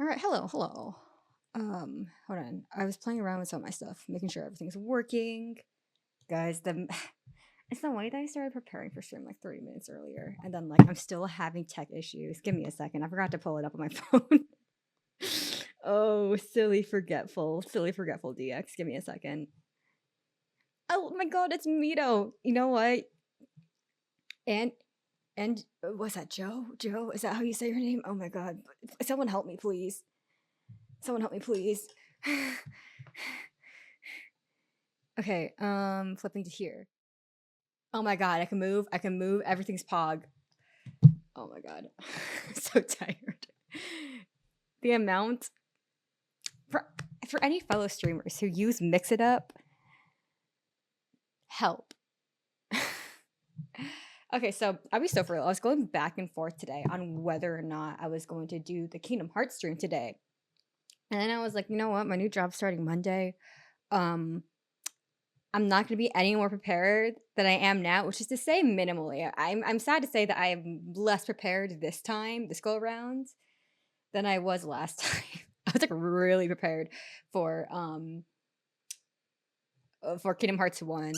All right, hello. Hold on. I was playing around with some of my stuff, making sure everything's working. Guys, the it's the way that I started preparing for stream like 30 minutes earlier, and then like I'm still having tech issues. Give me a second. I forgot to pull it up on my phone. Oh, silly forgetful DX. Give me a second. Oh my god, it's Mito. You know what? And was that Joe? Joe, is that how you say your name? Oh my god. Someone help me, please. Someone help me, please. Okay, flipping to here. Oh my god, I can move. I can move. Everything's pog. Oh my god. I'm so tired. The amount for any fellow streamers who use Mix It Up, help. Okay, so I'll be so for real. I was going back and forth today on whether or not I was going to do the Kingdom Hearts stream today. And then I was like, you know what? My new job's starting Monday. I'm not going to be any more prepared than I am now, which is to say minimally. I'm sad to say that I'm less prepared this go around, than I was last time. I was like really prepared for Kingdom Hearts 1.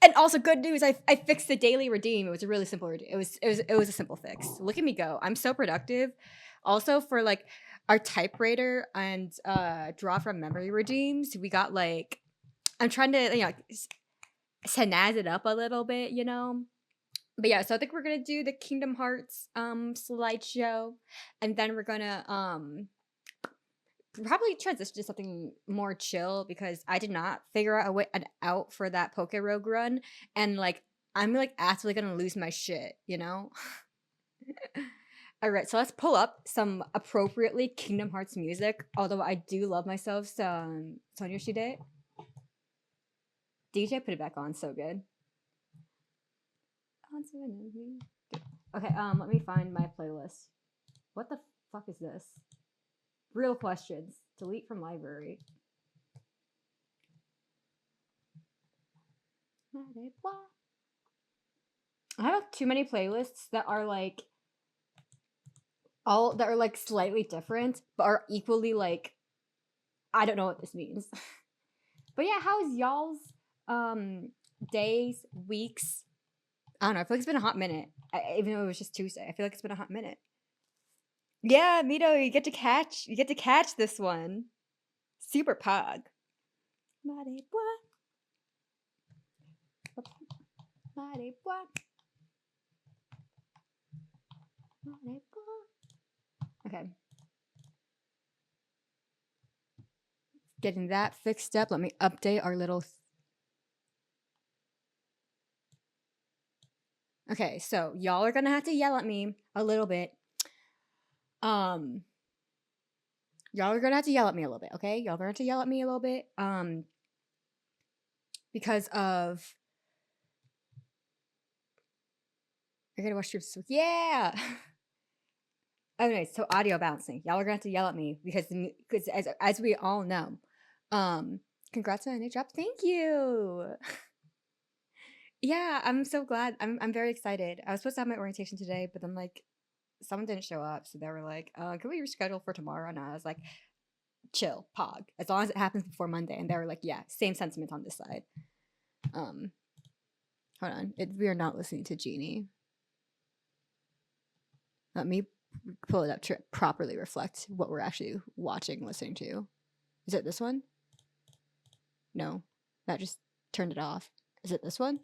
And also good news, I fixed the daily redeem. It was a really simple redeem. It was a simple fix. Look at me go. I'm so productive. Also for like our typewriter and draw from memory redeems, we got like I'm trying to snazz it up a little bit, you know. But yeah, so I think we're gonna do the Kingdom Hearts slideshow, and then we're gonna probably transition to something more chill because I did not figure out a way out for that Poke Rogue run, and like I'm like actually gonna lose my shit, you know. All right, so let's pull up some appropriately Kingdom Hearts music. Although I do love myself some Sonya Shide. DJ put it back on, so good. Okay, let me find my playlist. What the fuck is this? Real questions. Delete from library. I have too many playlists that are like slightly different, but are equally like I don't know what this means. But yeah, how's y'all's days, weeks? I don't know. I feel like it's been a hot minute. Even though it was just Tuesday, I feel like it's been a hot minute. Yeah, Mito, you get to catch this one. Super pog. Okay. Getting that fixed up. Let me update our little. Okay, so y'all are gonna have to yell at me a little bit. Y'all are gonna have to yell at me a little bit, okay? Y'all are gonna have to yell at me a little bit. Because of I gotta watch this. Yeah. Okay, so audio bouncing. Y'all are gonna have to yell at me because as we all know, congrats on a new job. Thank you. Yeah, I'm so glad. I'm very excited. I was supposed to have my orientation today, but then like someone didn't show up, so they were like, "Can we reschedule for tomorrow?" And I was like, "Chill, pog. As long as it happens before Monday." And they were like, "Yeah, same sentiment on this side." Hold on. We are not listening to Genie. Let me pull it up to properly reflect what we're actually watching, listening to. Is it this one? No, that just turned it off. Is it this one?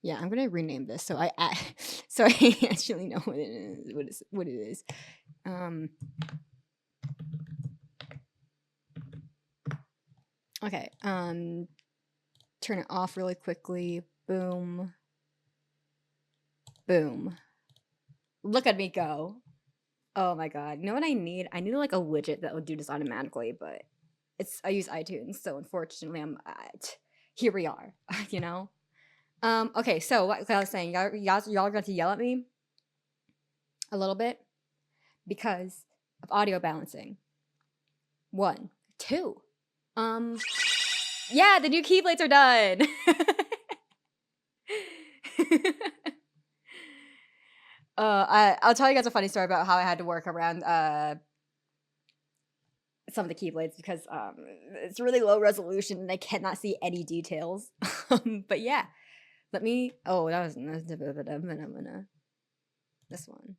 Yeah, I'm gonna rename this so I actually know what it is. What it is. Okay. Turn it off really quickly. Boom. Boom. Look at me go. Oh my god. You know what I need? I need like a widget that will do this automatically, but I use iTunes, so unfortunately here we are, you know? Okay, so like I was saying, y'all are going to yell at me a little bit because of audio balancing. 1, 2. Yeah, the new keyblades are done. I'll tell you guys a funny story about how I had to work around some of the keyblades because it's really low resolution and I cannot see any details. But yeah, let me. Oh, that was this one.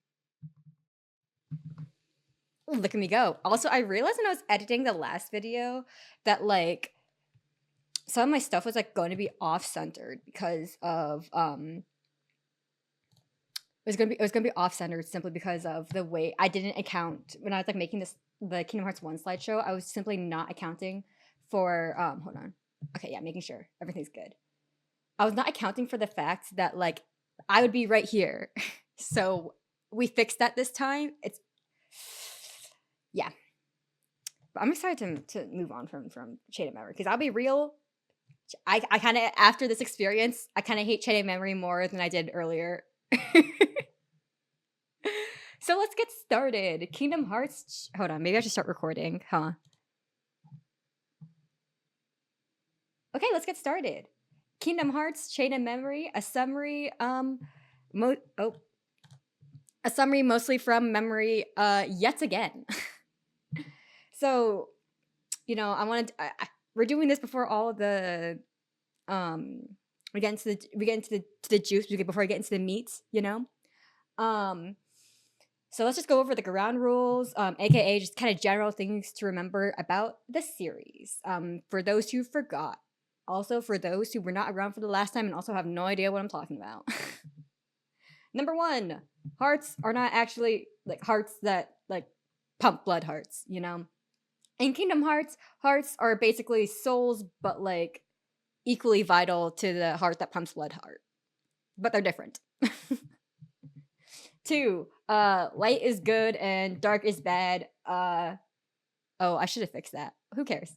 Ooh, look at me go. Also, I realized when I was editing the last video that like some of my stuff was like going to be off-centered because of it was gonna be off-centered simply because of the way I didn't account when I was like making the Kingdom Hearts 1 slideshow. I was simply not accounting for hold on. Okay, yeah, making sure everything's good. I was not accounting for the fact that like I would be right here. So we fixed that this time. It's yeah. But I'm excited to move on from Chain of Memory because I'll be real. I kind of after this experience, I kind of hate Chain of Memory more than I did earlier. So let's get started. Kingdom Hearts. Hold on, maybe I should start recording, huh? Okay, let's get started. Kingdom Hearts Chain of Memory, a summary. A summary mostly from memory. Yet again. So, you know, I wanted. We're doing this before all of the. We get into the juice before I get into the meat. You know. So let's just go over the ground rules, aka just kind of general things to remember about the series. For those who forgot, also for those who were not around for the last time and also have no idea what I'm talking about. Number one, hearts are not actually like hearts that like pump blood hearts, you know? In Kingdom Hearts, hearts are basically souls, but like equally vital to the heart that pumps blood heart. But they're different. Two, light is good and dark is bad. Oh, I should have fixed that. Who cares?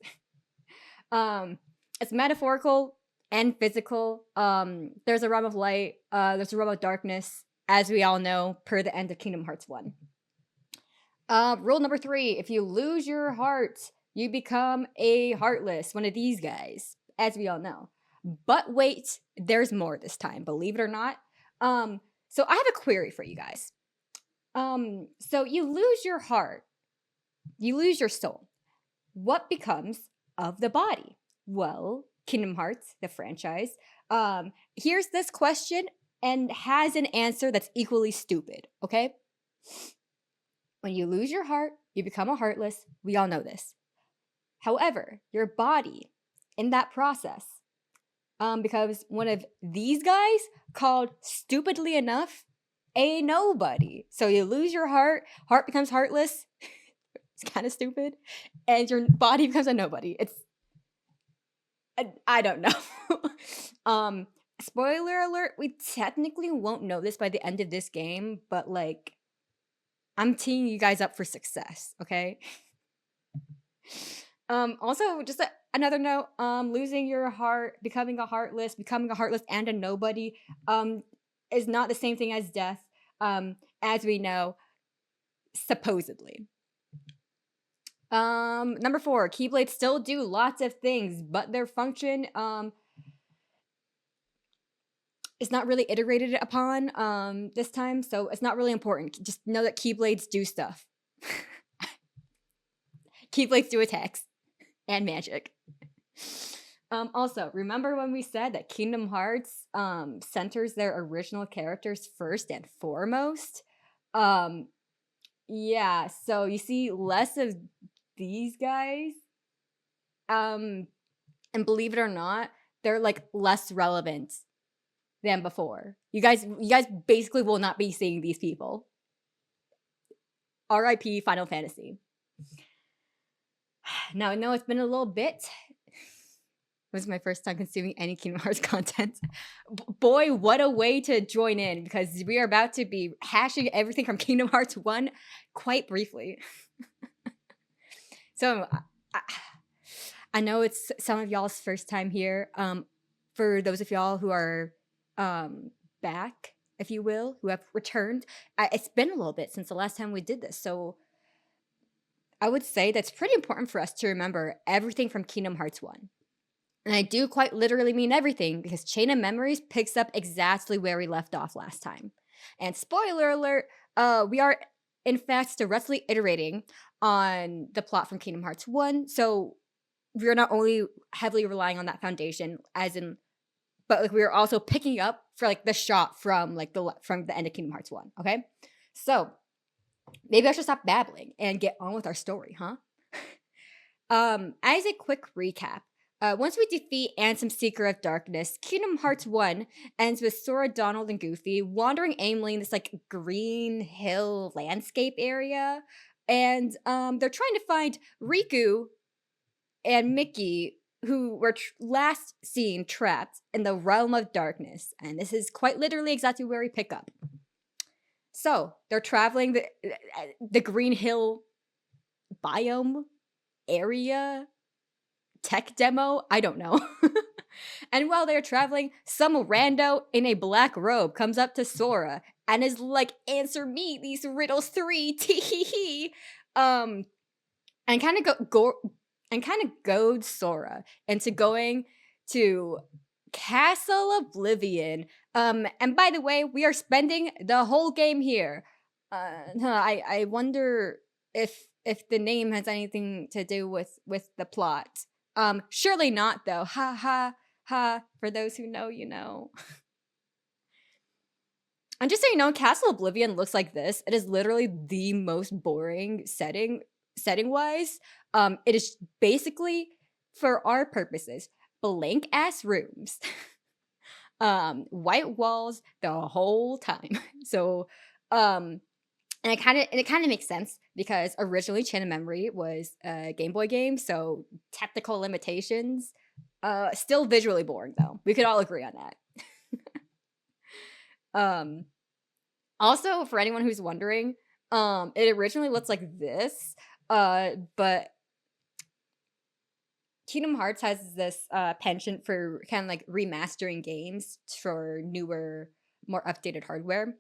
It's metaphorical and physical. There's a realm of light. There's a realm of darkness, as we all know, per the end of Kingdom Hearts 1. Rule number 3, if you lose your heart, you become a heartless, one of these guys, as we all know. But wait, there's more this time, believe it or not. So I have a query for you guys. So you lose your heart, you lose your soul. What becomes of the body? Well, Kingdom Hearts, the franchise, here's this question and has an answer that's equally stupid, okay? When you lose your heart, you become a heartless. We all know this. However, your body in that process becomes one of these guys called, stupidly enough, a nobody. So you lose your heart becomes heartless. It's kind of stupid. And your body becomes a nobody. It's I don't know. Spoiler alert, we technically won't know this by the end of this game, but like I'm teeing you guys up for success, okay? Also, just another note, losing your heart, becoming a heartless and a nobody, is not the same thing as death, as we know, supposedly. Number 4, Keyblades still do lots of things, but their function, is not really iterated upon, this time, so it's not really important. Just know that Keyblades do stuff. Keyblades do attacks and magic. Also, remember when we said that Kingdom Hearts centers their original characters first and foremost? Yeah, so you see less of these guys. And believe it or not, they're like less relevant than before. You guys basically will not be seeing these people. R.I.P. Final Fantasy. Now, I know it's been a little bit. It was my first time consuming any Kingdom Hearts content. Boy, what a way to join in, because we are about to be hashing everything from Kingdom Hearts 1 quite briefly. So, I know it's some of y'all's first time here. For those of y'all who are back, if you will, who have returned, it's been a little bit since the last time we did this, so I would say that's pretty important for us to remember everything from Kingdom Hearts 1. And I do quite literally mean everything, because Chain of Memories picks up exactly where we left off last time. And spoiler alert, we are in fact, directly iterating on the plot from Kingdom Hearts 1. So we're not only heavily relying on that foundation, as in, but like we are also picking up for like the shot from like from the end of Kingdom Hearts 1. Okay, so maybe I should stop babbling and get on with our story, huh? As a quick recap, once we defeat Ansem Seeker of Darkness, Kingdom Hearts 1 ends with Sora, Donald, and Goofy wandering aimlessly in this like green hill landscape area. And they're trying to find Riku and Mickey, who were last seen trapped in the realm of darkness. And this is quite literally exactly where we pick up. So they're traveling the Green Hill biome area tech demo, I don't know. And while they're traveling, some rando in a black robe comes up to Sora and is like, "Answer me these riddles 3, tee and kind of goads Sora into going to Castle Oblivion. And by the way, we are spending the whole game here. I wonder if the name has anything to do with the plot. Surely not, though. Ha ha ha. For those who know, you know. And just so you know, Castle Oblivion looks like this. It is literally the most boring setting wise. It is basically, for our purposes, blank ass rooms. White walls the whole time. So, and it kind of makes sense because originally Chain of Memory was a Game Boy game, so technical limitations. Still visually boring though. We could all agree on that. Also, for anyone who's wondering, it originally looks like this, but Kingdom Hearts has this penchant for kind of like remastering games for newer, more updated hardware.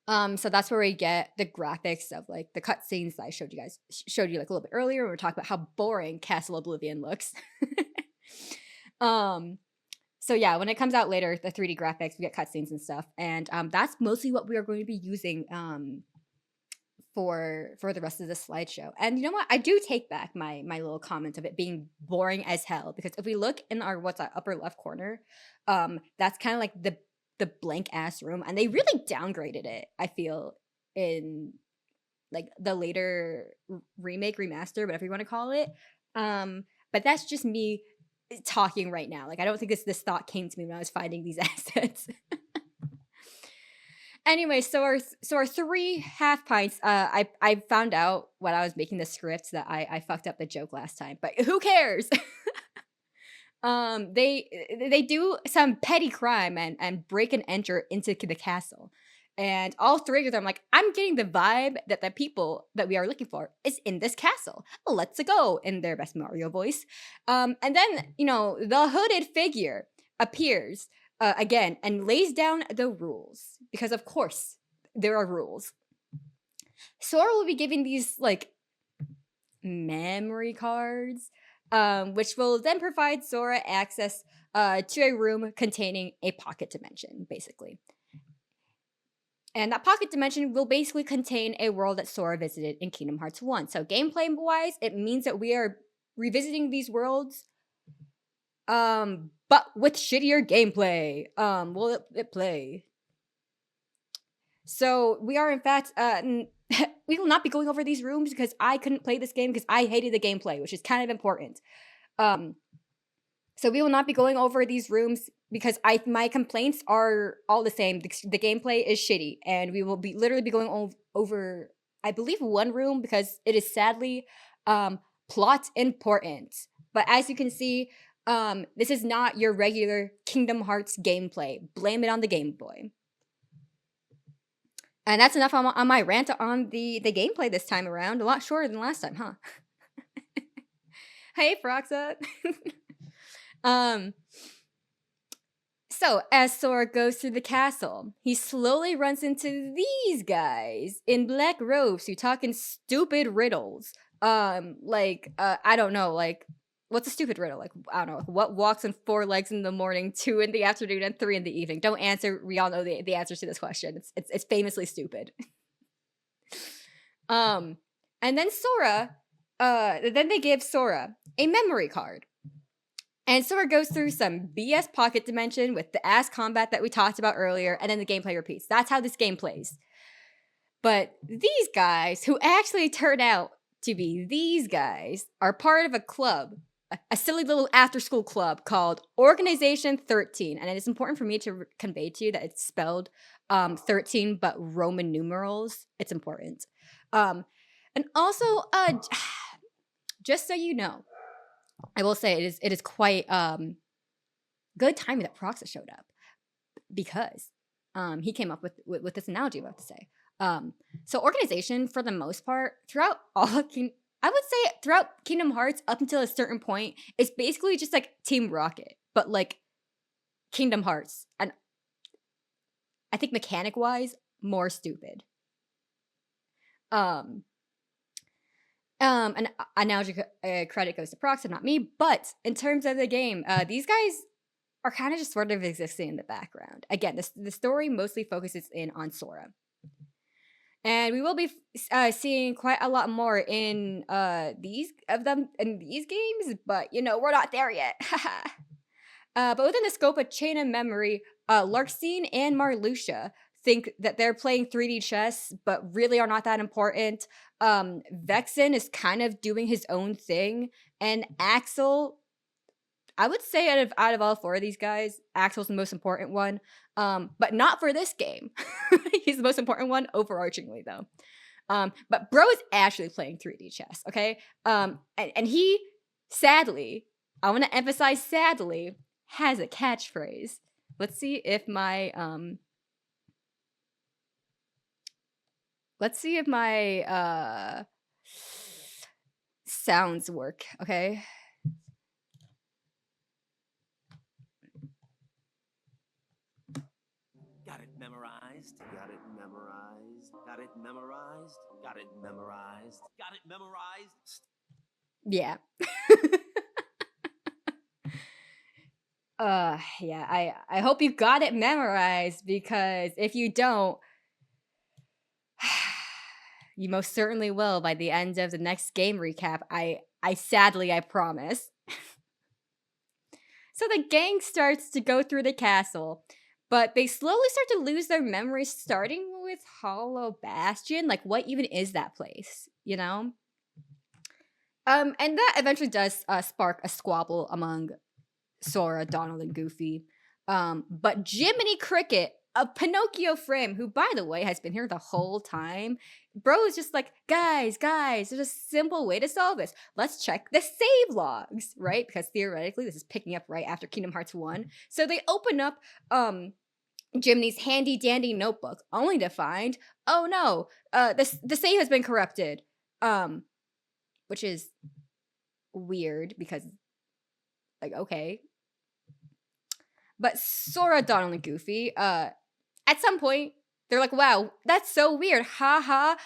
So that's where we get the graphics of like the cutscenes that I showed you like a little bit earlier when we were talking about how boring Castle Oblivion looks. So yeah, when it comes out later, the 3D graphics, we get cutscenes and stuff, and that's mostly what we are going to be using for the rest of the slideshow. And you know what? I do take back my little comment of it being boring as hell, because if we look in our upper left corner, that's kind of like the blank ass room, and they really downgraded it, I feel, in like the later remake, remaster, whatever you want to call it. But that's just me talking right now. Like, I don't think this thought came to me when I was finding these assets. Anyway, so our 3 half pints. I found out when I was making the script that I fucked up the joke last time, but who cares? They do some petty crime and break and enter into the castle, and all 3 of them, like, I'm getting the vibe that the people that we are looking for is in this castle. Let's go, in their best Mario voice. And then, you know, the hooded figure appears again and lays down the rules, because of course there are rules. Sora will be giving these like memory cards, which will then provide Sora access to a room containing a pocket dimension, basically. And that pocket dimension will basically contain a world that Sora visited in Kingdom Hearts 1. So gameplay-wise, it means that we are revisiting these worlds, but with shittier gameplay. Will it play? So we are, in fact, we will not be going over these rooms because I couldn't play this game because I hated the gameplay, which is kind of important. So we will not be going over these rooms because my complaints are all the same. The gameplay is shitty, and we will be literally be going over, I believe, one room because it is sadly plot important. But as you can see, this is not your regular Kingdom Hearts gameplay. Blame it on the Game Boy. And that's enough on my rant on the gameplay this time around. A lot shorter than last time, huh? Hey, Froxa. So as Sora goes through the castle, he slowly runs into these guys in black robes who talk in stupid riddles. I don't know, like, what's a stupid riddle? Like, I don't know, what walks on 4 legs in the morning, 2 in the afternoon, and 3 in the evening? Don't answer. We all know the answers to this question. It's famously stupid. And then then they give Sora a memory card. And Sora goes through some BS pocket dimension with the ass combat that we talked about earlier, and then the gameplay repeats. That's how this game plays. But these guys, who actually turn out to be these guys, are part of a club, a silly little after-school club called Organization 13. And it is important for me to convey to you that it's spelled 13, but Roman numerals. It's important. And also, just so you know, I will say it is quite good timing that Proxa showed up, because he came up with this analogy I'm about to say. So organization, for the most part, throughout all of I would say throughout Kingdom Hearts up until a certain point, it's basically just like Team Rocket, but like Kingdom Hearts, and I think mechanic wise more stupid. An analogy credit goes to Proxa, not me. But in terms of the game, these guys are kind of just sort of existing in the background. Again, the story mostly focuses in on Sora. And we will be seeing quite a lot more in these of them in these games, but we're not there yet. But within the scope of Chain of Memory, Larxene and Marluxia think that they're playing 3D chess, but really are not that important. Vexen is kind of doing his own thing, and Axel, I would say out of all four of these guys, Axel's the most important one, but not for this game. He's the most important one overarchingly, though. But Bro is actually playing 3D chess, okay? And he, sadly, I want to emphasize sadly, has a catchphrase. Let's see if my sounds work, okay? Got it memorized. Got it memorized. Got it memorized. Got it memorized. Got it memorized. Yeah. Yeah, I hope you got it memorized, because if you don't, you most certainly will by the end of the next game recap. I sadly, I promise. So the gang starts to go through the castle, but they slowly start to lose their memories, starting with Hollow Bastion. Like, what even is that place, And that eventually does spark a squabble among Sora, Donald, and Goofy. But Jiminy Cricket, a Pinocchio frame, who, by the way, has been here the whole time, Bro is just like, guys, there's a simple way to solve this. Let's check the save logs, right? Because theoretically, this is picking up right after Kingdom Hearts 1. So they open up Jiminy's handy dandy notebook, only to find, oh no, the save has been corrupted. Which is weird, because, like, okay. But Sora, Donald, and Goofy, at some point, they're like, wow, that's so weird. Ha ha.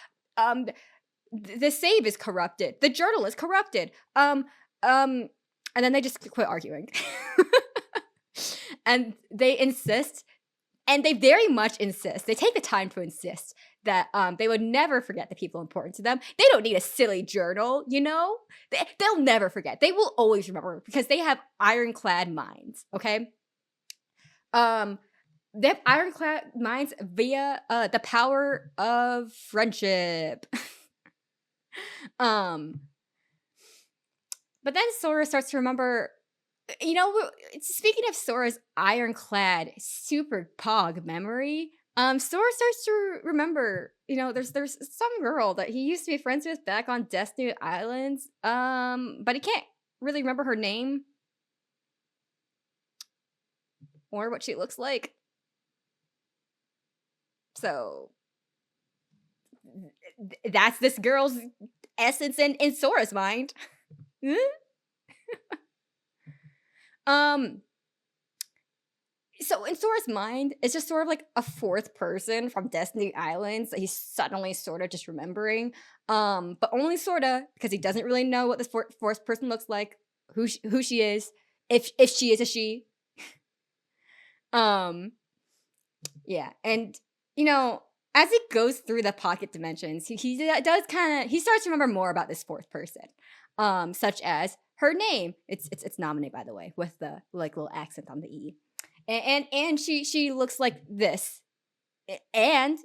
The save is corrupted. The journal is corrupted. And then they just quit arguing. And they insist, and they very much insist, they take the time to insist that they would never forget the people important to them. They don't need a silly journal, They'll never forget. They will always remember, because they have ironclad minds, okay? They have ironclad minds via the power of friendship. But then Sora starts to remember, speaking of Sora's ironclad super pog memory, Sora starts to remember, there's some girl that he used to be friends with back on Destiny Islands, but he can't really remember her name or what she looks like. So that's this girl's essence in Sora's mind. So in Sora's mind, it's just sort of like a fourth person from Destiny Islands that he's suddenly sort of just remembering. But only sort of, because he doesn't really know what this fourth person looks like, who she is, if she is a she. Yeah, and as he goes through the pocket dimensions, he does kind of, he starts to remember more about this fourth person, such as her name. It's Nominee, by the way, with the like little accent on the e, and she looks like this, and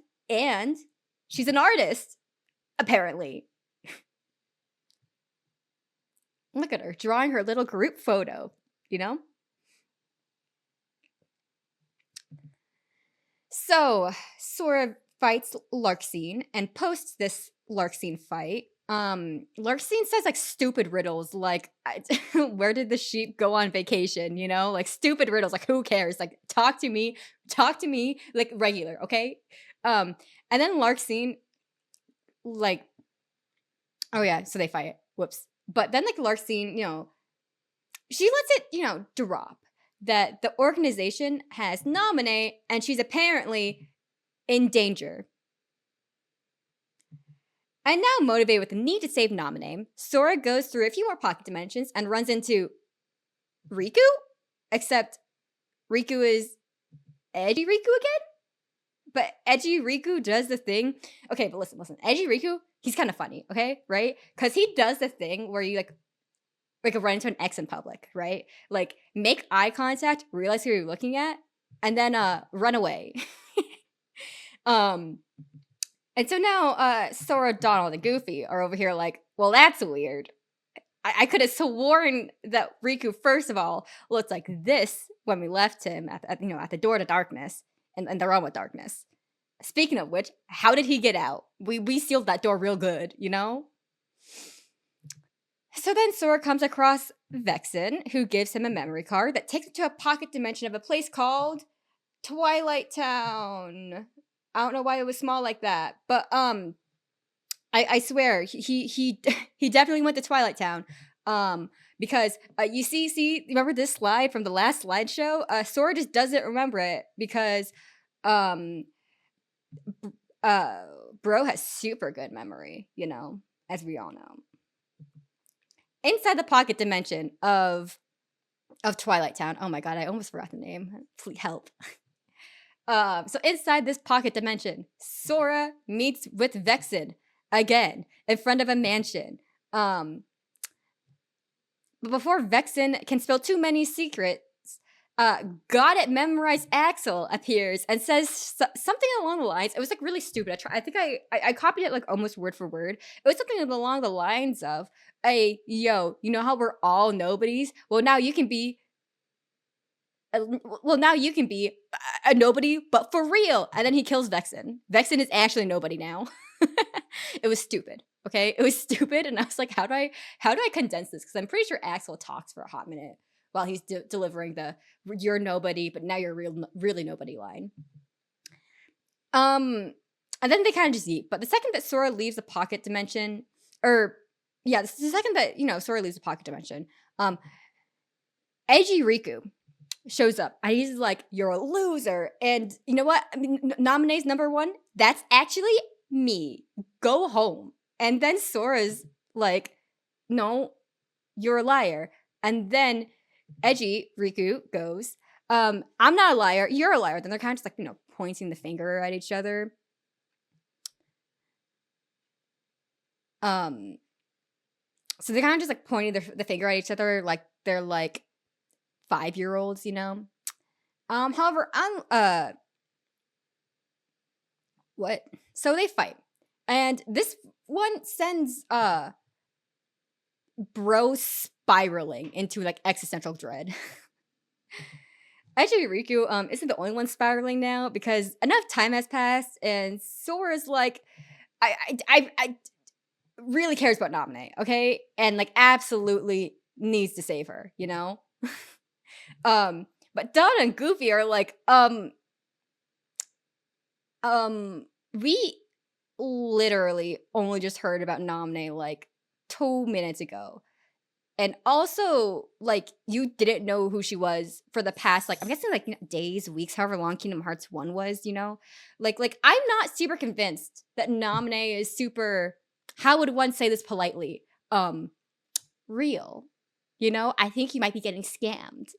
she's an artist apparently. Look at her drawing her little group photo, you know. So Sora fights Larxene and posts this Larxene fight. Larxene says like stupid riddles like where did the sheep go on vacation, you know? Like stupid riddles, like who cares? Like talk to me like regular, okay? And then Larxene like, oh yeah, so they fight. Whoops. But then like Larxene, you know, she lets it, you know, drop that the organization has Nominee and she's apparently in danger. And now, motivated with the need to save Nominee, Sora goes through a few more pocket dimensions and runs into Riku? Except Riku is Edgy Riku again? But Edgy Riku does the thing. Okay, but listen. Edgy Riku, he's kind of funny, okay? Right? Because he does the thing where you like run into an X in public, right? Like make eye contact, realize who you're looking at, and then run away. And so now Sora, Donald, and Goofy are over here like, well, that's weird. I could have sworn that Riku, first of all, looked like this when we left him at the door to darkness and the realm of darkness. Speaking of which, how did he get out? We sealed that door real good, you know? So then Sora comes across Vexen, who gives him a memory card that takes him to a pocket dimension of a place called Twilight Town. I don't know why it was small like that, but I swear he definitely went to Twilight Town, because you see remember this slide from the last slideshow? Sora just doesn't remember it because bro has super good memory, you know, as we all know. Inside the pocket dimension of Twilight Town. Oh my god, I almost forgot the name. Please help. So inside this pocket dimension, Sora meets with Vexen again in front of a mansion. But before Vexen can spill too many secrets, Got It Memorized Axel appears and says something along the lines. It was like really stupid. I think I copied it like almost word for word. It was something along the lines of, "Hey, yo, you know how we're all nobodies? Well, now you can be a nobody, but for real." And then he kills Vexen. Vexen is actually nobody now. It was stupid. Okay, it was stupid, and I was like, how do I condense this? Because I'm pretty sure Axel talks for a hot minute while he's delivering the "you're nobody, but now you're really nobody" line. And then they kind of just eat. But the second that Sora leaves the pocket dimension, the second that Sora leaves the pocket dimension, Edgy Riku shows up and he's like, "You're a loser," and you know what? I mean, Nominee's number one. That's actually me. Go home. And then Sora's like, "No, you're a liar." And then Edgy Riku goes, "I'm not a liar. You're a liar." Then they're kind of just like, pointing the finger at each other. So they kind of just like pointing the finger at each other like they're like 5-year-olds, you know. However, what? So they fight, and this one sends bro spiraling into like existential dread. Actually, Riku isn't the only one spiraling now because enough time has passed, and Sora's like, I really cares about Nominee, okay, and like absolutely needs to save her, you know. But Donna and Goofy are like, we literally only just heard about Nominee like 2 minutes ago. And also, like, you didn't know who she was for the past, like, I'm guessing, like, days, weeks, however long Kingdom Hearts 1 was, you know? Like, I'm not super convinced that Nominee is super, how would one say this politely? Real. You know? I think you might be getting scammed.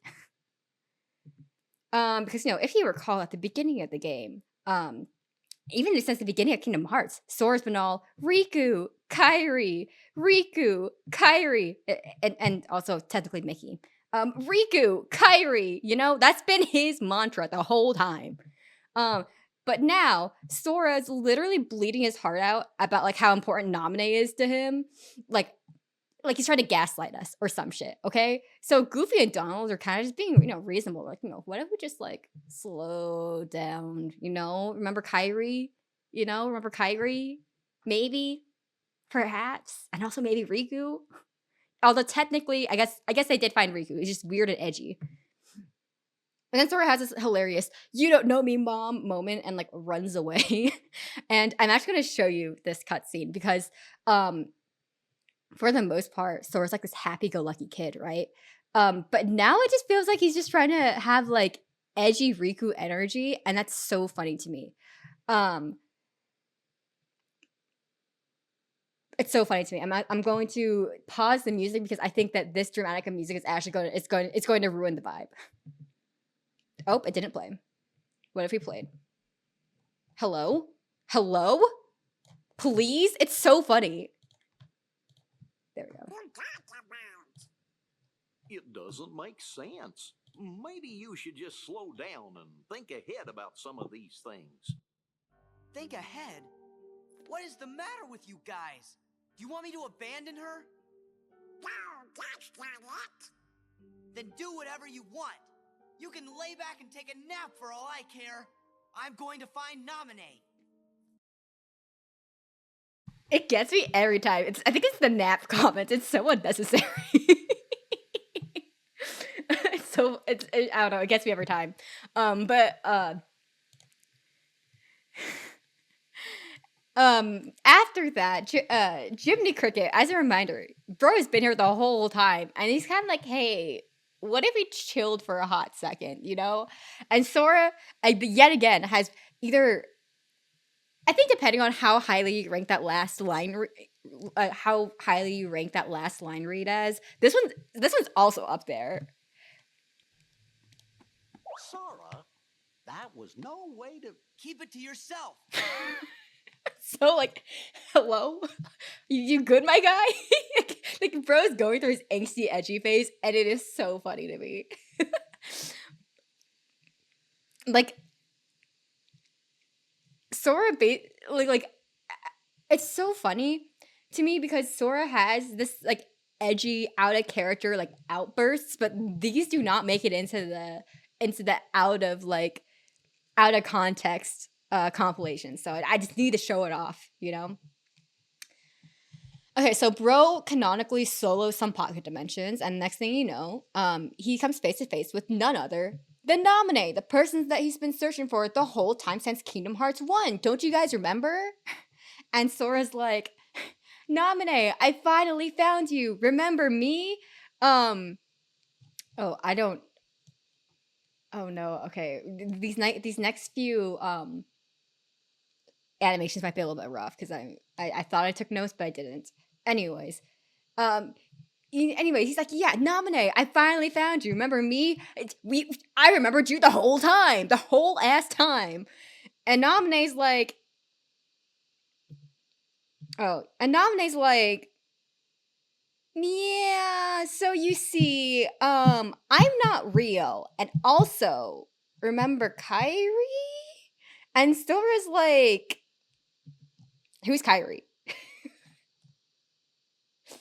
Because, if you recall at the beginning of the game, even since the beginning of Kingdom Hearts, Sora's been all Riku, Kairi, and also technically Mickey. Riku, Kairi, you know, that's been his mantra the whole time. But now Sora's literally bleeding his heart out about like how important Naminé is to him. Like he's trying to gaslight us or some shit, okay? So Goofy and Donald are kind of just being, reasonable. Like, what if we just like slow down, Remember Kairi? Remember Kairi? Maybe, perhaps, and also maybe Riku. Although technically, I guess they did find Riku. He's just weird and edgy. And then Sora has this hilarious "you don't know me, mom" moment and like runs away. And I'm actually gonna show you this cutscene because for the most part, Sora's like this happy-go-lucky kid, right? But now it just feels like he's just trying to have like edgy Riku energy, and that's so funny to me. It's so funny to me. I'm going to pause the music because I think that this dramatic of music is actually going to ruin the vibe. Oh, it didn't play. What if we played? Hello? Hello? Please? It's so funny. There we go. It doesn't make sense. Maybe you should just slow down and think ahead about some of these things. Think ahead? What is the matter with you guys? Do you want me to abandon her? No, that's not it. Then do whatever you want. You can lay back and take a nap for all I care. I'm going to find Naminé. It gets me every time. I think it's the nap comments. It's so unnecessary. I don't know. It gets me every time. After that, Jiminy Cricket, as a reminder, bro has been here the whole time, and he's kind of like, hey, what if we chilled for a hot second, And Sora, yet again, has either, I think depending on how highly you rank that last line, read as, this one's also up there. Sora, that was no way to... Keep it to yourself. So, like, hello? You good, my guy? Like, bro's going through his angsty, edgy phase, and it is so funny to me. Like, Sora, it's so funny to me because Sora has this, like, edgy, out-of-character, like, outbursts, but these do not make it into the out-of-context compilation. So I just need to show it off, Okay, so bro canonically solos some pocket dimensions, and next thing you know, he comes face to face with none other than Naminé, the person that he's been searching for the whole time since Kingdom Hearts 1. Don't you guys remember? And Sora's like, Naminé, I finally found you. Remember me? Oh, no. Okay. These next few animations might be a little bit rough because I thought I took notes, but I didn't. Anyways, he's like, yeah, Naminé, I finally found you. Remember me? I remembered you the whole ass time. And Naminé's like, yeah, so you see, I'm not real. And also, remember Kairi? And Sora's like, who's Kairi?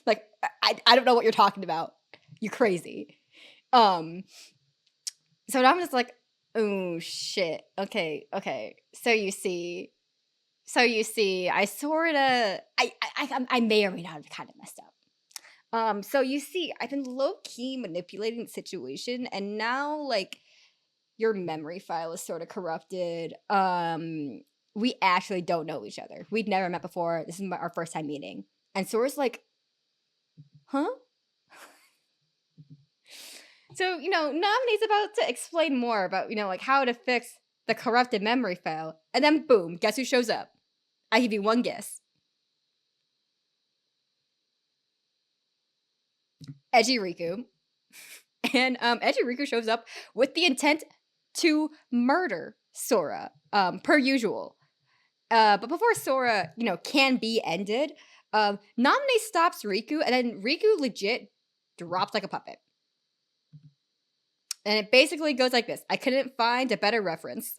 Like, I don't know what you're talking about. You crazy. So now I'm just like, oh shit. Okay. So you see, I may or may not have kind of messed up. So you see, I've been low-key manipulating the situation, and now like your memory file is sort of corrupted. We actually don't know each other. We'd never met before. This is our first time meeting. And Sora's like, huh? So, Naminé's about to explain more about, like how to fix the corrupted memory file. And then boom, guess who shows up? I give you one guess. Edgy Riku. And Edgy Riku shows up with the intent to murder Sora, per usual. But before Sora, can be ended, Naminé stops Riku, and then Riku legit drops like a puppet. And it basically goes like this. I couldn't find a better reference.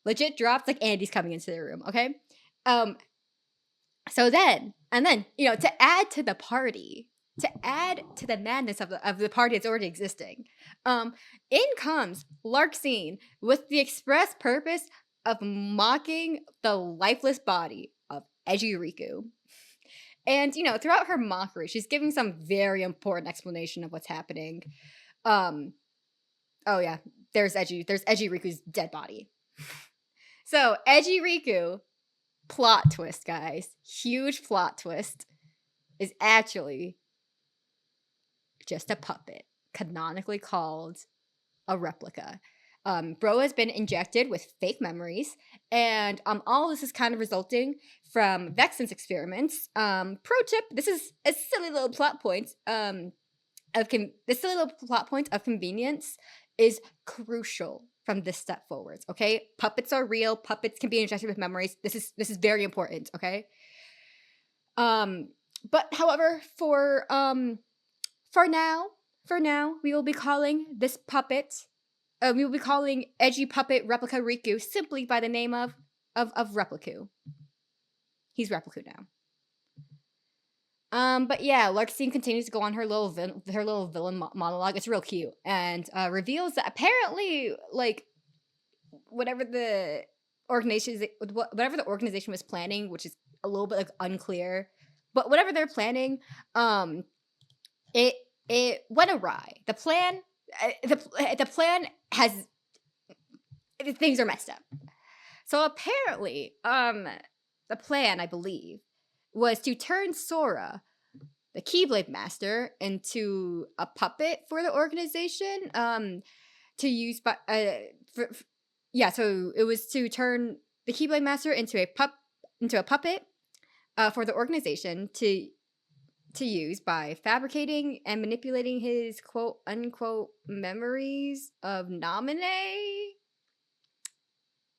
Legit drops like Andy's coming into the room, okay? So then, to add to the party, to add to the madness of the party that's already existing, in comes Larxene with the express purpose of mocking the lifeless body of Edgy Riku. And, throughout her mockery, she's giving some very important explanation of what's happening. Oh yeah, there's Edgy Riku's dead body. So, Edgy Riku, plot twist, guys, huge plot twist, is actually just a puppet, canonically called a replica. Bro has been injected with fake memories, and all this is kind of resulting from Vexen's experiments. Pro tip: this is a silly little plot point. This silly little plot point of convenience is crucial from this step forwards. Okay, puppets are real. Puppets can be injected with memories. This is very important. Okay. But however, for now, we will be calling this puppet. We will be calling Edgy Puppet Replica Riku simply by the name of Repliku. He's Repliku now. But yeah, Larxene continues to go on her little villain monologue. It's real cute, and reveals that apparently, like, whatever the organization was planning, which is a little bit like unclear, but whatever they're planning, it went awry. The plan has things are messed up. So apparently, the plan, I believe, was to turn Sora, the Keyblade Master, into a puppet for the organization. To use by so it was to turn the Keyblade Master into a puppet for the organization to use by fabricating and manipulating his quote unquote memories of Naminé.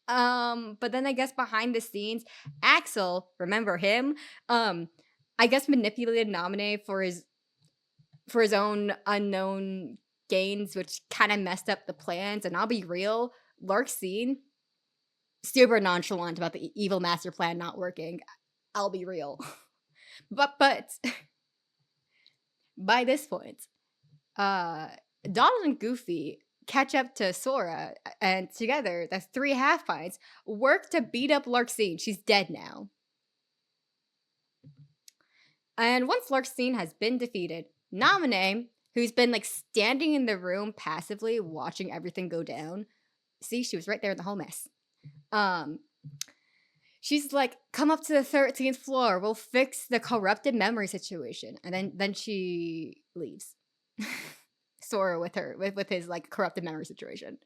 But then I guess behind the scenes, Axel, remember him? I guess manipulated Naminé for his own unknown gains, which kind of messed up the plans. And I'll be real, Larxene, super nonchalant about the evil master plan not working. I'll be real. But by this point, Donald and Goofy catch up to Sora, and together, the 3 half-pints work to beat up Larxene. She's dead now. And once Larxene has been defeated, Naminé, who's been like standing in the room passively watching everything go down, see, she was right there in the whole mess. She's like, come up to the 13th floor. We'll fix the corrupted memory situation. And then she leaves. Sora with his like corrupted memory situation.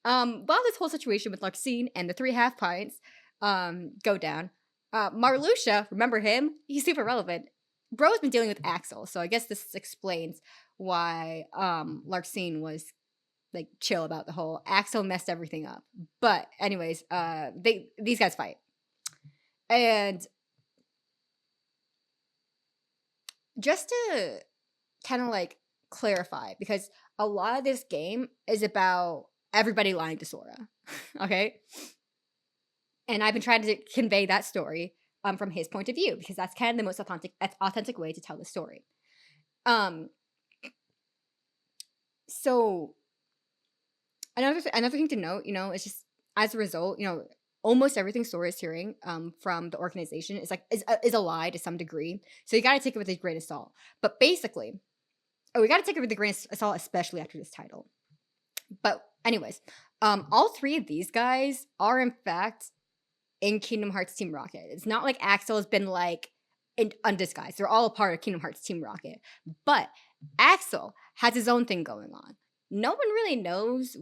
While this whole situation with Larxene and the 3 half-pints go down, Marluxia, remember him? He's super relevant. Bro's been dealing with Axel, so I guess this explains why Larxene was like chill about the whole Axel messed everything up. But anyways, these guys fight. And just to kind of like clarify, because a lot of this game is about everybody lying to Sora, okay? And I've been trying to convey that story from his point of view, because that's kind of the most authentic way to tell the story. So another thing to note, is just as a result, almost everything Sora is hearing from the organization is a lie to some degree. So you got to take it with a grain of salt. But basically, we got to take it with a grain of salt, especially after this title. But anyways, all 3 of these guys are in fact in Kingdom Hearts Team Rocket. It's not like Axel has been like undisguised. They're all a part of Kingdom Hearts Team Rocket. But Axel has his own thing going on. No one really knows.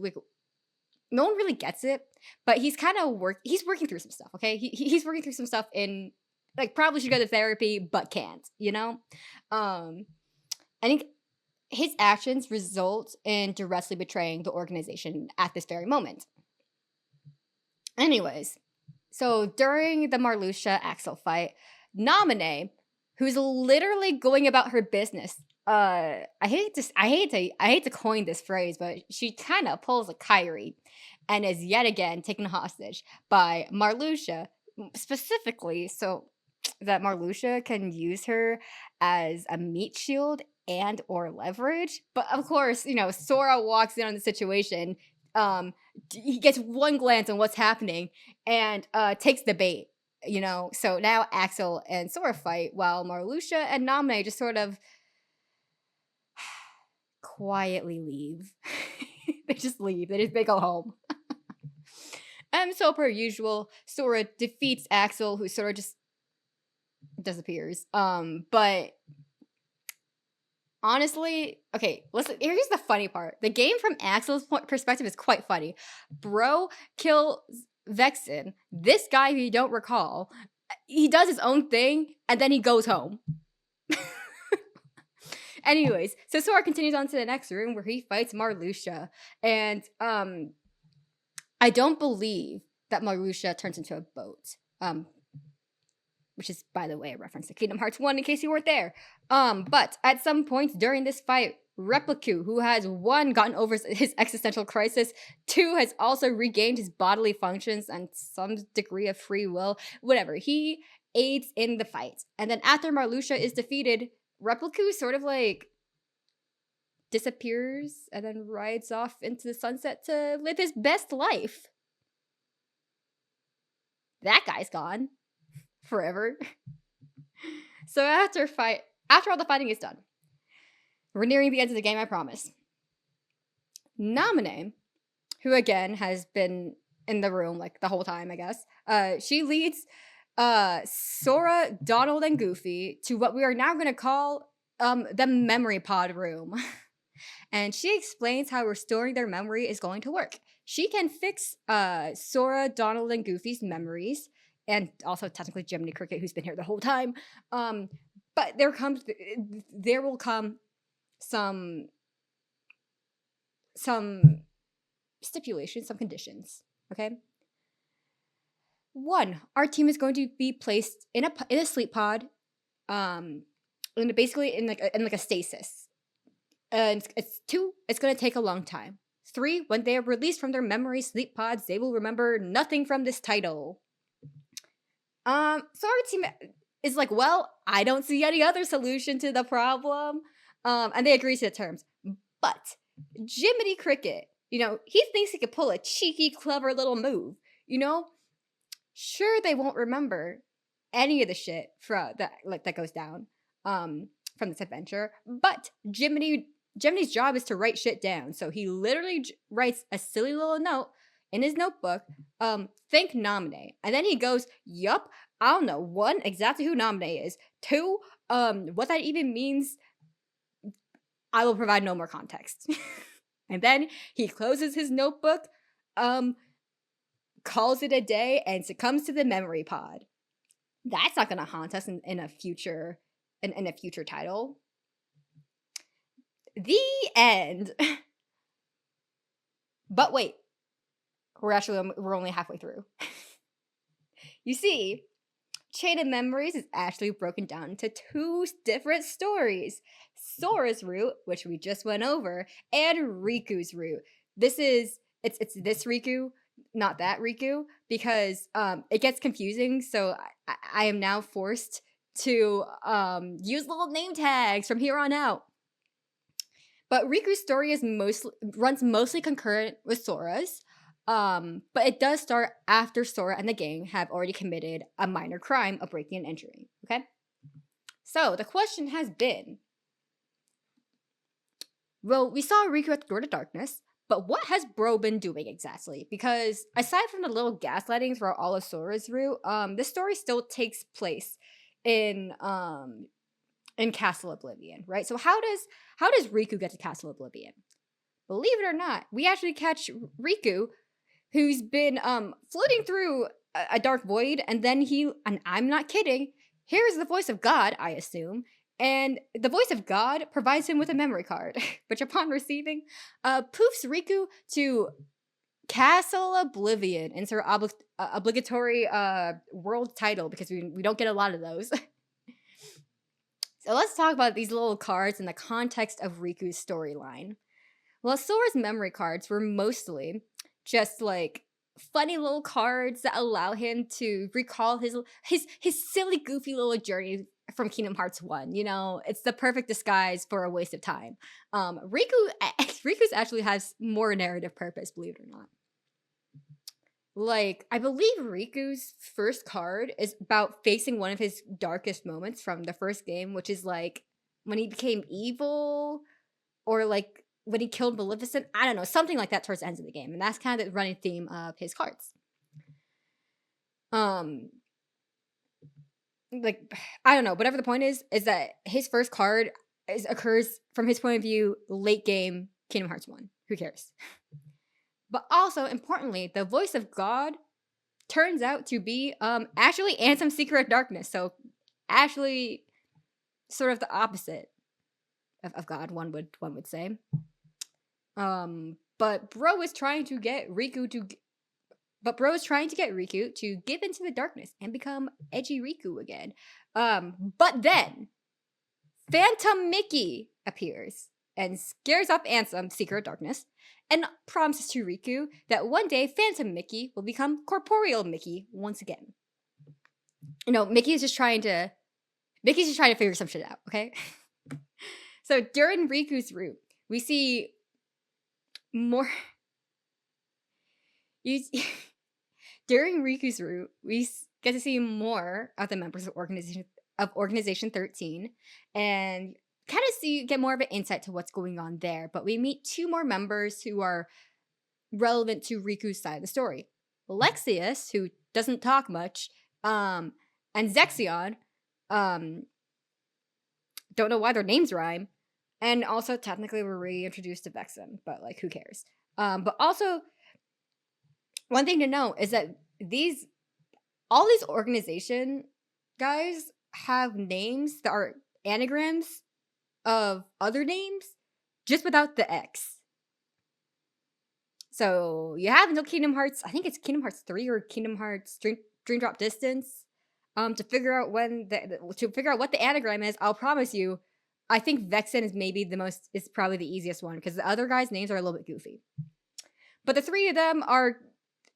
No one really gets it, but he's kind of he's working through some stuff, okay? He's working through some stuff in, like, probably should go to therapy, but can't, I think his actions result in directly betraying the organization at this very moment. Anyways, so during the Marluxia Axel fight, Naminé, who's literally going about her business, I hate to coin this phrase, but she kind of pulls a Kyrie and is yet again taken hostage by Marluxia, specifically so that Marluxia can use her as a meat shield and or leverage. But of course, Sora walks in on the situation. He gets one glance on what's happening and takes the bait. So now Axel and Sora fight while Marluxia and Naminé just sort of quietly leave. They just leave. They go home. And so per usual, Sora defeats Axel, who sort of just disappears. But honestly, okay, listen, here's the funny part. The game from Axel's perspective is quite funny. Bro kills Vexen, this guy who you don't recall. He does his own thing, and then he goes home. Anyways, so Sora continues on to the next room where he fights Marluxia. And I don't believe that Marluxia turns into a boat. Which is, by the way, a reference to Kingdom Hearts 1 in case you weren't there. But at some point during this fight, Repliku, who has 1, gotten over his existential crisis, 2, has also regained his bodily functions and some degree of free will, whatever. He aids in the fight. And then after Marluxia is defeated, Repliku sort of like disappears and then rides off into the sunset to live his best life. That guy's gone. Forever. So after all the fighting is done, we're nearing the end of the game, I promise. Naminé, who again has been in the room like the whole time, I guess, she leads Sora, Donald, and Goofy to what we are now going to call the memory pod room. And she explains how restoring their memory is going to work. She can fix Sora, Donald, and Goofy's memories, and also technically Jiminy Cricket, who's been here the whole time. But there will come some stipulations, some conditions. Okay. 1, our team is going to be placed in a sleep pod, basically in a stasis. And it's 2, it's going to take a long time. 3, when they are released from their memory sleep pods, they will remember nothing from this title. So our team is like, well, I don't see any other solution to the problem. And they agree to the terms. But Jiminy Cricket, he thinks he could pull a cheeky, clever little move. Sure, they won't remember any of the shit that goes down from this adventure. But Jiminy's job is to write shit down. So he literally writes a silly little note in his notebook, thank Naminé. And then he goes, yup, I don't know, 1, exactly who Naminé is. 2, what that even means, I will provide no more context. And then he closes his notebook, calls it a day, and succumbs to the memory pod. That's not gonna haunt us in a future title. The end. But wait. We're only halfway through. You see, Chain of Memories is actually broken down into 2 different stories. Sora's route, which we just went over, and Riku's route. It's this Riku, not that Riku, because it gets confusing, so I am now forced to use little name tags from here on out. But Riku's story runs mostly concurrent with Sora's. But it does start after Sora and the gang have already committed a minor crime of breaking and entering, okay? So, the question has been, well, we saw Riku at the Door to Darkness, but what has Bro been doing exactly? Because aside from the little gaslightings throughout all of Sora's route, this story still takes place in Castle Oblivion, right? So how does Riku get to Castle Oblivion? Believe it or not, we actually catch Riku, who's been floating through a dark void, and then and I'm not kidding, hears the voice of God, I assume, and the voice of God provides him with a memory card, which upon receiving, poofs Riku to Castle Oblivion, insert obligatory world title because we don't get a lot of those. So let's talk about these little cards in the context of Riku's storyline. Well, Sora's memory cards were mostly just like funny little cards that allow him to recall his silly, goofy little journey from Kingdom Hearts 1. You know, it's the perfect disguise for a waste of time. Riku's actually has more narrative purpose, believe it or not. Like, I believe Riku's first card is about facing one of his darkest moments from the first game, which is like when he became evil, or like when he killed Maleficent. I don't know, something like that towards the end of the game. And that's kind of the running theme of his cards. Like, I don't know, whatever the point is that his first card occurs from his point of view, late game Kingdom Hearts 1. Who cares? But also, importantly, the voice of God turns out to be actually Ansem Seeker of Darkness. So actually sort of the opposite of God, one would say. But bro is trying to get Riku to give into the darkness and become edgy Riku again. But then Phantom Mickey appears and scares off Ansem, Seeker of Darkness, and promises to Riku that one day Phantom Mickey will become Corporeal Mickey once again. You know, Mickey's just trying to figure some shit out, okay? So during Riku's route, we see more. During Riku's route, we get to see more of the members of Organization 13, and kind of get more of an insight to what's going on there. But we meet two more members who are relevant to Riku's side of the story: Lexius, who doesn't talk much, and Zexion. Don't know why their names rhyme. And also, technically, we're reintroduced to Vexen, but like, who cares? But also, one thing to know is that all these organization guys have names that are anagrams of other names, just without the X. So you have until Kingdom Hearts, I think it's Kingdom Hearts 3 or Kingdom Hearts Dream Drop Distance, to figure out what the anagram is. I'll promise you, I think Vexen is probably the easiest one, because the other guys' names are a little bit goofy. But the three of them are,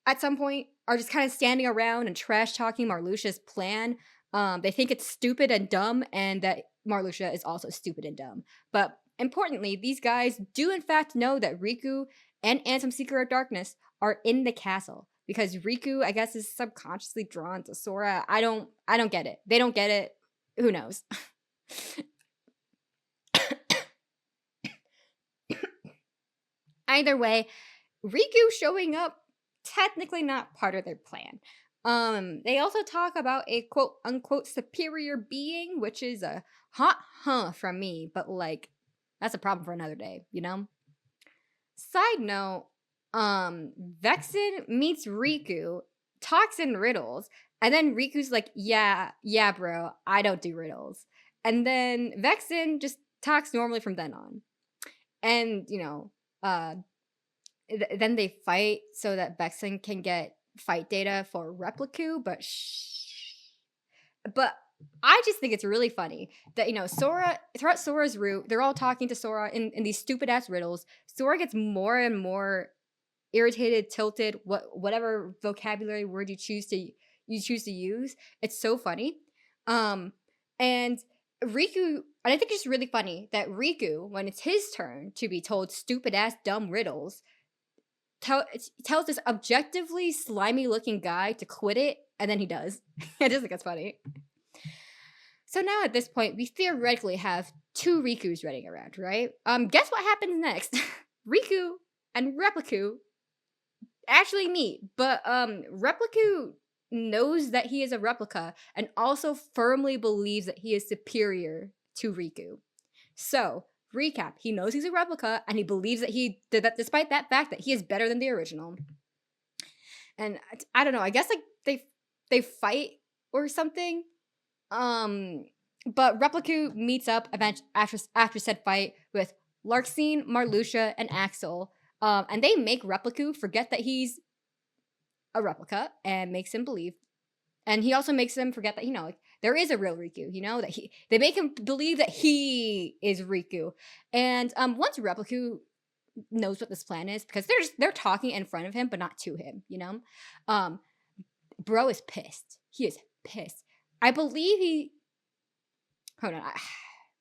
at some point, are just kind of standing around and trash talking Marluxia's plan. They think it's stupid and dumb, and that Marluxia is also stupid and dumb. But importantly, these guys do in fact know that Riku and Ansem Seeker of Darkness are in the castle, because Riku, I guess, is subconsciously drawn to Sora. I don't get it. They don't get it. Who knows? Either way, Riku showing up, technically not part of their plan. They also talk about a quote unquote superior being, which is a hot from me, but like, that's a problem for another day, you know? Side note, Vexen meets Riku, talks in riddles, and then Riku's like, yeah, bro, I don't do riddles. And then Vexen just talks normally from then on. And, you know, then they fight so that Vexen can get fight data for Repliku, but I just think it's really funny that, you know, Sora, throughout Sora's route, they're all talking to Sora in these stupid ass riddles. Sora gets more and more irritated, tilted, whatever vocabulary word you choose to use. It's so funny. And Riku, and I think it's really funny that Riku, when it's his turn to be told stupid ass dumb riddles, tells this objectively slimy looking guy to quit it, and then he does. I just think that's funny. So now at this point, we theoretically have two Rikus running around, right? Guess what happens next? Riku and Repliku actually meet, but Repliku knows that he is a replica and also firmly believes that he is superior to Riku. So, recap, he knows he's a replica and he believes that despite that fact that he is better than the original. And I don't know, I guess like they fight or something. But Repliku meets up after said fight with Larxene, Marluxia, and Axel, And they make Repliku forget that he's a replica and makes him believe. And he also makes them forget that, you know, like, there is a real Riku, you know, that they make him believe that he is Riku. And once Repliku knows what this plan is, because they're talking in front of him, but not to him, you know? Bro is pissed. He is pissed. I believe he... Hold on.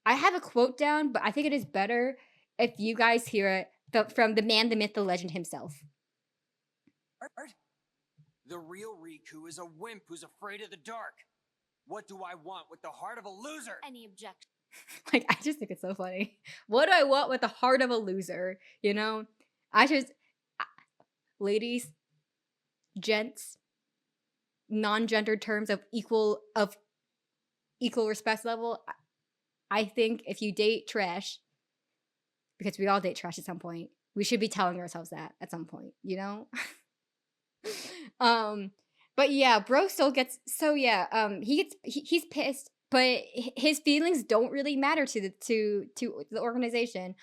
I have a quote down, but I think it is better if you guys hear it from the man, the myth, the legend himself. The real Riku is a wimp who's afraid of the dark. What do I want with the heart of a loser? Any objection? Like, I just think it's so funny. What do I want with the heart of a loser? You know? Ladies, gents, non-gendered terms of equal respect level, I think if you date trash, because we all date trash at some point, we should be telling ourselves that at some point, you know? But yeah, bro still gets, so yeah, he's pissed, but his feelings don't really matter to the organization.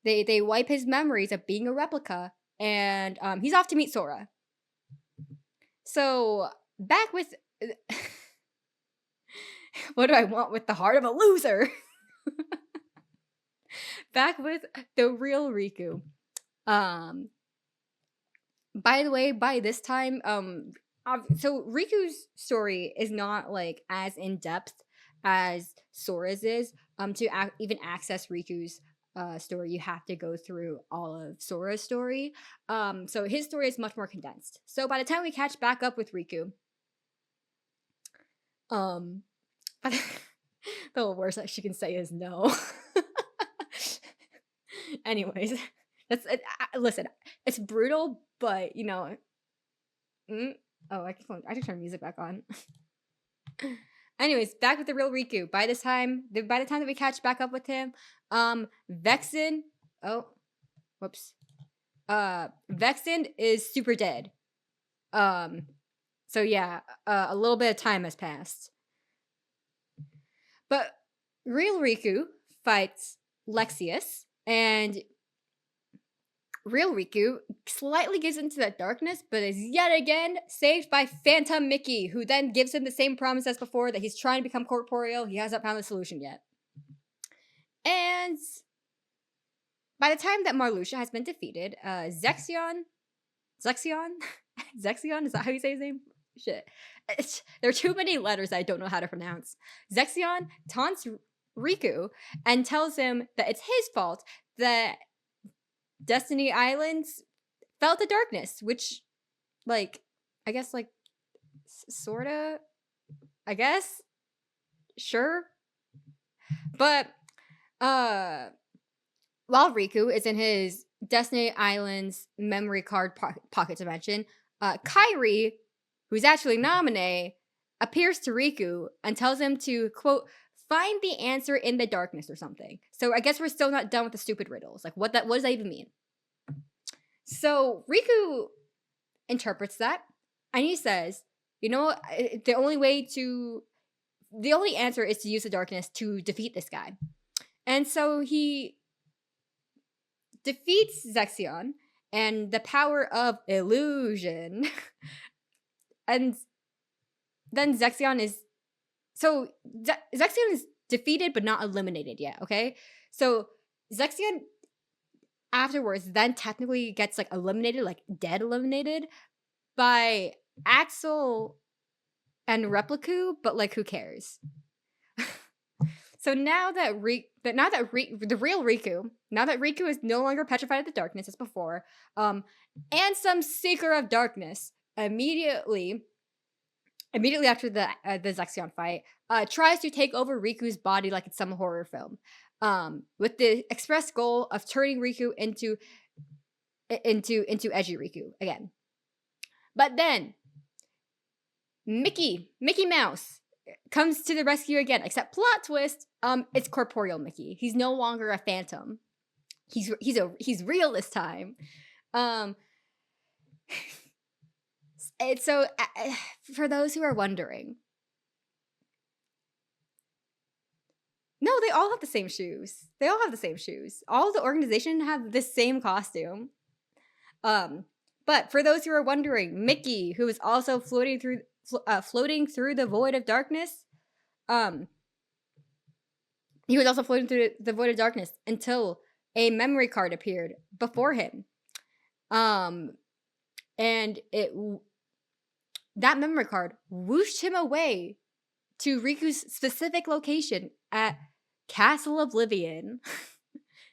They wipe his memories of being a replica, and he's off to meet Sora. So back with what do I want with the heart of a loser? Back with the real Riku. By the way, by this time, so Riku's story is not like as in depth as Sora's is. To even access Riku's story, you have to go through all of Sora's story. So his story is much more condensed. So by the time we catch back up with Riku, the worst that she can say is no. Anyways, listen, it's brutal, but you know. Oh, I can turn music back on. Anyways, back with the real Riku. By the time that we catch back up with him, Vexen. Oh, whoops. Vexen is super dead. So yeah, a little bit of time has passed. But real Riku fights Lexius, and real Riku slightly gives into that darkness, but is yet again saved by Phantom Mickey, who then gives him the same promise as before that he's trying to become corporeal. He hasn't found the solution yet. And by the time that Marluxia has been defeated, Zexion? Zexion? Is that how you say his name? Shit. There are too many letters that I don't know how to pronounce. Zexion taunts Riku and tells him that it's his fault that Destiny Islands felt the darkness, which, like, I guess, like, sorta, I guess, sure. But, while Riku is in his Destiny Islands memory card pocket dimension, Kairi, who's actually Naminé, appears to Riku and tells him to, quote, find the answer in the darkness or something. So I guess we're still not done with the stupid riddles. Like, what does that even mean? So Riku interprets that, and he says, you know, the only answer is to use the darkness to defeat this guy. And so he defeats Zexion and the power of illusion. And then Zexion is defeated but not eliminated yet, okay? So Zexion afterwards then technically gets like eliminated, like dead eliminated by Axel and Repliku, but like who cares? So now that the real Riku, now that Riku is no longer petrified of the darkness as before, and some seeker of darkness immediately after the Zexion fight, tries to take over Riku's body like it's some horror film, with the express goal of turning Riku into edgy Riku again. But then Mickey Mouse comes to the rescue again, except plot twist, it's corporeal Mickey. He's no longer a phantom. He's real this time. And so for those who are wondering, no, they all have the same shoes. They all have the same shoes. All the organization have the same costume. But for those who are wondering, Mickey, who is also floating through the void of darkness, he was also floating through the void of darkness until a memory card appeared before him. And that memory card whooshed him away to Riku's specific location at Castle Oblivion.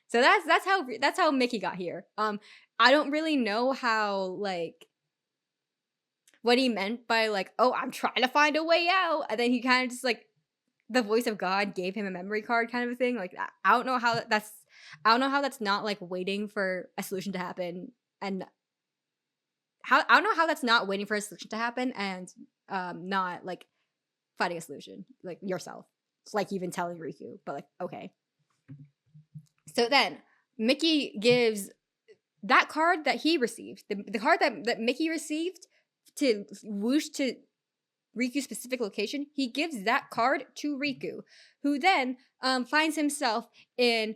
So that's how Mickey got here. I don't really know how, like, what he meant by, like, oh, I'm trying to find a way out, and then he kind of just, like, the voice of God gave him a memory card kind of a thing. Like, I don't know how that's not, like, waiting for a solution to happen, and I don't know how that's not waiting for a solution to happen and not, like, finding a solution, like, yourself. It's like even telling Riku, but, like, okay. So then Mickey gives that card that he received, the card that Mickey received to whoosh to Riku's specific location, he gives that card to Riku, who then finds himself in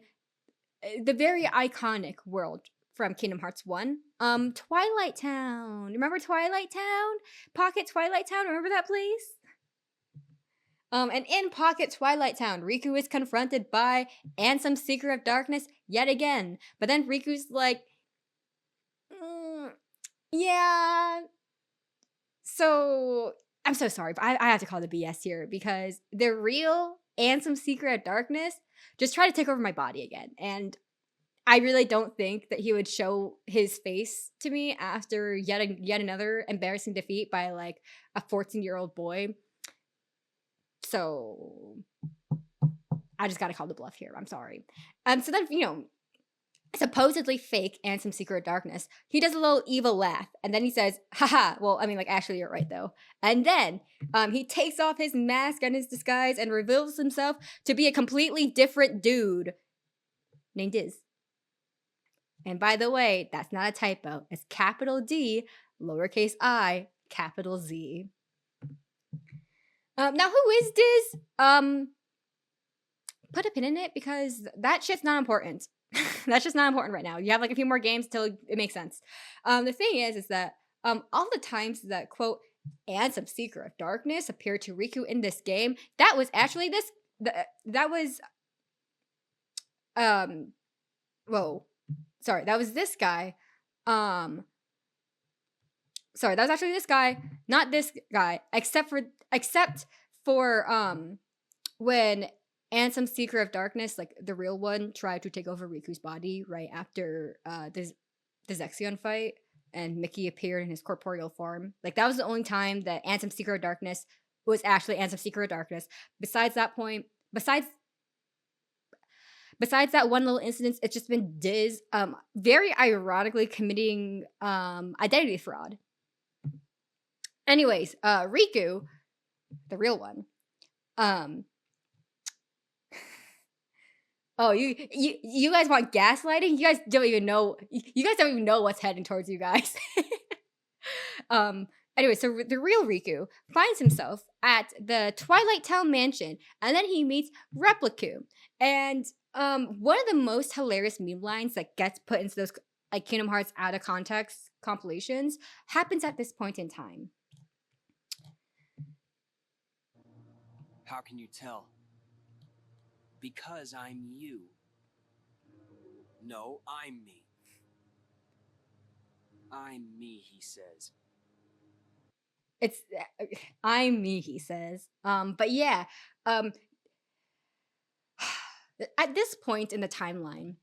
the very iconic world from Kingdom Hearts 1, Twilight Town. Remember Twilight Town? Pocket Twilight Town, remember that place? And in Pocket Twilight Town, Riku is confronted by Ansem, Seeker of Darkness, yet again. But then Riku's like, yeah. So, I'm so sorry, but I have to call the BS here because the real Ansem, Seeker of Darkness just tried to take over my body again. And I really don't think that he would show his face to me after yet another embarrassing defeat by, like, a 14-year-old boy. So I just gotta call the bluff here. I'm sorry. So then, supposedly fake Ansem, Secret of Darkness, he does a little evil laugh, and then he says, haha, well, I mean, like, actually, you're right, though. And then he takes off his mask and his disguise and reveals himself to be a completely different dude named Diz. And by the way, that's not a typo. It's capital D, lowercase I, capital Z. Now, who is Diz? Put a pin in it because that shit's not important. That's just not important right now. You have, like, a few more games till it makes sense. The thing is that all the times that, quote, Ansem, Seeker of Darkness appeared to Riku in this game, that was actually this. That was that was this guy. Sorry, that was actually this guy, not this guy, except for when Ansem, Seeker of Darkness, like the real one, tried to take over Riku's body right after the Zexion fight, and Mickey appeared in his corporeal form. Like, that was the only time that Ansem, Seeker of Darkness was actually Ansem, Seeker of Darkness. Besides that one little incident, it's just been Diz very ironically committing identity fraud. Anyways, Riku, the real one, oh, you guys want gaslighting? You guys don't even know what's heading towards you guys. Anyway, so the real Riku finds himself at the Twilight Town mansion, and then he meets Repliku. And one of the most hilarious meme lines that gets put into those, like, Kingdom Hearts out of context compilations happens at this point in time. How can you tell? Because I'm you. No, I'm me. I'm me, he says. It's I'm me, he says. But yeah, at this point in the timeline,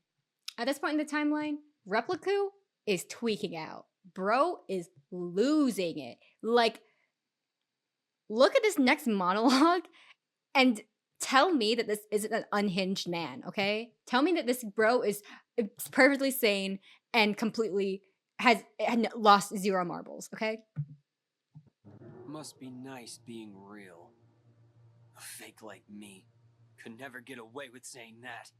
Repliku is tweaking out. Bro is losing it. Like, look at this next monologue and tell me that this isn't an unhinged man, okay? Tell me that this bro is perfectly sane and completely had lost 0 marbles, okay? Must be nice being real. A fake like me could never get away with saying that.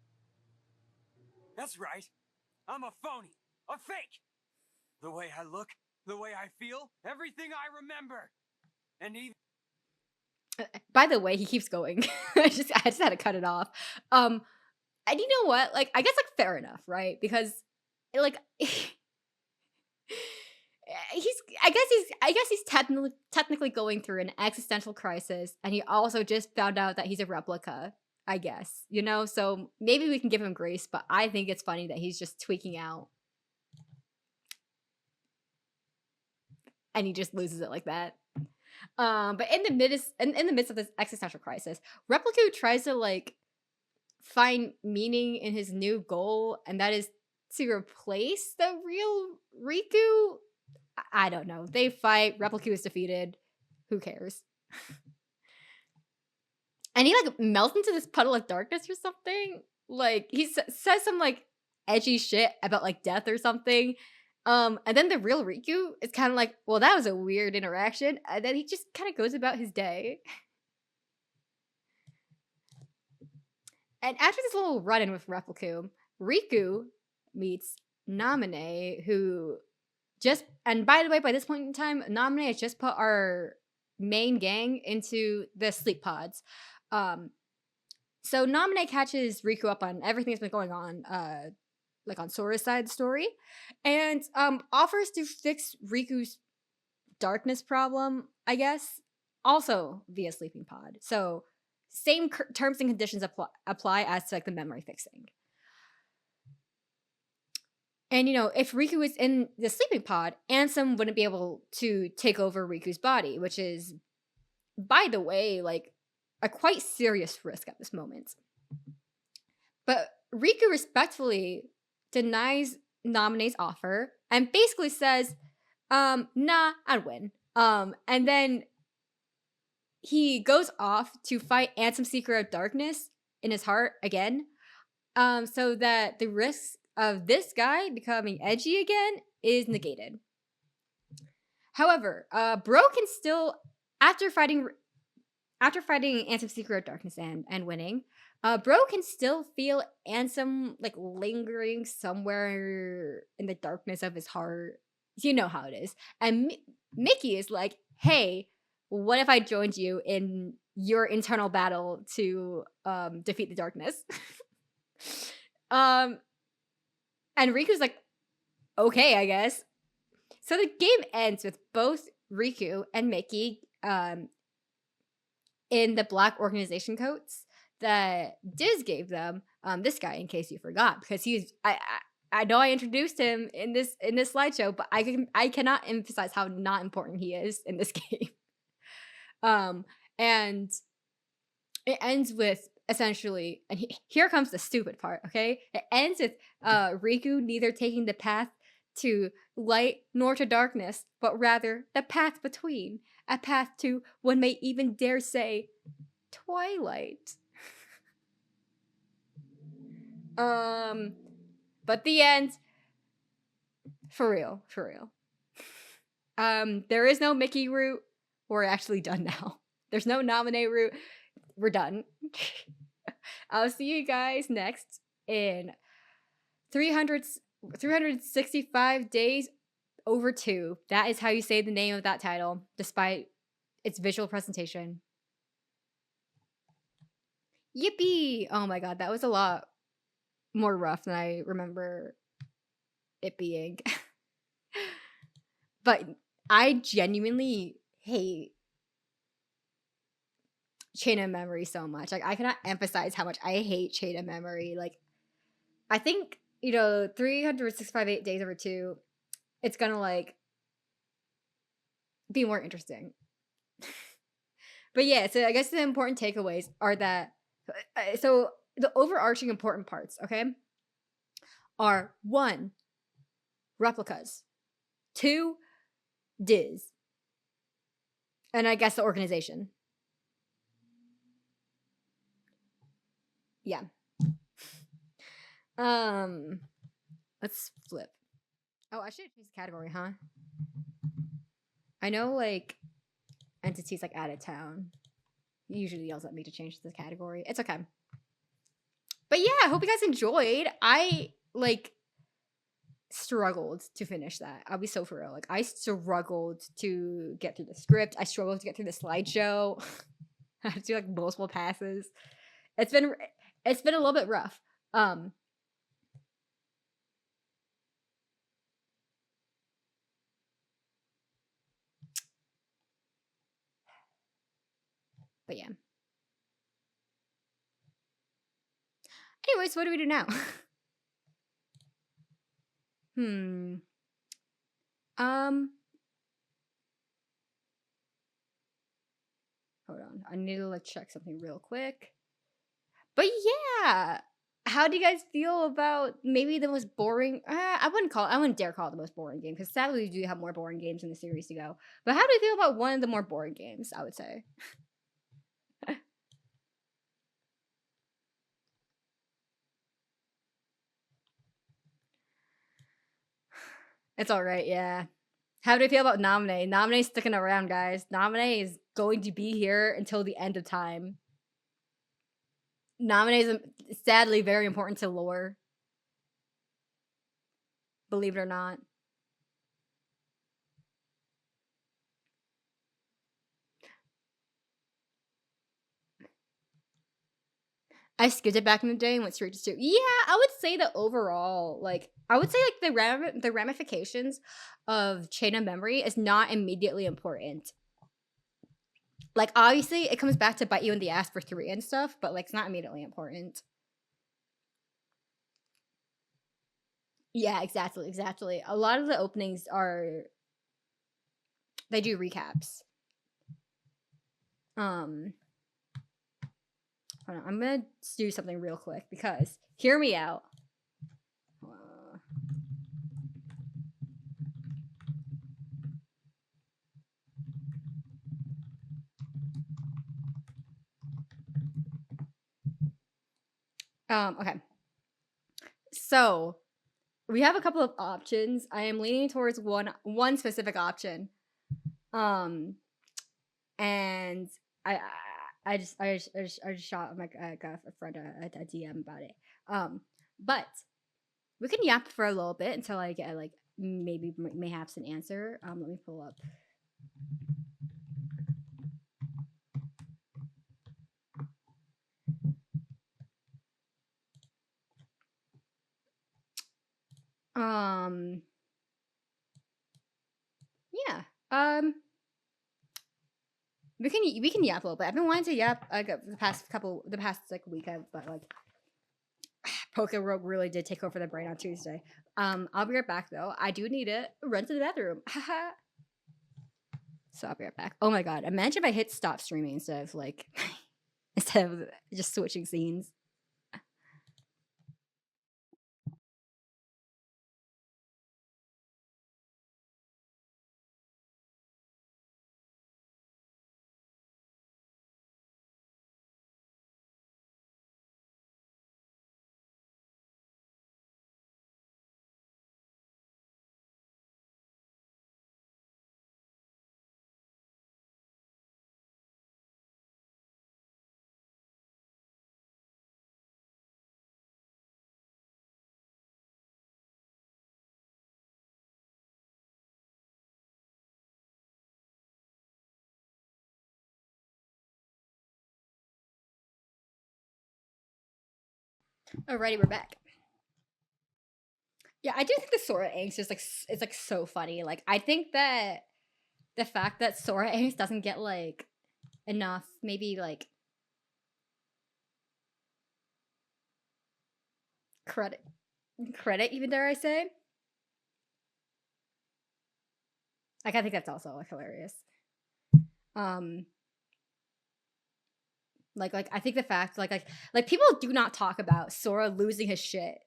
That's right. I'm a phony. A fake. The way I look, the way I feel, everything I remember. And even... By the way, he keeps going. I just had to cut it off. And you know what? Like, I guess like fair enough, right? Because like I guess he's technically going through an existential crisis, and he also just found out that he's a replica. I guess, you know, so maybe we can give him grace, but I think it's funny that he's just tweaking out and he just loses it like that. But in the midst of this existential crisis, Replica tries to like find meaning in his new goal, and that is to replace the real Riku. I don't know. They fight. Replica is defeated. Who cares? And he like melts into this puddle of darkness or something. Like he says some like edgy shit about like death or something. And then the real Riku is kind of like, well, that was a weird interaction. And then he just kind of goes about his day. And after this little run-in with Replica, Riku meets Namine, who just, and by the way, by this point in time, Namine has just put our main gang into the sleep pods. So Namine catches Riku up on everything that's been going on, like on Sora's side of the story, and offers to fix Riku's darkness problem, I guess, also via sleeping pod. So same terms and conditions apply as to like the memory fixing. And, you know, if Riku was in the sleeping pod, Ansem wouldn't be able to take over Riku's body, which is, by the way, like a quite serious risk at this moment. But Riku respectfully denies Namine's offer and basically says, nah, I'd win. And then he goes off to fight Ansem's Secret of Darkness in his heart again, so that the risk of this guy becoming edgy again is negated. However, Bro can still, after fighting Ansem's Secret of Darkness and winning, Bro can still feel Ansem like lingering somewhere in the darkness of his heart. You know how it is. And Mickey is like, hey, what if I joined you in your internal battle to defeat the darkness? And Riku's like, okay, I guess. So the game ends with both Riku and Mickey in the black organization coats that Diz gave them. This guy, in case you forgot, because he's I know I introduced him in this slideshow, but I cannot emphasize how not important he is in this game. And it ends with essentially, and here comes the stupid part, okay? It ends with Riku neither taking the path to light nor to darkness, but rather the path between, a path to, one may even dare say, twilight. But the end, for real. There is no Mickey route. We're actually done now. There's no Namine route. We're done. I'll see you guys next in 365 days over 2. That is how you say the name of that title, despite its visual presentation. Yippee! Oh my god, that was a lot more rough than I remember it being. But I genuinely hate Chain of Memory so much. Like, I cannot emphasize how much I hate Chain of Memory. Like, I think, 365 days over 2, it's gonna, like, be more interesting. But yeah, so I guess the important takeaways are that, so the overarching important parts, okay, are 1, replicas, 2, Diz, and I guess the organization. Yeah. Let's flip. Oh, I should choose the category, huh? I know, like, entities like out of town usually yells at me to change the category. It's okay. But yeah, I hope you guys enjoyed. I, like, struggled to finish that. I'll be so for real. Like, I struggled to get through the script. I struggled to get through the slideshow. I have to do like multiple passes. It's been a little bit rough. But yeah. Anyways, what do we do now? Hold on. I need to like check something real quick. But yeah, how do you guys feel about maybe the most boring? I wouldn't dare call it the most boring game because sadly we do have more boring games in the series to go. But how do you feel about one of the more boring games? I would say. It's all right, yeah. How do you feel about Nominate? Nominate's sticking around, guys. Nominate is going to be here until the end of time. Nominate is sadly very important to lore. Believe it or not. I skipped it back in the day and went straight to 2. Yeah, I would say that overall, like, I would say like the ramifications of Chain of Memory is not immediately important. Like, obviously, it comes back to bite you in the ass for 3 and stuff, but like, it's not immediately important. Yeah, exactly. A lot of the openings they do recaps. Hold on, I'm gonna do something real quick because hear me out. Okay. So we have a couple of options. I am leaning towards one specific option. And I just shot my got a friend a DM about it. But we can yap for a little bit until I get like maybe may have an answer. Let me pull up. Yeah. We can yap a little bit. I've been wanting to yap like the past like week, but like Poké Rogue really did take over the brain on Tuesday. I'll be right back though. I do need to run to the bathroom. So I'll be right back. Oh my god! Imagine if I hit stop streaming instead of like instead of just switching scenes. Alrighty, we're back. Yeah, I do think the Sora angst is like it's like so funny. Like I think that the fact that Sora angst doesn't get like enough, maybe like credit, even dare I say. Like I think that's also like hilarious. Like I think the fact like people do not talk about Sora losing his shit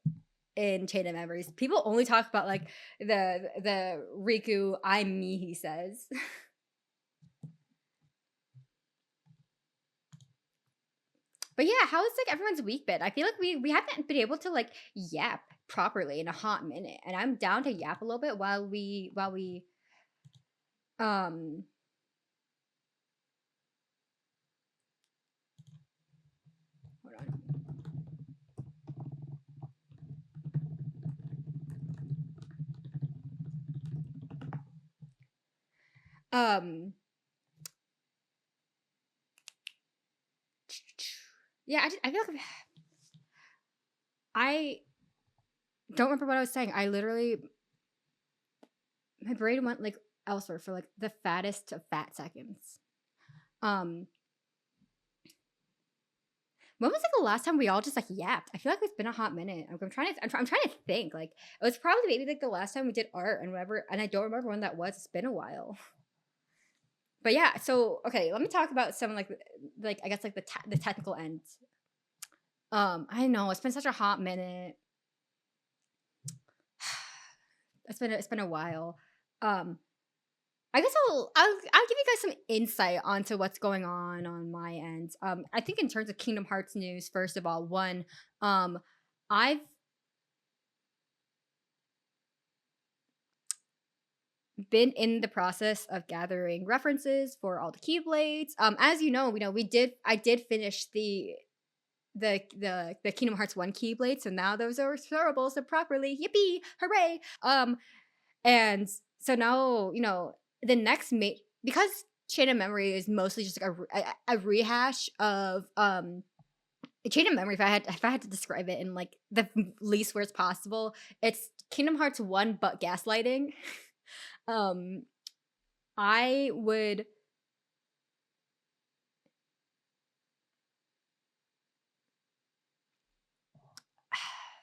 in Chain of Memories. People only talk about like the Riku I'm me, he says. But yeah, how is like everyone's week been? I feel like we haven't been able to like yap properly in a hot minute, and I'm down to yap a little bit while we hold on. Yeah, I feel like I don't remember what I was saying. I literally, my brain went like elsewhere for like the fattest of fat seconds. Um, when was like the last time we all just like yapped? I feel like it's been a hot minute. I'm trying to, I'm trying to think. Like it was probably maybe like the last time we did art and whatever, and I don't remember when that was. It's been a while. But yeah, so okay, let me talk about some like I guess like the technical end. I know it's been such a hot minute. It's been a while. I guess I'll give you guys some insight onto what's going on my end. I think in terms of Kingdom Hearts news, first of all, one, I've been in the process of gathering references for all the Keyblades. As you know, I did finish the Kingdom Hearts 1 Keyblade, so now those are restorables so properly. Yippee! Hooray! And so now, the next because Chain of Memory is mostly just like a rehash of Chain of Memory, if I had to describe it in like the least words possible, it's Kingdom Hearts 1 but gaslighting. I would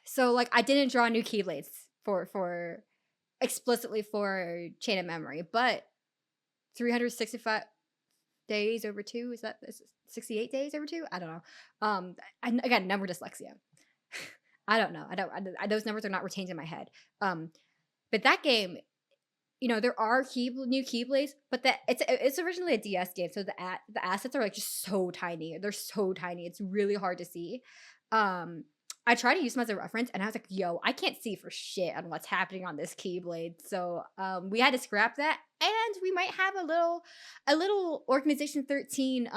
so like I didn't draw new Keyblades for explicitly for Chain of Memory, but 365 days over 2, is 68 days over 2? I don't know. And again, number dyslexia. I don't know. Those numbers are not retained in my head. But that game, there are new Keyblades, but it's originally a DS game, so the assets are like just so tiny. They're so tiny. It's really hard to see. I tried to use them as a reference, and I was like, "Yo, I can't see for shit on what's happening on this Keyblade." So we had to scrap that, and we might have a little Organization 13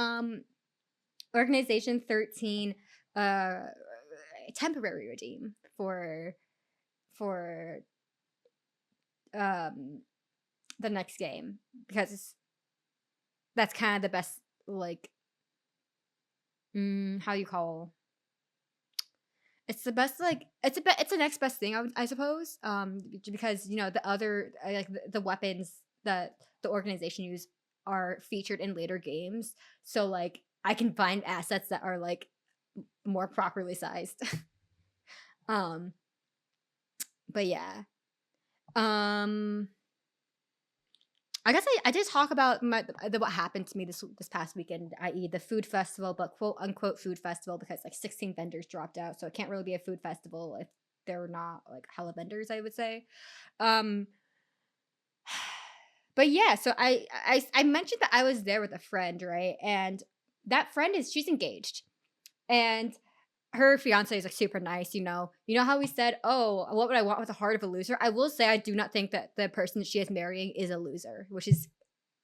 temporary redeem for the next game, because that's kind of the best, like, how you call, it's the best, like, it's the next best thing, I suppose, because the other like the weapons that the organization use are featured in later games, so like I can find assets that are like more properly sized. um but yeah, I guess I did talk about what happened to me this past weekend, i.e. the food festival, but quote unquote food festival, because like 16 vendors dropped out, so it can't really be a food festival if they're not like hella vendors, I would say. But yeah, so I mentioned that I was there with a friend, right? And that friend she's engaged, and her fiance is like super nice. You know how we said, oh, what would I want with the heart of a loser? I will say I do not think that the person that she is marrying is a loser, which is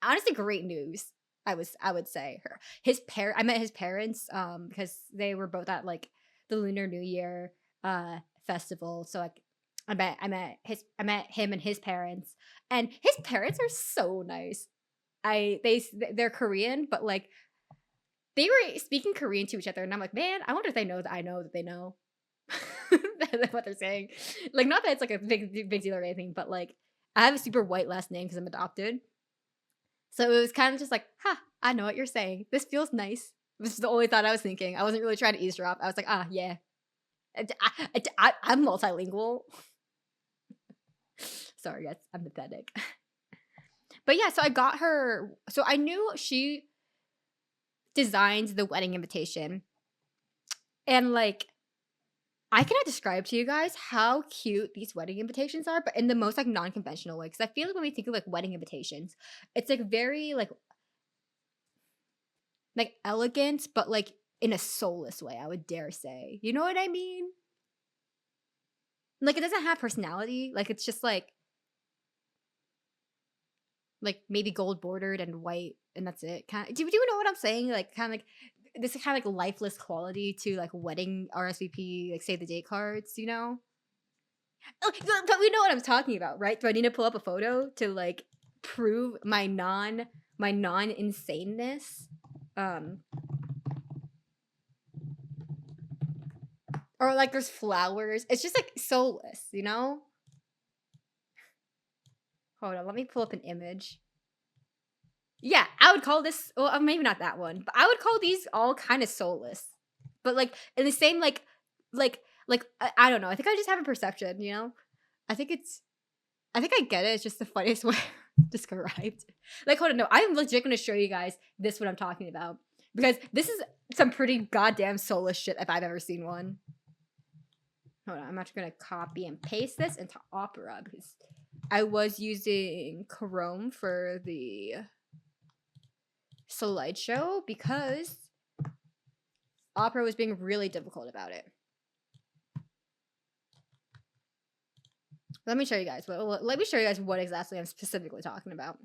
honestly great news. I would say I met his parents because they were both at like the Lunar New Year festival. So like I met him and his parents, and his parents are so nice. They're Korean, but like they were speaking Korean to each other, and I'm like, man, I wonder if they know that I know that they know what they're saying. Like, not that it's like a big deal or anything, but like I have a super white last name because I'm adopted. So it was kind of just like, I know what you're saying. This feels nice. This is the only thought I was thinking. I wasn't really trying to eavesdrop. I was like, yeah. I'm multilingual. Sorry, guys. I'm pathetic. But yeah, so I got her. So I knew she designed the wedding invitation. And like, I cannot describe to you guys how cute these wedding invitations are, but in the most like non-conventional way. Because I feel like when we think of like wedding invitations, it's like very like elegant, but like in a soulless way, I would dare say. You know what I mean? Like, it doesn't have personality. Like, it's just like maybe gold bordered and white, and that's it. Do you know what I'm saying? Like, kind of like this kind of like lifeless quality to like wedding RSVP, like save the date cards. But we know what I'm talking about, right? Do I need to pull up a photo to like prove my non insaneness? Or like there's flowers. It's just like soulless, you know? Hold on, let me pull up an image. Yeah, I would call this, well, maybe not that one, but I would call these all kind of soulless. But like in the same I don't know. I think I just have a perception, you know? I think I get it. It's just the funniest way described. Like, hold on, no, I'm legit gonna show you guys this what I'm talking about. Because this is some pretty goddamn soulless shit if I've ever seen one. Hold on, I'm actually gonna copy and paste this into Opera because I was using CoM for the slideshow because Opera was being really difficult about it. Let me show you guys. Let me show you guys what exactly I'm specifically talking about.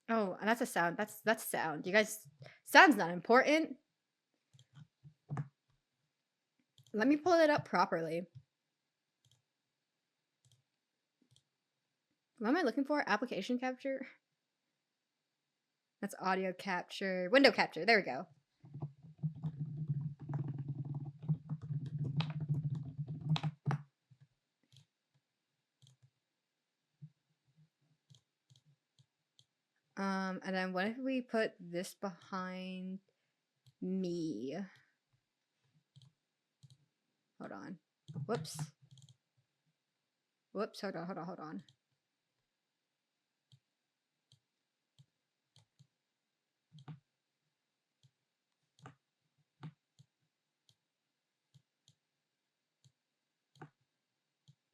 Oh, and that's a sound. That's sound. You guys, sound's not important. Let me pull it up properly. What am I looking for? Application capture? That's audio capture. Window capture. There we go. And then what if we put this behind me? Hold on. Whoops. Whoops. Hold on.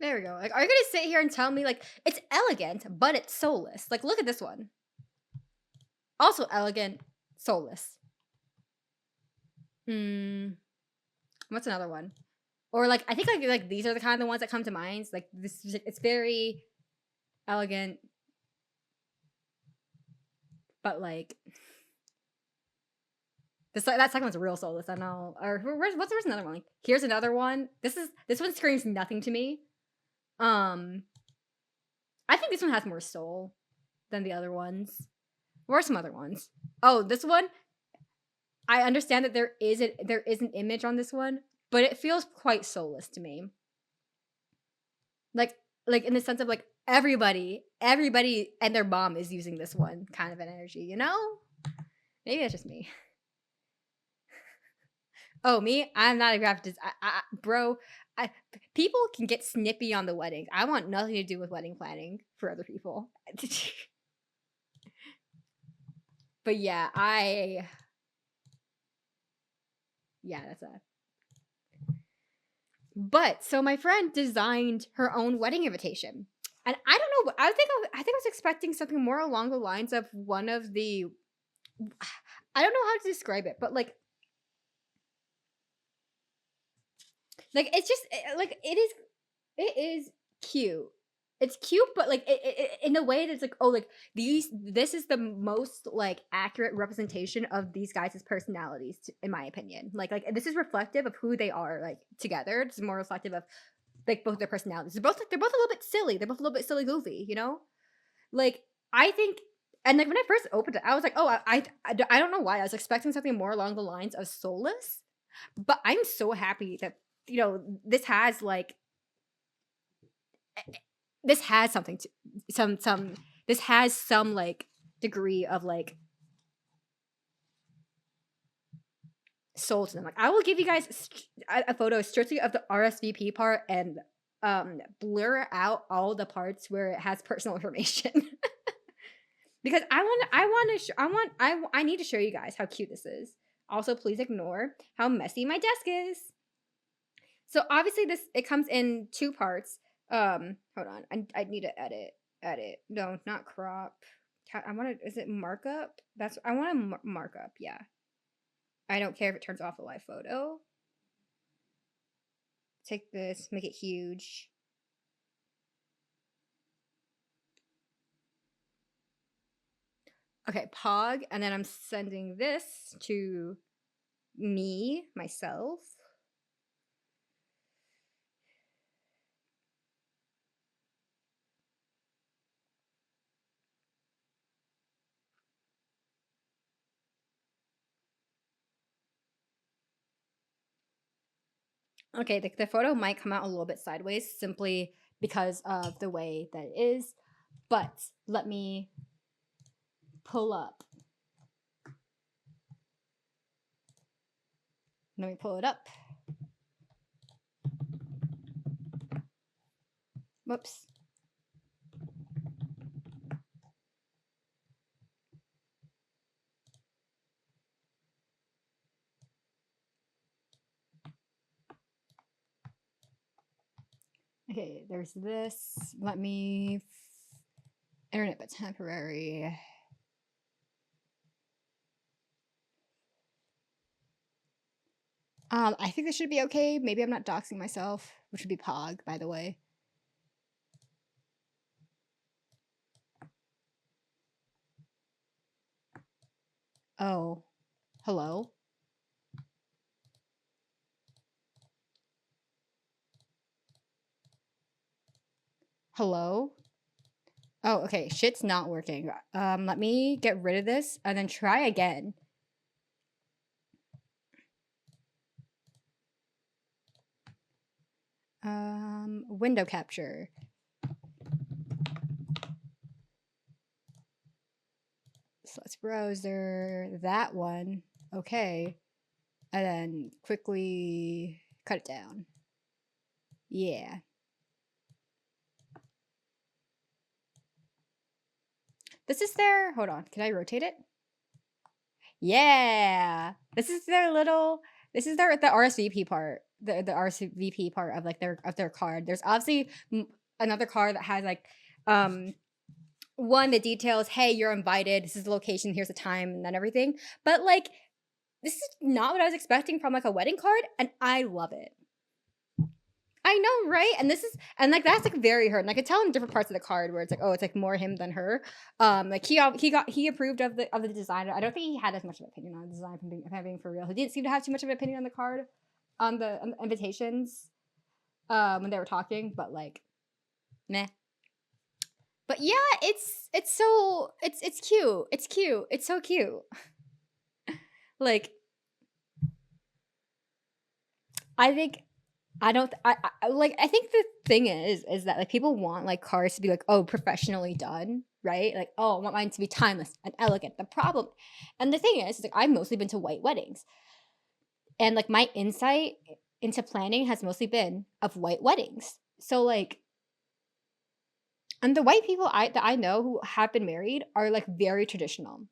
There we go. Like, are you gonna sit here and tell me like it's elegant, but it's soulless? Like, look at this one. Also elegant, soulless. What's another one? Or like I think like these are the kind of ones that come to mind. Like this, it's very elegant, but like that second one's real soulless. I know. Or where's another one? Like here's another one. This one screams nothing to me. I think this one has more soul than the other ones. Where are some other ones? Oh, this one. I understand that there is an image on this one, but it feels quite soulless to me. Like in the sense of like everybody and their mom is using this one kind of an energy, you know? Maybe it's just me. Oh, me? I'm not a graphic designer. Bro, people can get snippy on the weddings. I want nothing to do with wedding planning for other people. But yeah, that's that. But so my friend designed her own wedding invitation. And I don't know, I think I was expecting something more along the lines of one of the, I don't know how to describe it, but like it's just like it is cute. It's cute, but like it in a way that's like, oh, like this is the most like accurate representation of these guys' personalities, in my opinion. Like this is reflective of who they are like together. It's more reflective of like both their personalities. They're both a little bit silly. They're both a little bit silly goofy, you know? Like I think, and like when I first opened it, I was like, oh, I don't know why. I was expecting something more along the lines of soulless, but I'm so happy that, you know, this has like this has something to this has some like degree of like soul to them. Like I will give you guys a photo strictly of the RSVP part and blur out all the parts where it has personal information. Because I need to show you guys how cute this is. Also, please ignore how messy my desk is. So obviously it comes in two parts. Hold on. I need to edit. No, not crop. I want to, is it markup? I want to markup. Yeah. I don't care if it turns off a live photo. Take this, make it huge. Okay, Pog, and then I'm sending this to myself. Okay, the photo might come out a little bit sideways simply because of the way that it is, but let me pull up. Let me pull it up. Whoops. Okay, there's this. Let me internet but temporary. I think this should be okay. Maybe I'm not doxing myself, which would be Pog, by the way. Oh, hello? Hello? Oh, okay. Shit's not working. Let me get rid of this and then try again. Window capture. So let's browser that one. Okay. And then quickly cut it down. Yeah. This is their, hold on, can I rotate it? Yeah. This is their little, this is their, the RSVP part. The RSVP part of like their card. There's obviously another card that has like, one, the details, hey, you're invited, this is the location, here's the time, and then everything. But like, this is not what I was expecting from like a wedding card, and I love it. I know, right? And this is, and like that's like very her. And I could tell in different parts of the card where it's like, oh, it's like more him than her. Like he approved of the design. I don't think he had as much of an opinion on the design, if I'm being for real. He didn't seem to have too much of an opinion on the card, on the invitations, when they were talking. But like, meh. But yeah, it's so it's cute. It's cute. It's so cute. Like, I think. I don't I like I think the thing is that like people want like cars to be like, oh, professionally done, right? Like, oh, I want mine to be timeless and elegant. The problem, and the thing is like I've mostly been to white weddings. And like my insight into planning has mostly been of white weddings. So like, and the white people that I know who have been married are like very traditional.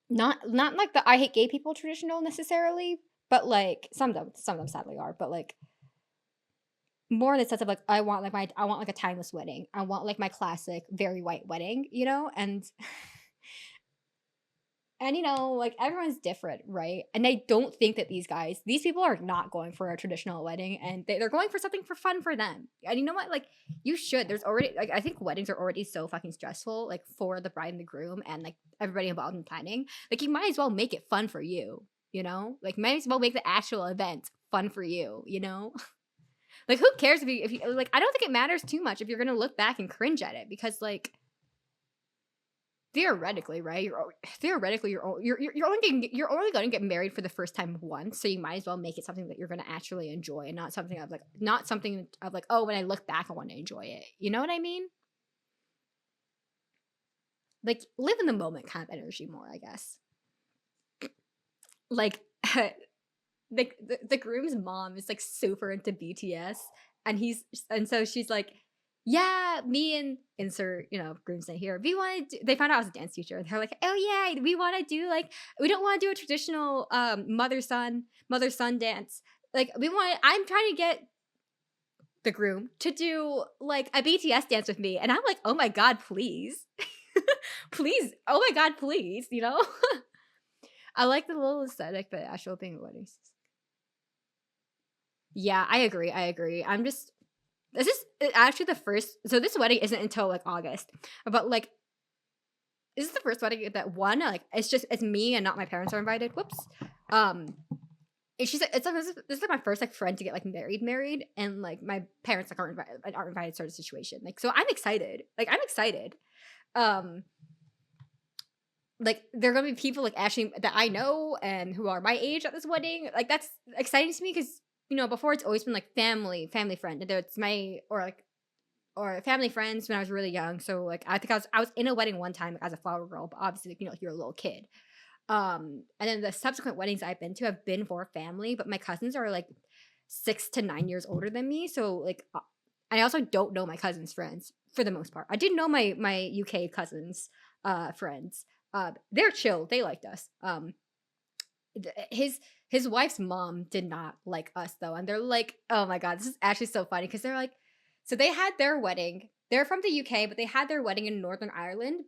Not like the I hate gay people traditional necessarily, but like some of them sadly are, but like more in the sense of like I want like a timeless wedding. I want like my classic very white wedding, you know? And you know, like everyone's different, right? And I don't think that these people are not going for a traditional wedding, and they're going for something for fun for them. And you know what? Like you should. There's already like I think weddings are already so fucking stressful, like for the bride and the groom and like everybody involved in planning. Like you might as well make it fun for you, you know? Like might as well make the actual event fun for you, you know? Like, who cares if you like? I don't think it matters too much if you're gonna look back and cringe at it, because like theoretically, right? You're only gonna get married for the first time once, so you might as well make it something that you're gonna actually enjoy, and not something of like oh, when I look back, I want to enjoy it. You know what I mean? Like live in the moment kind of energy more, I guess. Like the groom's mom is like super into BTS, and so she's like, yeah, me and insert, you know, groom's name here. We want to. They found out I was a dance teacher. They're like, oh yeah, we want to do like we don't want to do a traditional mother son dance. Like I'm trying to get the groom to do like a BTS dance with me, and I'm like, oh my god, please, please, oh my god, please, you know. I like the little aesthetic, but actual being a wedding. Yeah, I agree. This is actually the first. So this wedding isn't until like August, but like this is the first wedding that one like it's me and not my parents are invited. Whoops. And she's like this is like my first like friend to get like married, and like my parents like aren't invited sort of situation. Like so I'm excited. Like there are gonna be people like actually that I know and who are my age at this wedding. Like that's exciting to me because before it's always been like family friend. And it's or family friends when I was really young. So like I think I was in a wedding one time as a flower girl, but obviously like, you're a little kid. And then the subsequent weddings I've been to have been for family, but my cousins are like 6 to 9 years older than me. So like, and I also don't know my cousins' friends for the most part. I did know my UK cousins' friends. They're chill. They liked us. His wife's mom did not like us though, and they're like, oh my god, this is actually so funny because they're like, so they had their wedding. They're from the UK, but they had their wedding in Northern Ireland,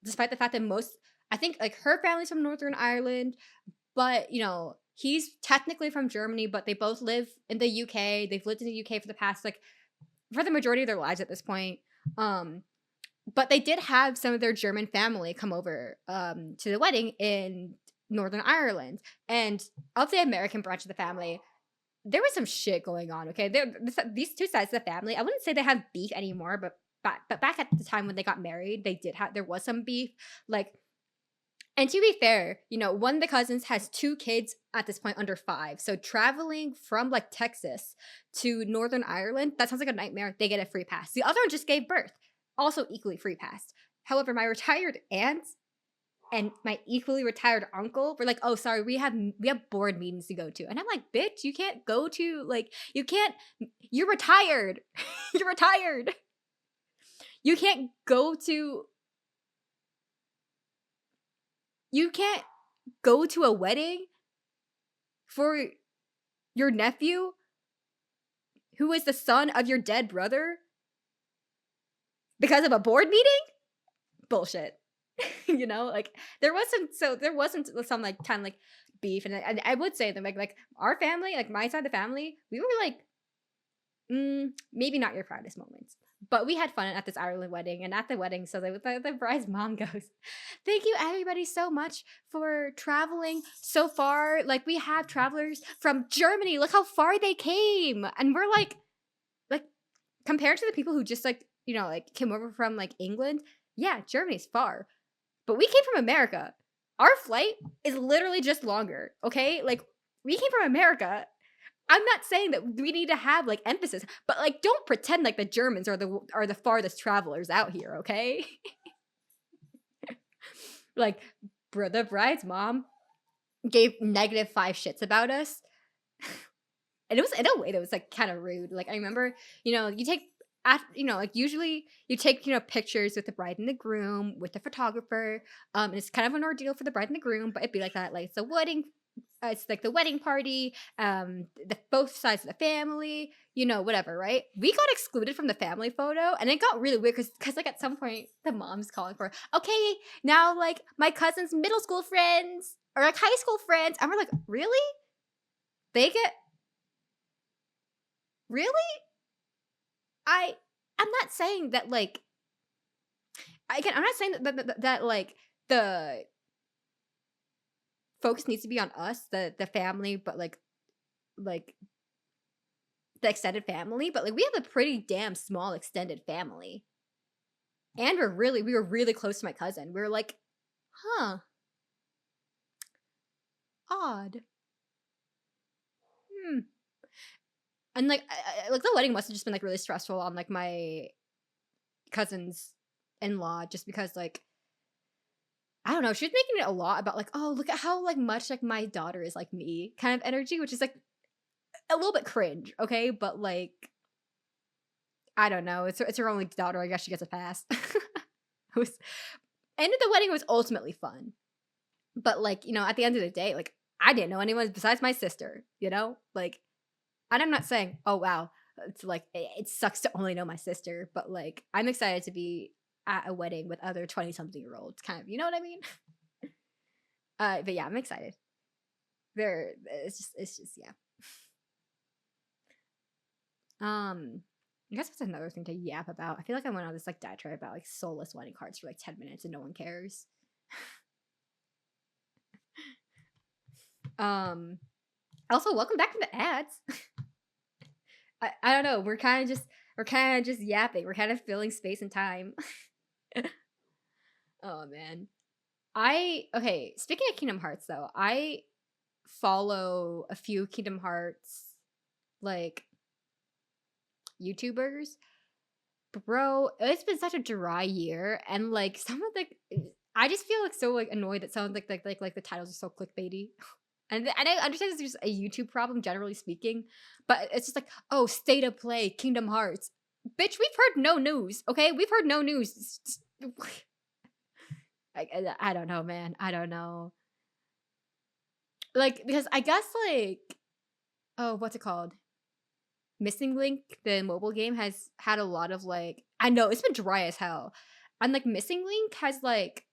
despite the fact that I think like her family's from Northern Ireland, but he's technically from Germany, but they both live in the UK. They've lived in the UK for the past for the majority of their lives at this point. But they did have some of their German family come over to the wedding in Northern Ireland, and of the American branch of the family, there was some shit going on. Okay, these two sides of the family, I wouldn't say they have beef anymore, but back at the time when they got married, there was some beef. Like, and to be fair, one of the cousins has 2 kids at this point under 5. So traveling from like Texas to Northern Ireland, that sounds like a nightmare. They get a free pass. The other one just gave birth, also equally free pass. However, my retired aunt and my equally retired uncle were like, oh, sorry, we have board meetings to go to. And I'm like, bitch, you can't go to, like, you're retired. You're retired. You can't go to a wedding for your nephew who is the son of your dead brother because of a board meeting? Bullshit. Like there wasn't some like kind of like beef, and I would say that like our family, like my side of the family, we were like maybe not your proudest moments, but we had fun at this Ireland wedding. And at the wedding, so the bride's mom goes, thank you everybody so much for traveling so far. Like we have travelers from Germany, look how far they came. And we're like compared to the people who just like like came over from like England, yeah, Germany's far. But we came from America. Our flight is literally just longer, okay? Like, we came from America. I'm not saying that we need to have, like, emphasis, but, like, don't pretend like the Germans are the farthest travelers out here, okay? Like, the bride's mom gave -5 shits about us. And it was in a way that was, like, kind of rude. Like, I remember, you take like usually you take, pictures with the bride and the groom, with the photographer. And it's kind of an ordeal for the bride and the groom, but it'd be like that. Like it's like the wedding party, the both sides of the family, whatever, right? We got excluded from the family photo, and it got really weird because like at some point the mom's calling for, okay, now like my cousin's middle school friends or like high school friends. And we're like, really? They get really? I'm not saying that like again, I'm not saying that like the focus needs to be on us, the family, but like the extended family, but like we have a pretty damn small extended family. And we were really close to my cousin. We were like, huh. Odd. And like like the wedding must have just been like really stressful on like my cousin's in-law, just because like I don't know, she was making it a lot about like, oh, look at how like much like my daughter is like me kind of energy, which is like a little bit cringe, okay? But like I don't know, it's her only daughter, I guess she gets a pass. And the wedding was ultimately fun. But like, at the end of the day, like I didn't know anyone besides my sister, like. And I'm not saying, oh wow, it's like it sucks to only know my sister, but like I'm excited to be at a wedding with other 20-something-year-olds, kind of, you know what I mean? But yeah, I'm excited. It's just yeah. I guess that's another thing to yap about. I feel like I went on this like diatribe about like soulless wedding cards for like 10 minutes and no one cares. Also, welcome back to the ads. I don't know. We're kind of just yapping. We're kind of filling space and time. Oh man. Okay, speaking of Kingdom Hearts though, I follow a few Kingdom Hearts like YouTubers. Bro, it's been such a dry year, and like some of the, I just feel like so like annoyed that sounds like the titles are so clickbaity. And I understand it's just a YouTube problem, generally speaking, but it's just like, oh, state of play, Kingdom Hearts. Bitch, we've heard no news, okay? We've heard no news. I don't know, man. I don't know. Like, because I guess, like, oh, what's it called? Missing Link, the mobile game, has had a lot of, like, I know, it's been dry as hell. And, like, Missing Link has, like,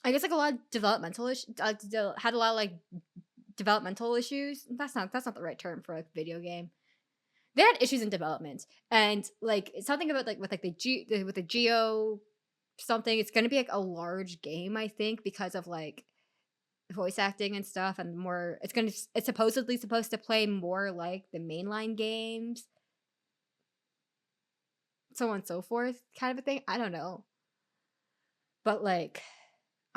I guess, like, a lot of developmental issues, had a lot of, like, developmental issues. That's not the right term for a video game. They had issues in development, and like something about like with like with the geo something. It's gonna be like a large game, I think, because of like voice acting and stuff, and more. It's supposedly supposed to play more like the mainline games, so on and so forth, kind of a thing. I don't know, but like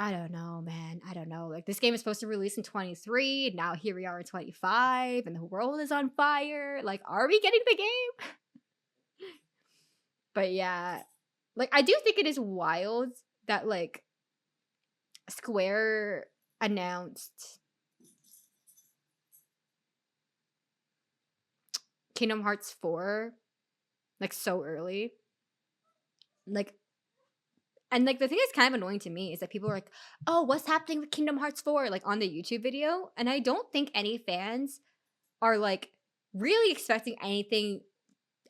I don't know, man. I don't know. Like this game is supposed to release in 23, and now here we are in 25, and the world is on fire. Like, are we getting the game? But yeah, like I do think it is wild that like Square announced Kingdom Hearts 4 like so early. Like, and like the thing that's kind of annoying to me is that people are like, "Oh, what's happening with Kingdom Hearts 4?" like on the YouTube video, and I don't think any fans are like really expecting anything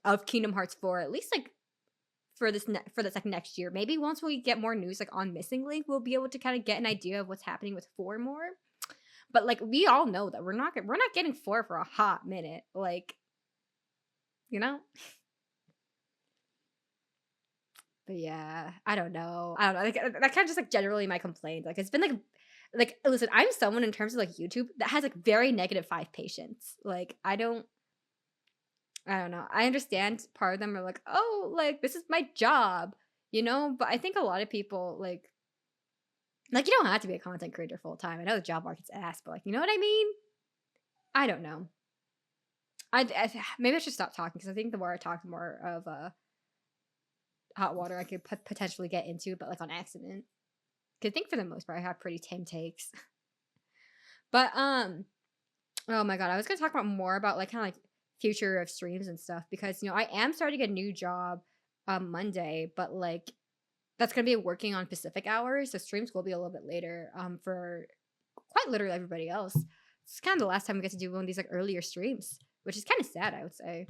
of Kingdom Hearts 4, at least like for this like next year. Maybe once we get more news like on Missing Link, we'll be able to kind of get an idea of what's happening with 4 more. But like we all know that we're not getting 4 for a hot minute. Like, you know? But yeah, I don't know. Like, that kind of just like generally my complaint. Like it's been like listen, I'm someone in terms of like YouTube that has like very -5 patience. Like I don't know. I understand part of them are like, "Oh, like this is my job." You know, but I think a lot of people like you don't have to be a content creator full time. I know the job market's ass, but like, you know what I mean? I don't know. Maybe I should stop talking because I think the more I talk, the more of hot water I could potentially get into, but like on accident. Because I think for the most part I have pretty tame takes. But oh my god, I was gonna talk about more about like kind of like future of streams and stuff because I am starting a new job on Monday, but like that's gonna be working on Pacific hours, so streams will be a little bit later. For quite literally everybody else, it's kind of the last time we get to do one of these like earlier streams, which is kind of sad, I would say.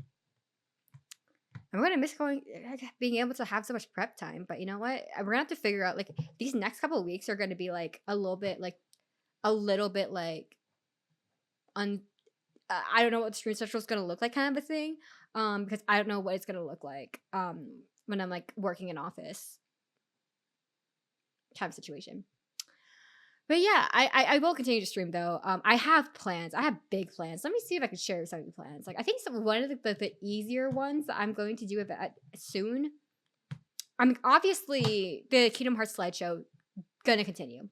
I'm gonna miss being able to have so much prep time, but you know what? We're gonna have to figure out like these next couple of weeks are gonna be like a little bit like I don't know what the stream schedule is gonna look like, kind of a thing. Because I don't know what it's gonna look like when I'm like working in office type of situation. But yeah, I will continue to stream though. I have plans. I have big plans. Let me see if I can share some of the plans. Like I think one of the easier ones that I'm going to do soon. I mean, obviously the Kingdom Hearts slideshow gonna continue.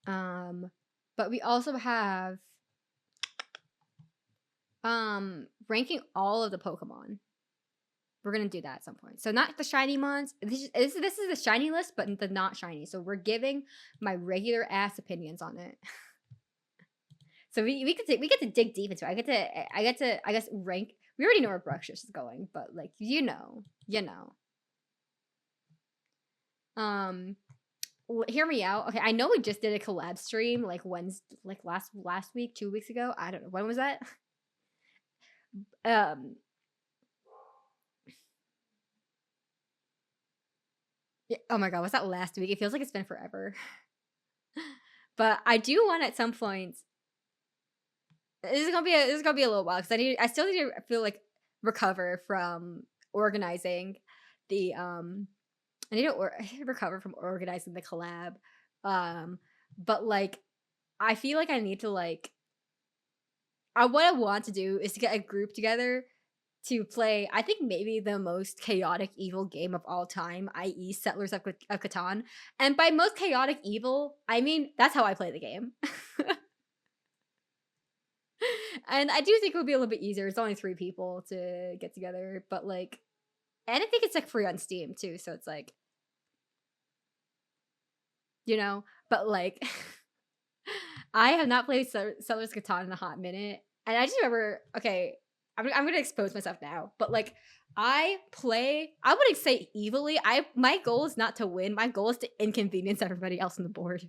But we also have ranking all of the Pokemon. We're gonna do that at some point. So not the shiny ones. This is the shiny list, but the not shiny. So we're giving my regular ass opinions on it. So we get to dig deep into it. I get to I guess rank. We already know where Bruxish is going, but like you know. Hear me out. Okay, I know we just did a collab stream like last week, 2 weeks ago. I don't know when was that. Oh my god, was that last week? It feels like it's been forever. But I do want at some point. This is gonna be a little while because I still need to recover from organizing the I need to recover from organizing the collab. But like I feel like I need to what I want to do is to get a group together to play, I think maybe the most chaotic evil game of all time, i.e. Settlers of Catan. And by most chaotic evil, I mean that's how I play the game. And I do think it would be a little bit easier. It's only 3 people to get together, but like, and I think it's like free on Steam too. So it's like, you know, but like, I have not played Settlers of Catan in a hot minute, and I just remember. Okay, I'm gonna expose myself now, but like, I wouldn't say evilly. My goal is not to win. My goal is to inconvenience everybody else on the board.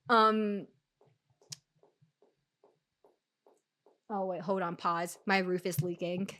Oh wait, hold on, pause. My roof is leaking.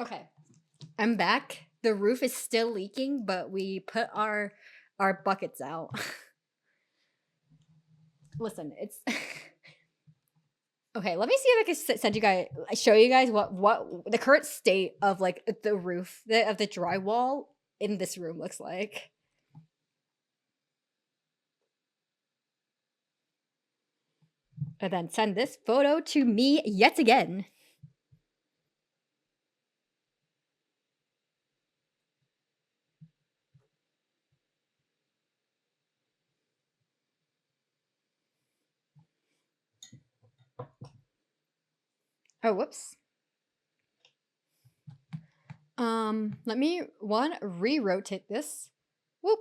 Okay, I'm back. The roof is still leaking, but we put our buckets out. Listen, it's okay. Let me see if I can send you guys, show you guys what the current state of like the roof of the drywall in this room looks like. And then send this photo to me yet again. Oh, whoops. Let me re-rotate this. Whoop.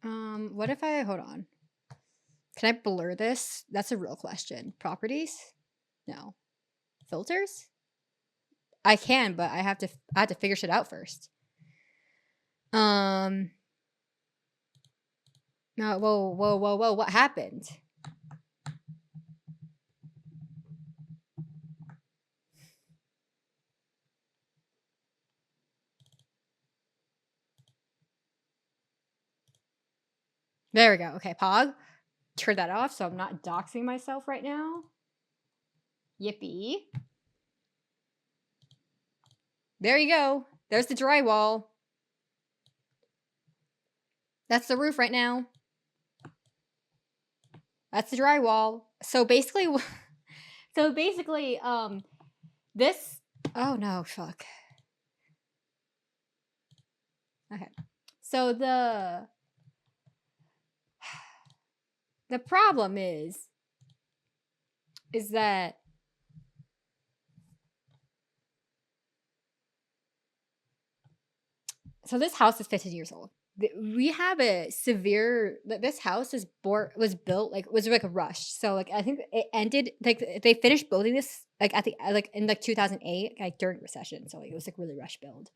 What if I hold on? Can I blur this? That's a real question. Properties? No. Filters? I can, but I have to figure shit out first. No, whoa, what happened? There we go. Okay, Pog. Turn that off so I'm not doxing myself right now. Yippee. There you go. There's the drywall. That's the roof right now. That's the drywall. So basically, this. Oh no, fuck. Okay. So the problem is that so this house is 15 years old. We have a severe. This house was built was rushed. So like I think it ended like they finished building this like at the like in like 2008 like during recession. So like it was like really rush build.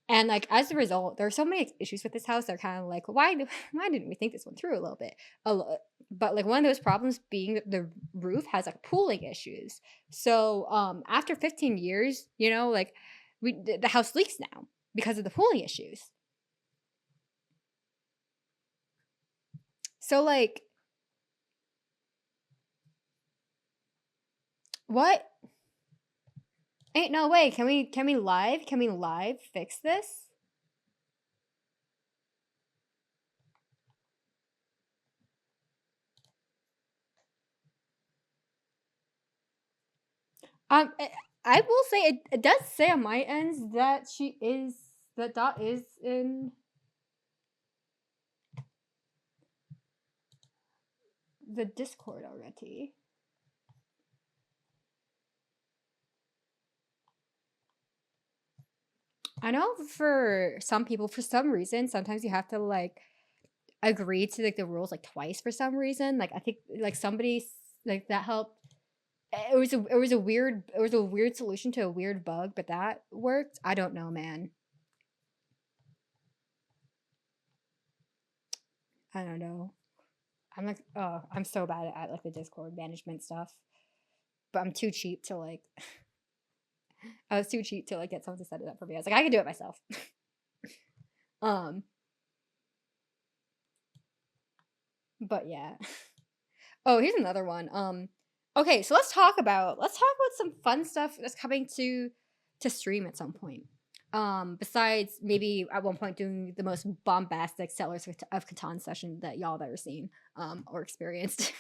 And like as a result, there are so many issues with this house. They're kind of like why didn't we think this one through a little bit? But like one of those problems being that the roof has like pooling issues. So after 15 years, you know, like the house leaks now because of the pooling issues. So like what? Ain't no way. Can we live fix this? I will say it does say on my end that Dot is in the Discord already. I know for some people, for some reason, sometimes you have to like agree to like the rules like twice for some reason. Like I think like somebody like that helped. It was a weird solution to a weird bug, but that worked. I don't know, man. I don't know. I'm like, oh, I'm so bad at like the Discord management stuff, but I'm too cheap to like. I was too cheap to like get someone to set it up for me. I was like, I can do it myself. But yeah. Oh, here's another one. Okay, so let's talk about some fun stuff that's coming to stream at some point. Besides maybe at one point doing the most bombastic Settlers of Catan session that y'all have ever seen or experienced.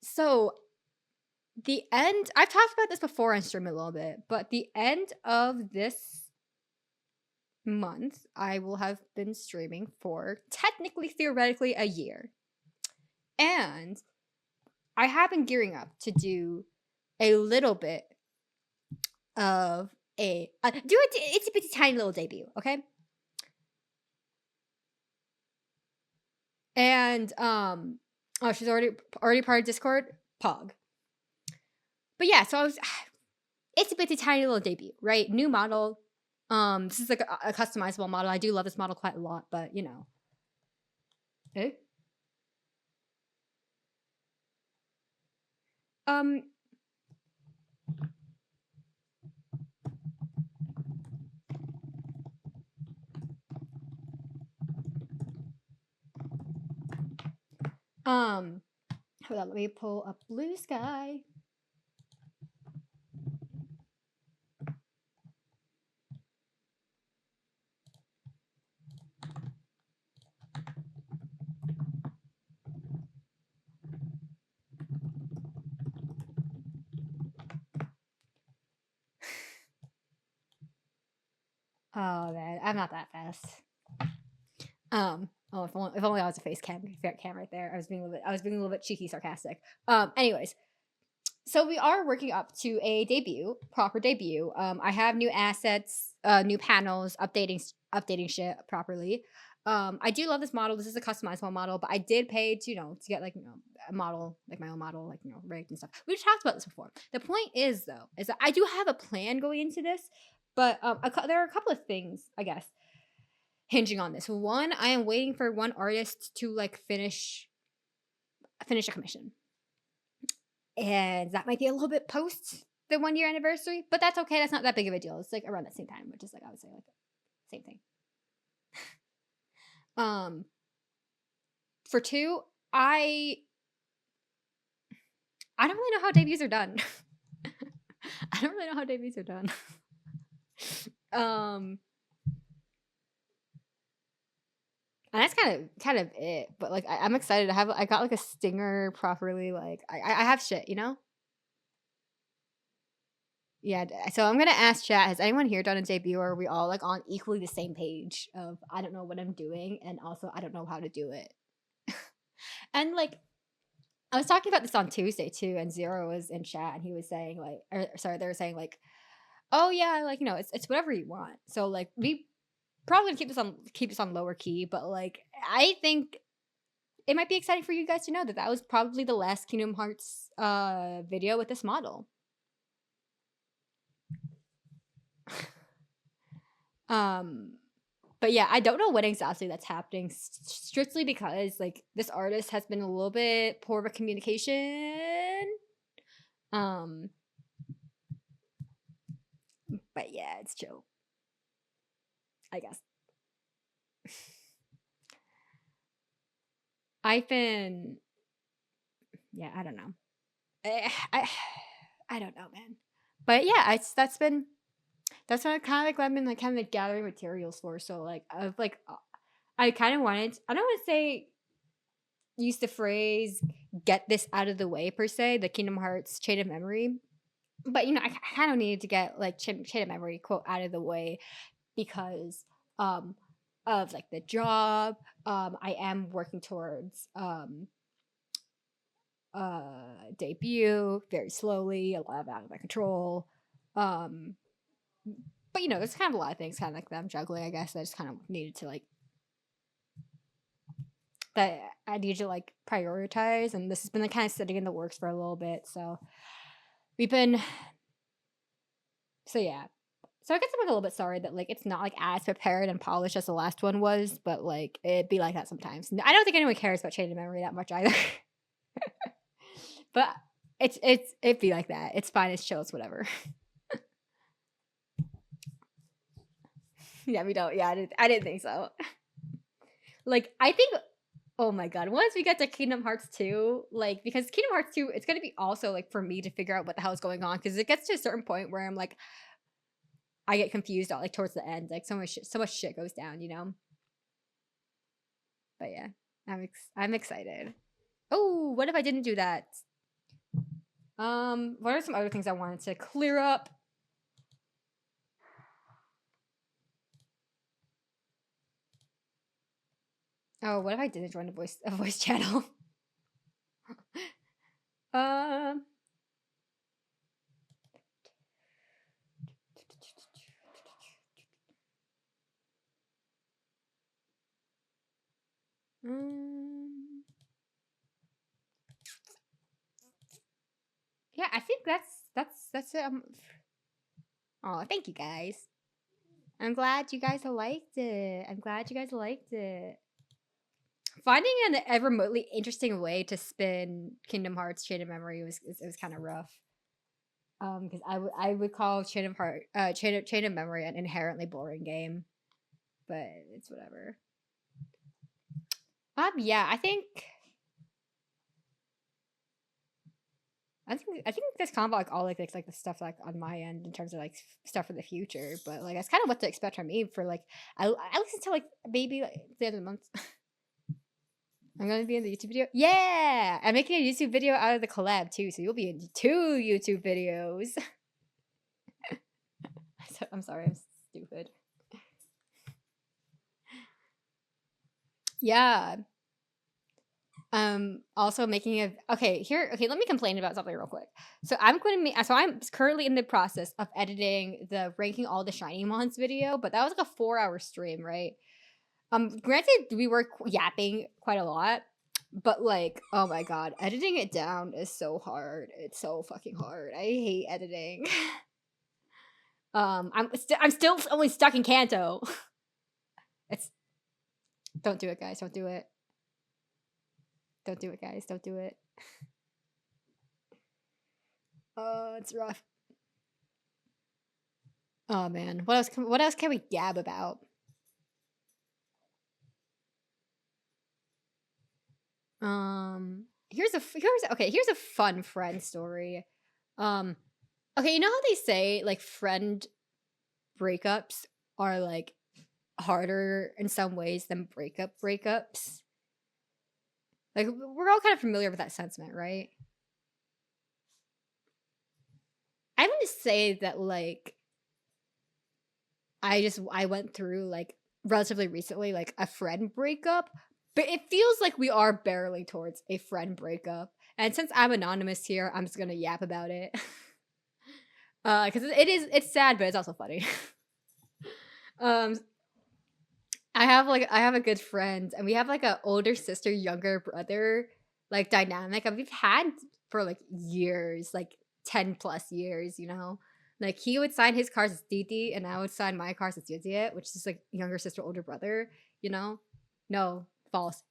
So the end, I've talked about this before on stream a little bit, but the end of this month, I will have been streaming for technically, theoretically, a year. And I have been gearing up to do a little bit of it's a bitty tiny little debut, okay? And oh, she's already part of Discord, Pog. But yeah, so it's a bitty tiny little debut, right? New model. This is like a customizable model. I do love this model quite a lot, but you know. Eh? Hold on, let me pull up Blue Sky. Oh man, I'm not that fast. Oh, if only I was a face cam right there. I was being a little bit cheeky, sarcastic. Anyways, so we are working up to a proper debut. I have new assets, new panels, updating shit properly. I do love this model. This is a customizable model, but I did pay to get like a model, like my own model, like rigged and stuff. We've talked about this before. The point is though, is that I do have a plan going into this, but there are a couple of things, I guess, hinging on this. One, I am waiting for one artist to like finish a commission, and that might be a little bit post the 1 year anniversary, but that's okay. That's not that big of a deal. It's like around that same time, which is like I would say like same thing. For two, I don't really know how debuts are done. I don't really know how debuts are done. And that's kind of it. But like I'm excited. I got like a stinger properly. Like I have shit, you know? Yeah, so I'm gonna ask chat, has anyone here done a debut, or are we all like on equally the same page of I don't know what I'm doing and also I don't know how to do it. And like I was talking about this on Tuesday too, and Zero was in chat and he was saying like they were saying like, oh yeah, like it's whatever you want. So like we probably gonna keep this on lower key, but like I think it might be exciting for you guys to know that was probably the last Kingdom Hearts video with this model. But yeah, I don't know what exactly that's happening, strictly because like this artist has been a little bit poor with communication. But yeah, it's chill, I guess. I've been, yeah, I don't know. I don't know, man. But yeah, that's what kind of like I've been like kind of like gathering materials for. So like I kind of wanted, I don't want to say use the phrase "get this out of the way" per se, the Kingdom Hearts Chain of Memory. But you know, I kind of needed to get like Chain of Memory quote out of the way because of like the job. I am working towards debut very slowly, a lot of out of my control. But you know, there's kind of a lot of things kind of like that I'm juggling, I guess. I just kind of needed to like that I need to like prioritize, and this has been like kind of sitting in the works for a little bit. So we've been so yeah. So I guess I'm like a little bit sorry that like it's not like as prepared and polished as the last one was, but like it'd be like that sometimes. I don't think anyone cares about Chain of Memory that much either. But it'd be like that. It's fine, it's chill, it's whatever. Yeah, we don't. Yeah, I didn't think so. Like, I think, oh my god, once we get to Kingdom Hearts 2, like, because Kingdom Hearts 2, it's gonna be also like for me to figure out what the hell is going on, because it gets to a certain point where I'm like, I get confused like towards the end, like so much shit goes down, you know. But yeah, I'm excited. Oh, what if I didn't do that? What are some other things I wanted to clear up? Oh, what if I didn't join a voice channel? um. Yeah, I think that's it. Oh, thank you guys. I'm glad you guys liked it. I'm glad you guys liked it. Finding a remotely interesting way to spin Kingdom Hearts Chain of Memory was kind of rough. Because I would call Chain of Memory an inherently boring game, but it's whatever. Yeah, I think that's kind of like all like the stuff like on my end in terms of like stuff for the future. But like that's kind of what to expect from me for like I listen to like maybe like the end of the month. I'm gonna be in the YouTube video. Yeah, I'm making a YouTube video out of the collab too, so you'll be in 2 YouTube videos. I'm sorry, I'm stupid. Yeah. Also making a okay, let me complain about something real quick. So I'm currently in the process of editing the ranking all the shiny mons video, but that was like a 4-hour stream, right? Granted we were yapping quite a lot, but like, oh my god, editing it down is so hard. It's so fucking hard. I hate editing. I'm still only stuck in Kanto. Don't do it, guys. Don't do it. Don't do it, guys. Don't do it. Oh, it's rough. Oh man, what else can we gab about? Here's a fun friend story. Okay, you know how they say like friend breakups are like harder in some ways than breakups? Like we're all kind of familiar with that sentiment, right? I'm gonna say that like I went through like relatively recently like a friend breakup, but it feels like we are barreling towards a friend breakup. And since I'm anonymous here, I'm just gonna yap about it. Because it's sad, but it's also funny. I have a good friend, and we have like a older sister, younger brother like dynamic, and we've had for like years, like 10 plus years, you know. Like he would sign his cards as Didi, and I would sign my cards as Yuziet, which is like younger sister, older brother, you know. No, false.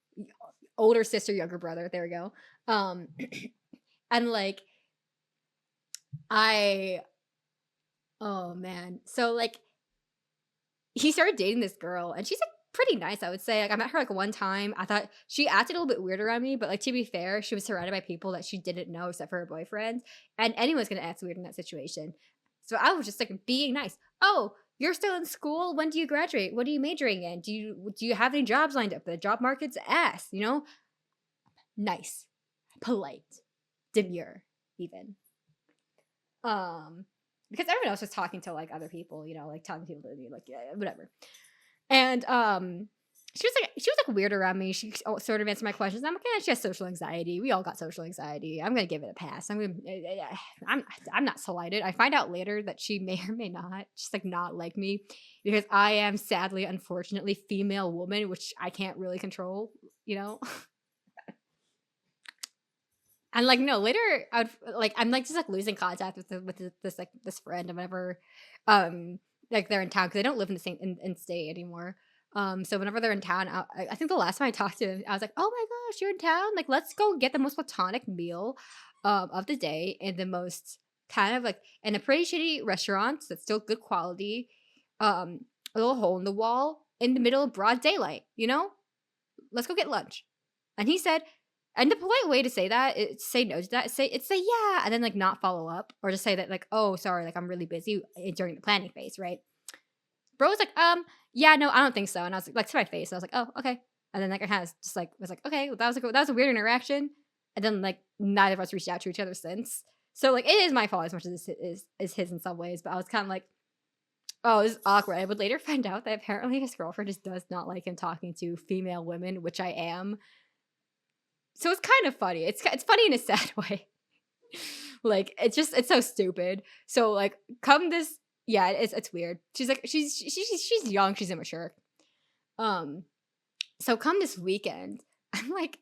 Older sister, younger brother. There we go. And like oh man, so like he started dating this girl, and she's like pretty nice, I would say. Like I met her like one time. I thought she acted a little bit weird around me, but like to be fair, she was surrounded by people that she didn't know except for her boyfriend, and anyone's gonna act weird in that situation. So I was just like being nice. Oh, you're still in school? When do you graduate? What are you majoring in? Do you have any jobs lined up? The job market's ass, you know? nice, polite, demure, even. Because everyone else was talking to like other people, you know, like talking to people to be like, yeah, whatever. And she was like weird around me. She sort of answered my questions. I'm like, yeah, she has social anxiety. We all got social anxiety. I'm gonna give it a pass. I'm not slighted. I find out later that she may or may not just like not like me because I am sadly, unfortunately, female woman, which I can't really control. You know. And like no, later I would like I'm like just like losing contact this friend and whenever like they're in town because they don't live in the same in state anymore. So whenever they're in town, I think the last time I talked to him, I was like, oh my gosh, you're in town, like let's go get the most platonic meal of the day in the most kind of like in a pretty shitty restaurant that's still good quality, a little hole in the wall in the middle of broad daylight, you know, let's go get lunch. And he said, and the polite way to say that is say no to that. Say yeah, and then like not follow up, or just say that like, oh sorry, like I'm really busy during the planning phase, right? Bro was like, yeah, no, I don't think so. And I was like to my face, I was like, oh, okay. And then like I kind of just like was like, okay, well, that was a weird interaction. And then like neither of us reached out to each other since. So like it is my fault as much as it is his in some ways. But I was kind of like, oh, this is awkward. I would later find out that apparently his girlfriend just does not like him talking to female women, which I am. So it's kind of funny. It's funny in a sad way. Like it's so stupid. So like come this yeah, it's weird. She's like she's young, she's immature. So come this weekend, I'm like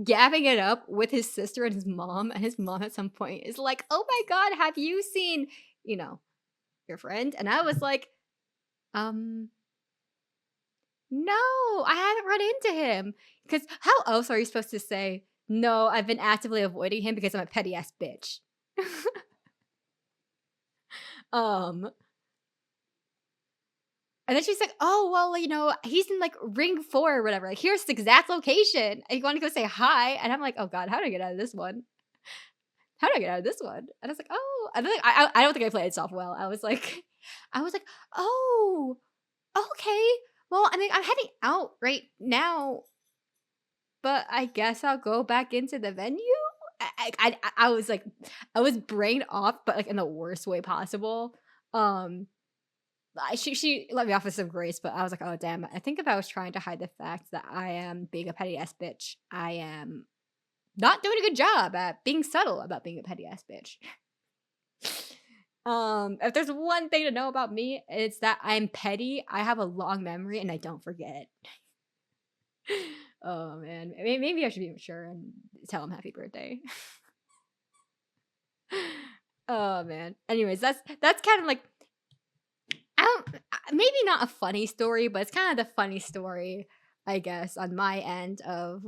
gabbing it up with his sister and his mom at some point is like, "Oh my god, have you seen, you know, your friend?" And I was like, no, I haven't run into him. Because how else are you supposed to say, no, I've been actively avoiding him because I'm a petty ass bitch. And then she's like, oh, well, you know, he's in like ring 4 or whatever. Like, here's the exact location. And you want to go say hi? And I'm like, oh God, how do I get out of this one? How do I get out of this one? And I was like, oh, and then, like, I don't think I played it off well. I was like, oh, okay. Well, I mean, I'm heading out right now, but I guess I'll go back into the venue. I was like, I was brain off, but like in the worst way possible. She let me off with some grace, but I was like, oh damn. I think if I was trying to hide the fact that I am being a petty ass bitch, I am not doing a good job at being subtle about being a petty ass bitch. If there's one thing to know about me, it's that I'm petty. I have a long memory and I don't forget. Oh man, maybe I should be mature and tell him happy birthday. Oh man. Anyways, that's kind of like maybe not a funny story, but it's kind of the funny story, I guess, on my end of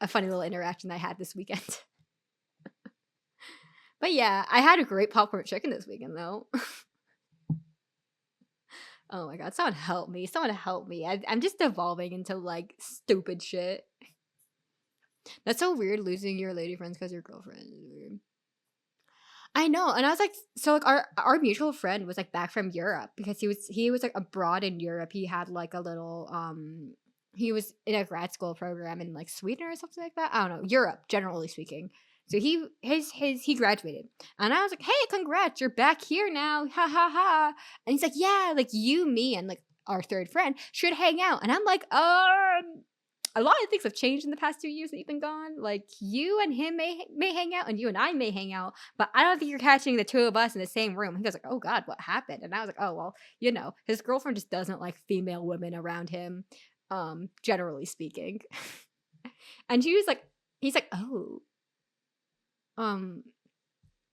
a funny little interaction I had this weekend. But yeah, I had a great popcorn chicken this weekend though. Oh my god, someone help me. Someone help me. I'm just devolving into like stupid shit. That's so weird losing your lady friends because your girlfriend is weird. I know, and I was like, so like our mutual friend was like back from Europe because he was like abroad in Europe. He had like a little he was in a grad school program in like Sweden or something like that. I don't know, Europe generally speaking. So he graduated, and I was like, hey, congrats, you're back here now, ha ha ha. And he's like, yeah, like you, me, and like our third friend should hang out. And I'm like, a lot of things have changed in the past 2 years that you've been gone. Like you and him may hang out, and you and I may hang out, but I don't think you're catching the two of us in the same room. He goes like, oh God, what happened? And I was like, oh well, you know, his girlfriend just doesn't like female women around him, generally speaking. And he's like, oh, and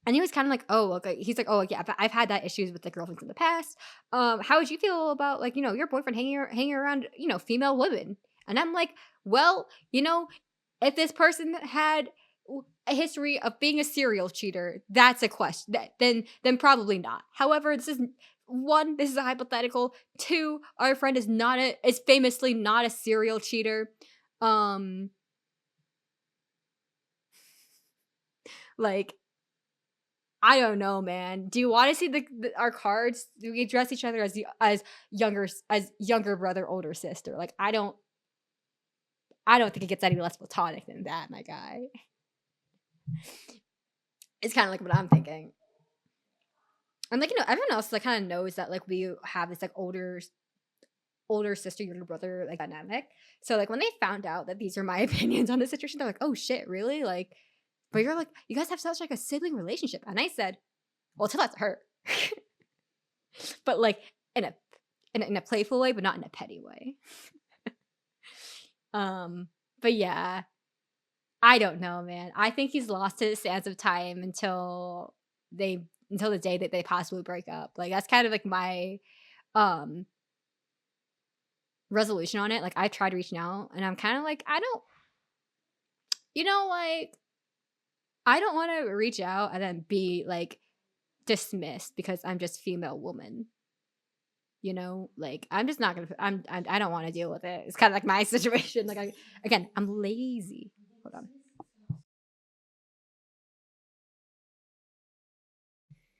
he was kind of like, oh, okay. He's like, oh, yeah, I've had that issues with the girlfriends in the past. How would you feel about like, you know, your boyfriend hanging around, you know, female women? And I'm like, well, you know, if this person had a history of being a serial cheater, that's a question. Then probably not. However, this is a hypothetical. 2, our friend is famously not a serial cheater. Like, I don't know, man. Do you want to see our cards? Do we address each other as younger brother, older sister? Like, I I don't think it gets any less platonic than that, my guy. It's kind of like what I'm thinking. And like, you know, everyone else like kind of knows that like we have this like older sister, younger brother like dynamic. So like when they found out that these are my opinions on the situation, they're like, "Oh shit, really?" Like, but you're like, you guys have such like a sibling relationship. And I said, "Well, tell that to her." But like in a playful way, but not in a petty way. But yeah, I don't know, man. I think he's lost his sense of time until the day that they possibly break up. Like that's kind of like my um resolution on it. Like I tried reaching out and I'm kind of like I don't like I don't want to reach out and then be like dismissed because I'm just female woman. You know, like I'm just not gonna. I don't want to deal with it. It's kind of like my situation. Like I'm lazy. Hold on.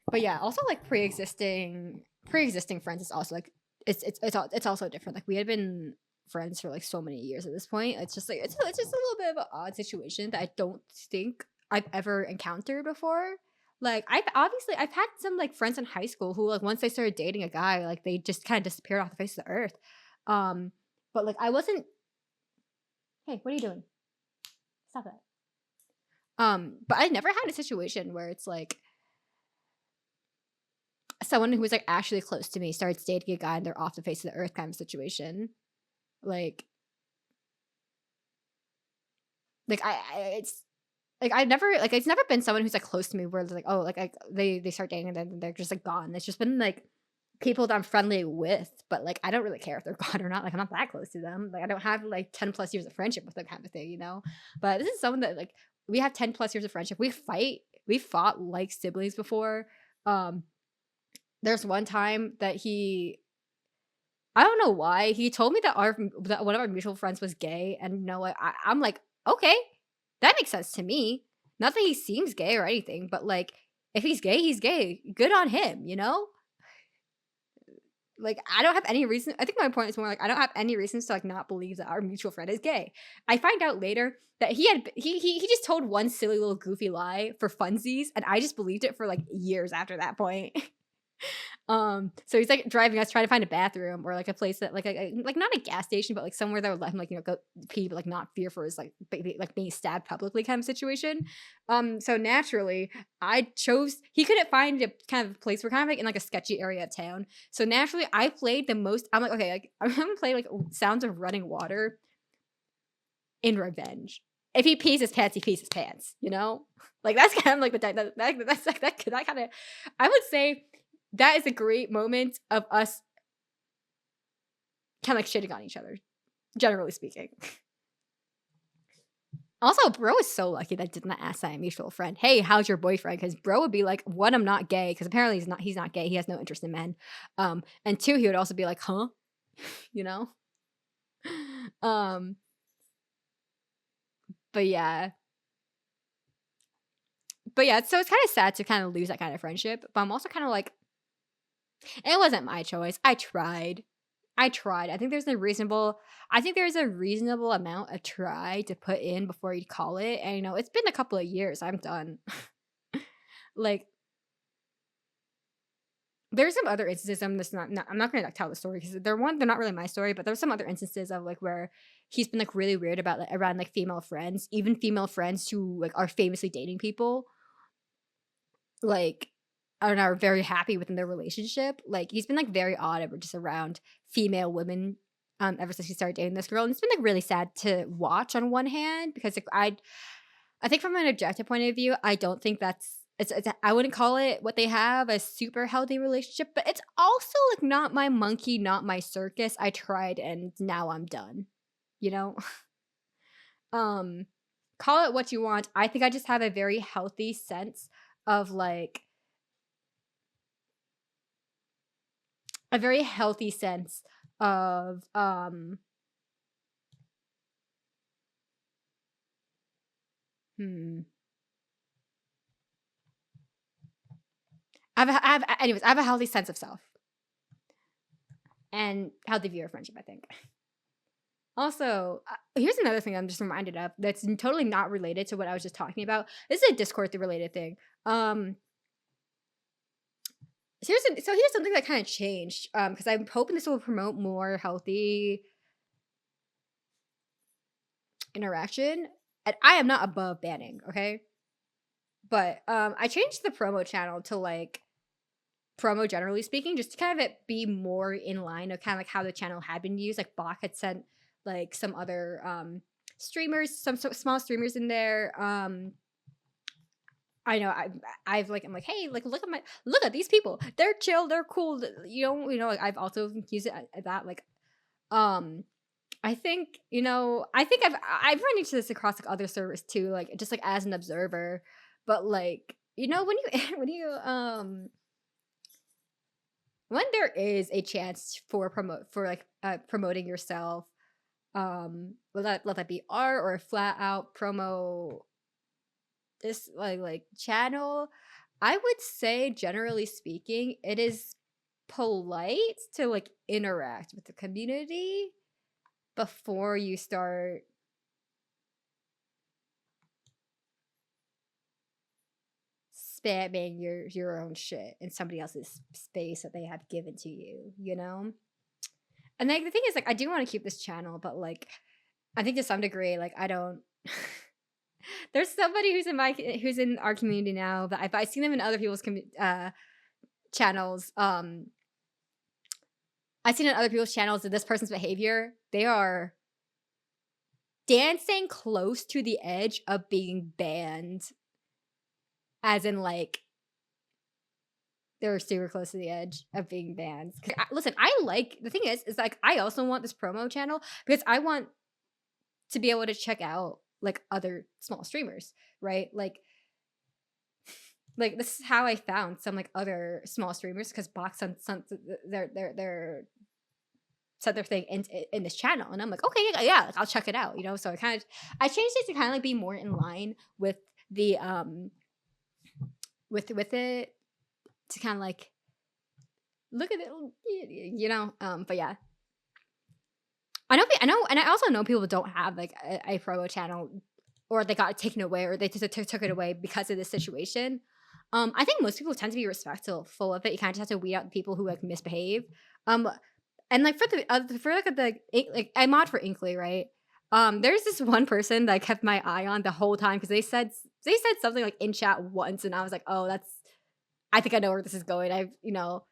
But yeah, also like pre-existing friends is also like it's also different. Like we had been friends for like so many years at this point. It's just like it's just a little bit of an odd situation that I don't think I've ever encountered before. Like I've had some like friends in high school who like once they started dating a guy, like they just kind of disappeared off the face of the earth. But like I wasn't. Hey, what are you doing? Stop it. But I never had a situation where it's like someone who was like actually close to me starts dating a guy and they're off the face of the earth kind of situation. Like it's like I've never like it's never been someone who's like close to me where it's like oh like they start dating and then they're just like gone. It's just been like people that I'm friendly with, but like I don't really care if they're gone or not. Like I'm not that close to them. Like I don't have like 10 plus years of friendship with them kind of thing, you know. But this is someone that like we have 10 plus years of friendship. We fought like siblings before. There's one time that I don't know why he told me that one of our mutual friends was gay, and you know what? I'm like, okay, that makes sense to me. Not that he seems gay or anything, but like, if he's gay, he's gay. Good on him, you know. Like, I don't have any reason. I think my point is more like I don't have any reasons to like not believe that our mutual friend is gay. I find out later that he just told one silly little goofy lie for funsies, and I just believed it for like years after that point. So he's like driving us trying to find a bathroom or like a place that like not a gas station, but like somewhere that would let him like, you know, go pee, but like not fear for his like being stabbed publicly kind of situation. So naturally he couldn't find a kind of place. We're kind of like in like a sketchy area of town. So naturally I played the most, I'm like, okay, like I'm gonna play like sounds of running water in revenge. If he pees his pants, he pees his pants, you know? Like that's kind of like that's like that kind of, I would say that is a great moment of us kind of like shitting on each other, generally speaking. Also, bro is so lucky that I did not ask that mutual friend, "Hey, how's your boyfriend?" Because bro would be like, one, I'm not gay, because apparently he's not gay. He has no interest in men. And two, he would also be like, huh, you know. But yeah. So it's kind of sad to kind of lose that kind of friendship. But I'm also kind of like, it wasn't my choice. I tried. I think there's a reasonable amount of try to put in before you call it. And you know, it's been a couple of years. I'm done. Like there's some other instances. I'm not gonna like, tell the story because they're not really my story, but there's some other instances of like where he's been like really weird about like, around like female friends, even female friends who like are famously dating people. Like are very happy within their relationship. Like he's been like very odd ever just around female women ever since he started dating this girl. And it's been like really sad to watch on one hand because like I think from an objective point of view, I don't think I wouldn't call it what they have a super healthy relationship, but it's also like not my monkey, not my circus. I tried and now I'm done. You know? Call it what you want. I think I just have a very healthy sense of like a very healthy sense of anyways, I have a healthy sense of self and healthy view of friendship, I think. Also, here's another thing I'm just reminded of that's totally not related to what I was just talking about. This is a Discord related thing. So here's something that kind of changed. Because I'm hoping this will promote more healthy interaction. And I am not above banning, okay? But I changed the promo channel to like promo generally speaking, just to kind of it be more in line of kind of like how the channel had been used. Like Bach had sent like some other streamers, some small streamers in there. I know I've like I'm like, hey, like look at these people. They're chill, they're cool. You know, like I've also used it at that like I think, you know, I've run into this across like other servers too, like just like as an observer. But like, you know, when there is a chance for promoting yourself, let that be art or a flat out promo this like channel, I would say generally speaking, it is polite to like interact with the community before you start spamming your own shit in somebody else's space that they have given to you, you know? And like the thing is like I do want to keep this channel, but like I think to some degree like I don't there's somebody who's in our community now that I've seen them in other people's channels. I've seen in other people's channels that this person's behavior, they are dancing close to the edge of being banned. As in, like, they're super close to the edge of being banned. Listen, the thing is like, I also want this promo channel because I want to be able to check out, like, other small streamers, right? Like, this is how I found some, like, other small streamers because Box on their said their thing in this channel, and I'm like, okay, yeah, like, I'll check it out, you know. So I changed it to kind of like be more in line with the with it to kind of like look at it, you know. But yeah, I know, and I also know people don't have like a promo channel, or they got it taken away, or they just took it away because of this situation. I think most people tend to be respectful of it. You kind of just have to weed out the people who like misbehave. And like I mod for Inkly, right? There's this one person that I kept my eye on the whole time because they said something like in chat once, and I was like, oh, I think I know where this is going. You know,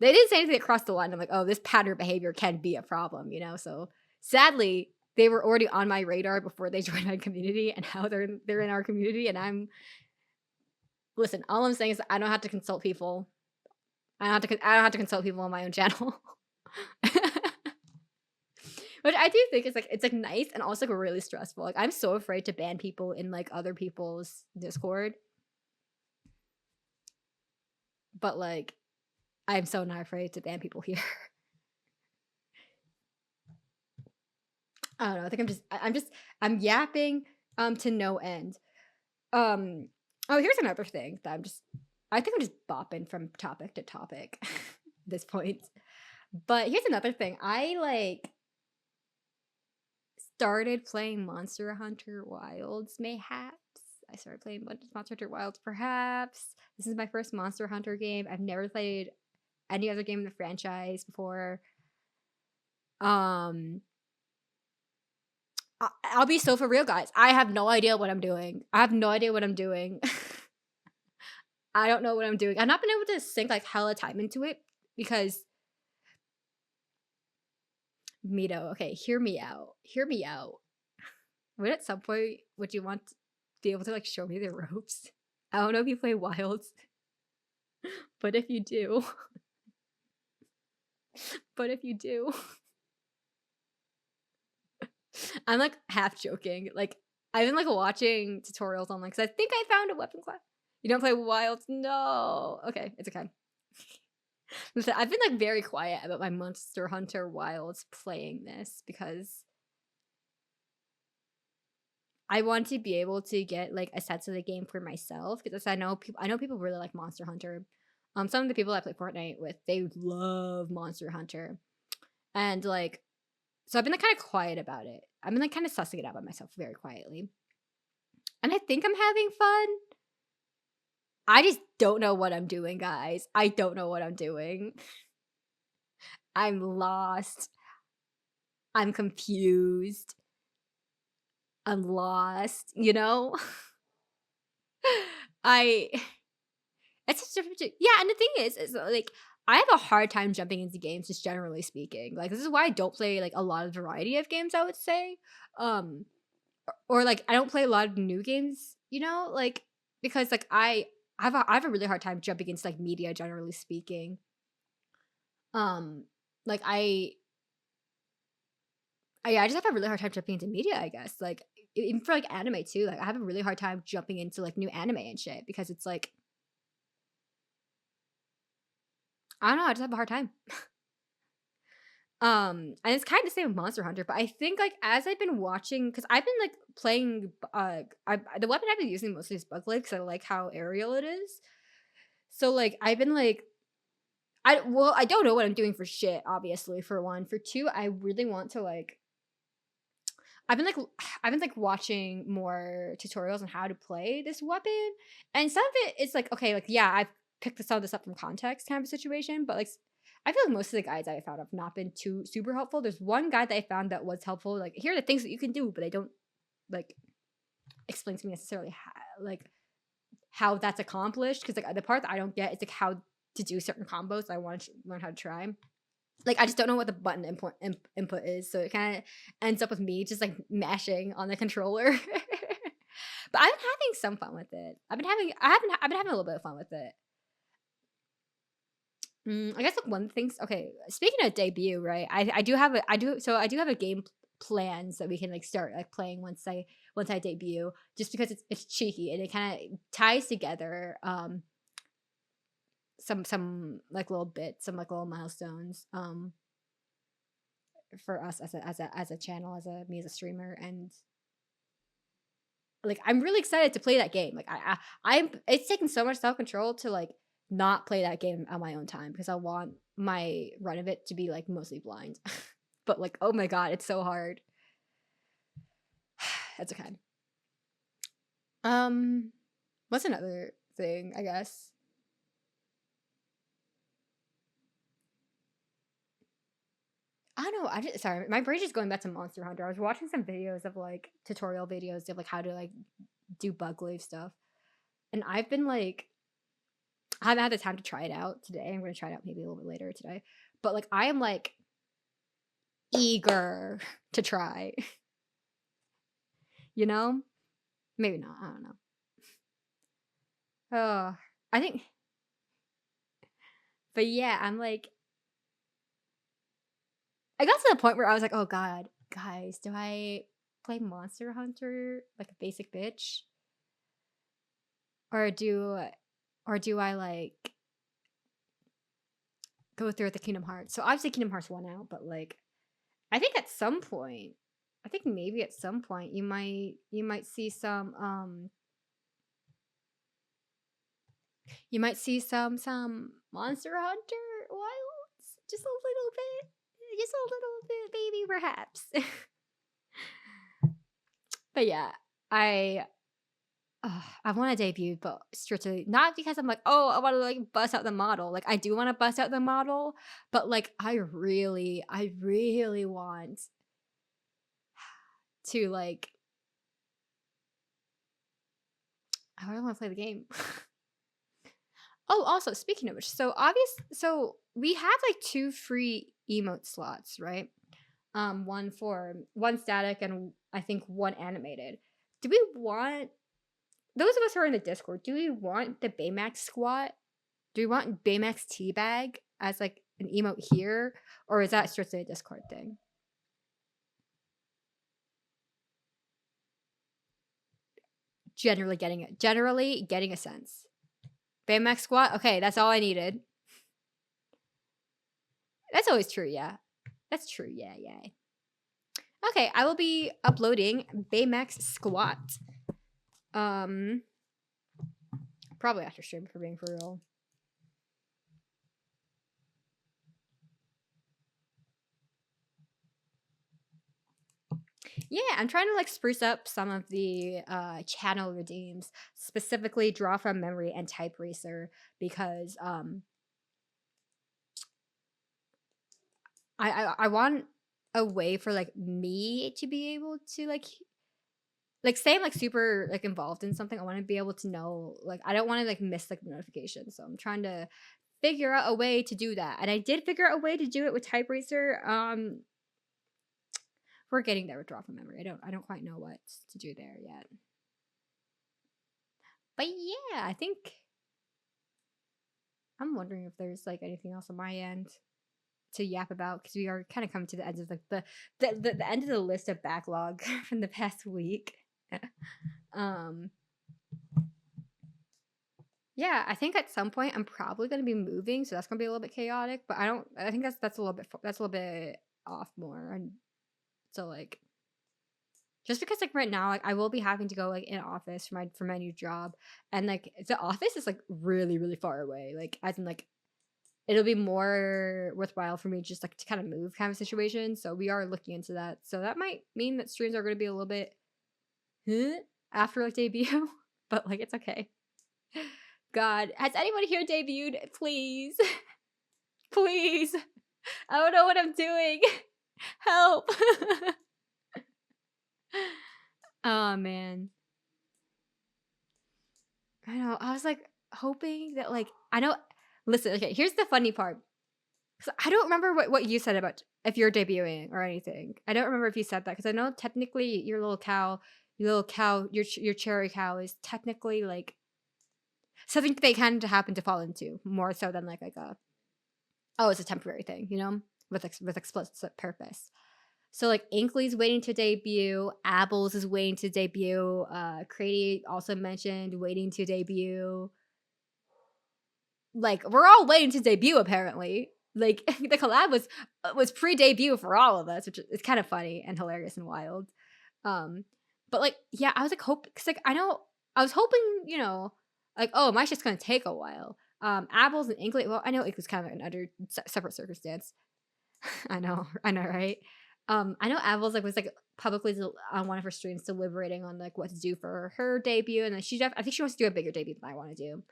they didn't say anything across the line. I'm like, oh, this pattern of behavior can be a problem, you know. So sadly, they were already on my radar before they joined my community, and now they're in our community, and listen. All I'm saying is I don't have to consult people. I don't have to consult people on my own channel. Which I do think is like it's like nice and also like really stressful. Like I'm so afraid to ban people in like other people's Discord. But like I'm so not afraid to ban people here. I don't know. I think I'm yapping to no end. Oh, here's another thing that I think I'm just bopping from topic to topic at this point. But here's another thing. I like started playing Monster Hunter Wilds, mayhaps. I started playing Monster Hunter Wilds, perhaps. This is my first Monster Hunter game. I've never played any other game in the franchise before. I'll be so for real, guys. I have no idea what I'm doing. I don't know what I'm doing. I've not been able to sink like hella time into it because Mito, okay, hear me out. When at some point would you want to be able to like show me the ropes? I don't know if you play Wilds, but if you do, I'm like half joking. Like I've been like watching tutorials online because I think I found a weapon class. You don't play Wilds? No. Okay, it's okay. Listen, I've been like very quiet about my Monster Hunter Wilds playing this because I want to be able to get like a sense of the game for myself because I know people really like Monster Hunter. Some of the people I play Fortnite with, they love Monster Hunter, and like So I've been like kind of quiet about it. I've been like kind of sussing it out by myself very quietly. And I think I'm having fun. I just don't know what I'm doing, guys. I don't know what I'm doing. I'm lost. I'm confused. I'm lost, you know? I it's such a different yeah, and the thing is like I have a hard time jumping into games just generally speaking. Like this is why I don't play like a lot of variety of games, I would say. Um or like I don't play a lot of new games, you know? Like because like I have a really hard time jumping into like media generally speaking. Um like I just have a really hard time jumping into media, I guess. Like even for like anime too. Like I have a really hard time jumping into like new anime and shit because it's like I don't know, I just have a hard time. And it's kind of the same with Monster Hunter, but I think like as I've been watching, because I've been like playing, the weapon I've been using mostly is Bug Life because I like how aerial it is. So like I've been like, I don't know what I'm doing for shit. Obviously, for one, for two, I really want to like. I've been like I've been like watching more tutorials on how to play this weapon, and some of it is like okay, like yeah, I've picked some of this up from context kind of a situation, but like I feel like most of the guides I found have not been too super helpful. There's one guide that I found that was helpful. Like here are the things that you can do, but they don't like explain to me necessarily how that's accomplished. Because like the part that I don't get is like how to do certain combos. I want to learn how to try. Like I just don't know what the button input is, so it kind of ends up with me just like mashing on the controller. But I've been having some fun with it. I've been having a little bit of fun with it. I guess like one thing. Okay, speaking of debut, right? I do have a game plan so we can like start like playing once I debut, just because it's cheeky and it kind of ties together some like little bits, some like little milestones for us as a channel, me as a streamer, and like I'm really excited to play that game. Like I'm it's taken so much self-control to like not play that game on my own time because I want my run of it to be like mostly blind. But like oh my god, it's so hard. That's okay. What's another thing, I guess? I don't know. Sorry, my brain is going back to Monster Hunter. I was watching some videos of like tutorial videos of like how to like do bug leaf stuff, and I've been like, I haven't had the time to try it out today. I'm going to try it out maybe a little bit later today, but like I am like eager to try. You know, maybe not. I don't know. Oh, I think, but yeah, I'm like, I got to the point where I was like, oh god, guys, do I play Monster Hunter like a basic bitch? Or do I like go through with the Kingdom Hearts? So obviously Kingdom Hearts 1 out, but like I think at some point, I think maybe at some point you might see some Monster Hunter wilds, just a little bit, maybe perhaps. But yeah, I want to debut, but strictly not because I'm like, oh, I want to like bust out the model. Like I do want to bust out the model, but like I really want to like. I really want to play the game. Oh, also speaking of which, so we have like 2 free emote slots, right? One static and I think 1 animated. Do we want those of us who are in the Discord? Do we want the Baymax squat? Do we want Baymax teabag as like an emote here, or is that strictly a Discord thing? Generally getting a sense. Baymax squat. Okay, that's all I needed. That's always true. Yeah, that's true. Yeah. Okay, I will be uploading Baymax squat. Probably after stream, for being for real. Yeah, I'm trying to like spruce up some of the channel redeems, specifically draw from memory and type racer, because I want a way for like me to be able to like say I'm like super like involved in something. I want to be able to know, like, I don't want to like miss like the notification. So I'm trying to figure out a way to do that. And I did figure out a way to do it with type racer. We're getting there with draw from memory. I don't quite know what to do there yet. But yeah, I think I'm wondering if there's like anything else on my end to yap about, because we are kind of coming to the end of the end of the list of backlog from the past week. Yeah, I think at some point I'm probably going to be moving, so that's going to be a little bit chaotic. But I think that's a little bit off more, and so like just because like right now like I will be having to go like in office for my new job, and like the office is like really far away, like as in like it'll be more worthwhile for me just like to kind of move kind of situation. So we are looking into that. So that might mean that streams are going to be a little bit after like debut, but like it's okay. God, has anyone here debuted? Please. Please. I don't know what I'm doing. Help. Oh man. I know. I was like hoping that like I know. Listen, okay, here's the funny part. So I don't remember what you said about if you're debuting or anything. I don't remember if you said that, because I know technically your little cow, your cherry cow is technically like something they kind of happen to fall into more so than like a it's a temporary thing, you know, with explicit purpose. So like Inkley's waiting to debut, Apples is waiting to debut, Crady also mentioned waiting to debut. Like we're all waiting to debut apparently. Like the collab was pre-debut for all of us, which is kind of funny and hilarious and wild. But like yeah, I was like because like I was hoping, you know, like oh my shit's gonna take a while. Apples and Inkley, well I know Inkley's kind of another separate circumstance. I know, right? I know Apples like was like publicly on one of her streams deliberating on like what to do for her debut, and then I think she wants to do a bigger debut than I want to do.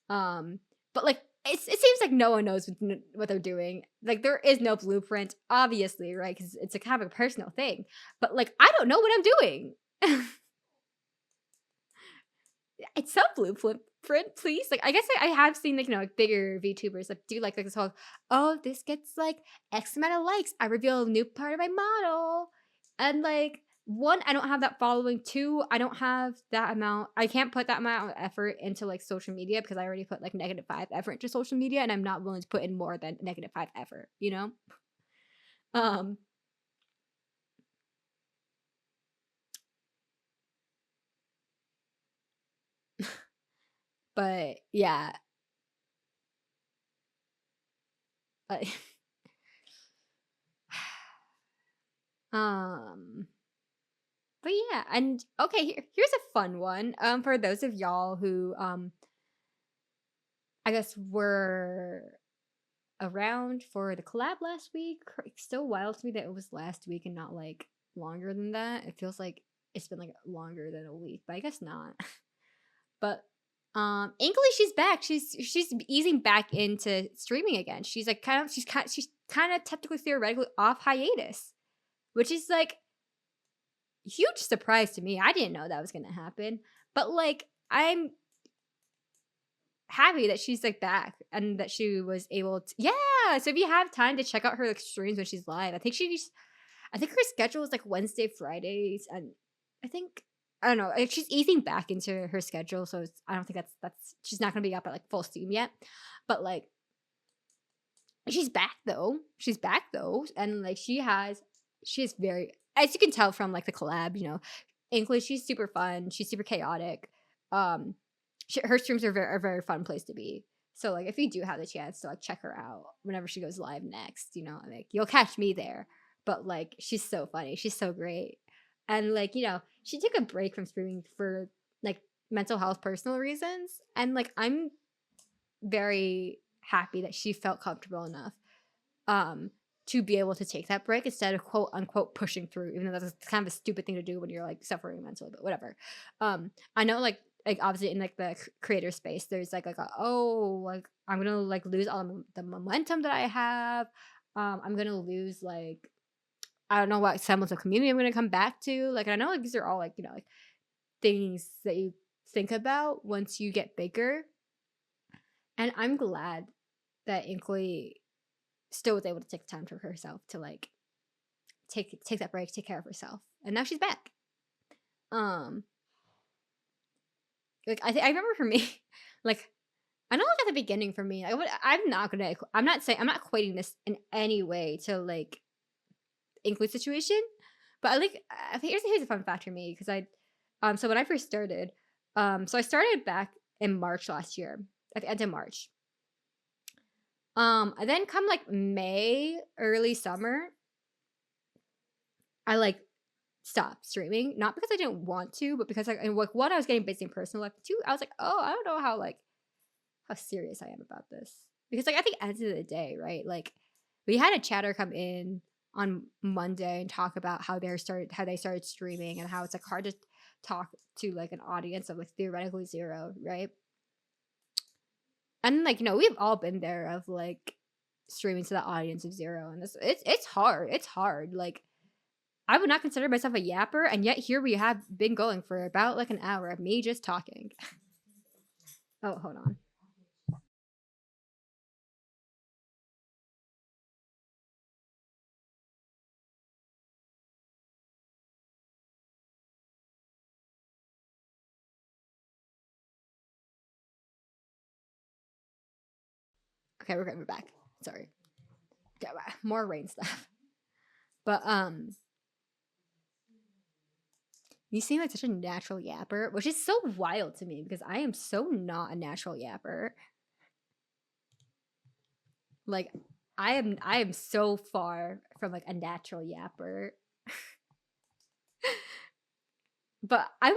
But like it seems like no one knows what they're doing. Like there is no blueprint, obviously, right? Because it's a kind of a personal thing. But like I don't know what I'm doing. It's some blueprint, please. Like I guess I have seen like, you know, like bigger VTubers like do like this whole, oh, this gets like X amount of likes, I reveal a new part of my model, and like one, I don't have that following. Two, I don't have that amount. I can't put that amount of effort into like social media because I already put like -5 effort into social media, and I'm not willing to put in more than -5 effort. You know. But yeah. Um. But yeah, and okay, here's a fun one. For those of y'all who I guess were around for the collab last week. It's still wild to me that it was last week and not like longer than that. It feels like it's been like longer than a week, but I guess not. But Inkley, she's back. She's easing back into streaming again. She's like she's kind of technically theoretically off hiatus, which is like huge surprise to me. I didn't know that was gonna happen, but like I'm happy that she's like back and that she was able to. Yeah, so if you have time to check out her like streams when she's live, I think her schedule is like Wednesday, Fridays, and I don't know. She's easing back into her schedule, so I don't think that's she's not gonna be up at like full steam yet, but like she's back though. She's back though, and like she is very, as you can tell from like the collab, you know, Inkley, she's super fun. She's super chaotic. Her streams are a very fun place to be. So like if you do have the chance to like check her out whenever she goes live next, you know, like you'll catch me there. But like she's so funny. She's so great. And like, you know, she took a break from streaming for like mental health personal reasons. And like I'm very happy that she felt comfortable enough to be able to take that break instead of quote unquote pushing through, even though that's kind of a stupid thing to do when you're like suffering mentally, but whatever. I know like obviously in like the creator space, there's like oh, like I'm gonna like lose all the momentum that I have. I'm gonna lose like I don't know what semblance of community I'm gonna come back to. Like I know like these are all like, you know, like things that you think about once you get bigger. And I'm glad that Inkly still was able to take time for herself to like take that break, take care of herself, and now she's back. Like I remember for me, like I know like at the beginning for me, I'm not equating this in any way to like Inkly situation, but I think here's a fun fact for me because so when I first started, so I started back in March last year, at the end of March. And then come like May, early summer, I like stopped streaming, not because I didn't want to, but because like one, I was getting busy in personal life. Two, I was like, oh, I don't know how serious I am about this, because like at the end of the day, right? Like we had a chatter come in on Monday and talk about how they started streaming and how it's like hard to talk to like an audience of like theoretically 0, right? And like, you know, we've all been there of like streaming to the audience of 0, and it's hard. Like I would not consider myself a yapper, and yet here we have been going for about like an hour of me just talking. Oh, hold on. Okay, we're back. Sorry. Yeah, more rain stuff. But you seem like such a natural yapper, which is so wild to me because I am so not a natural yapper. Like I am so far from like a natural yapper. But I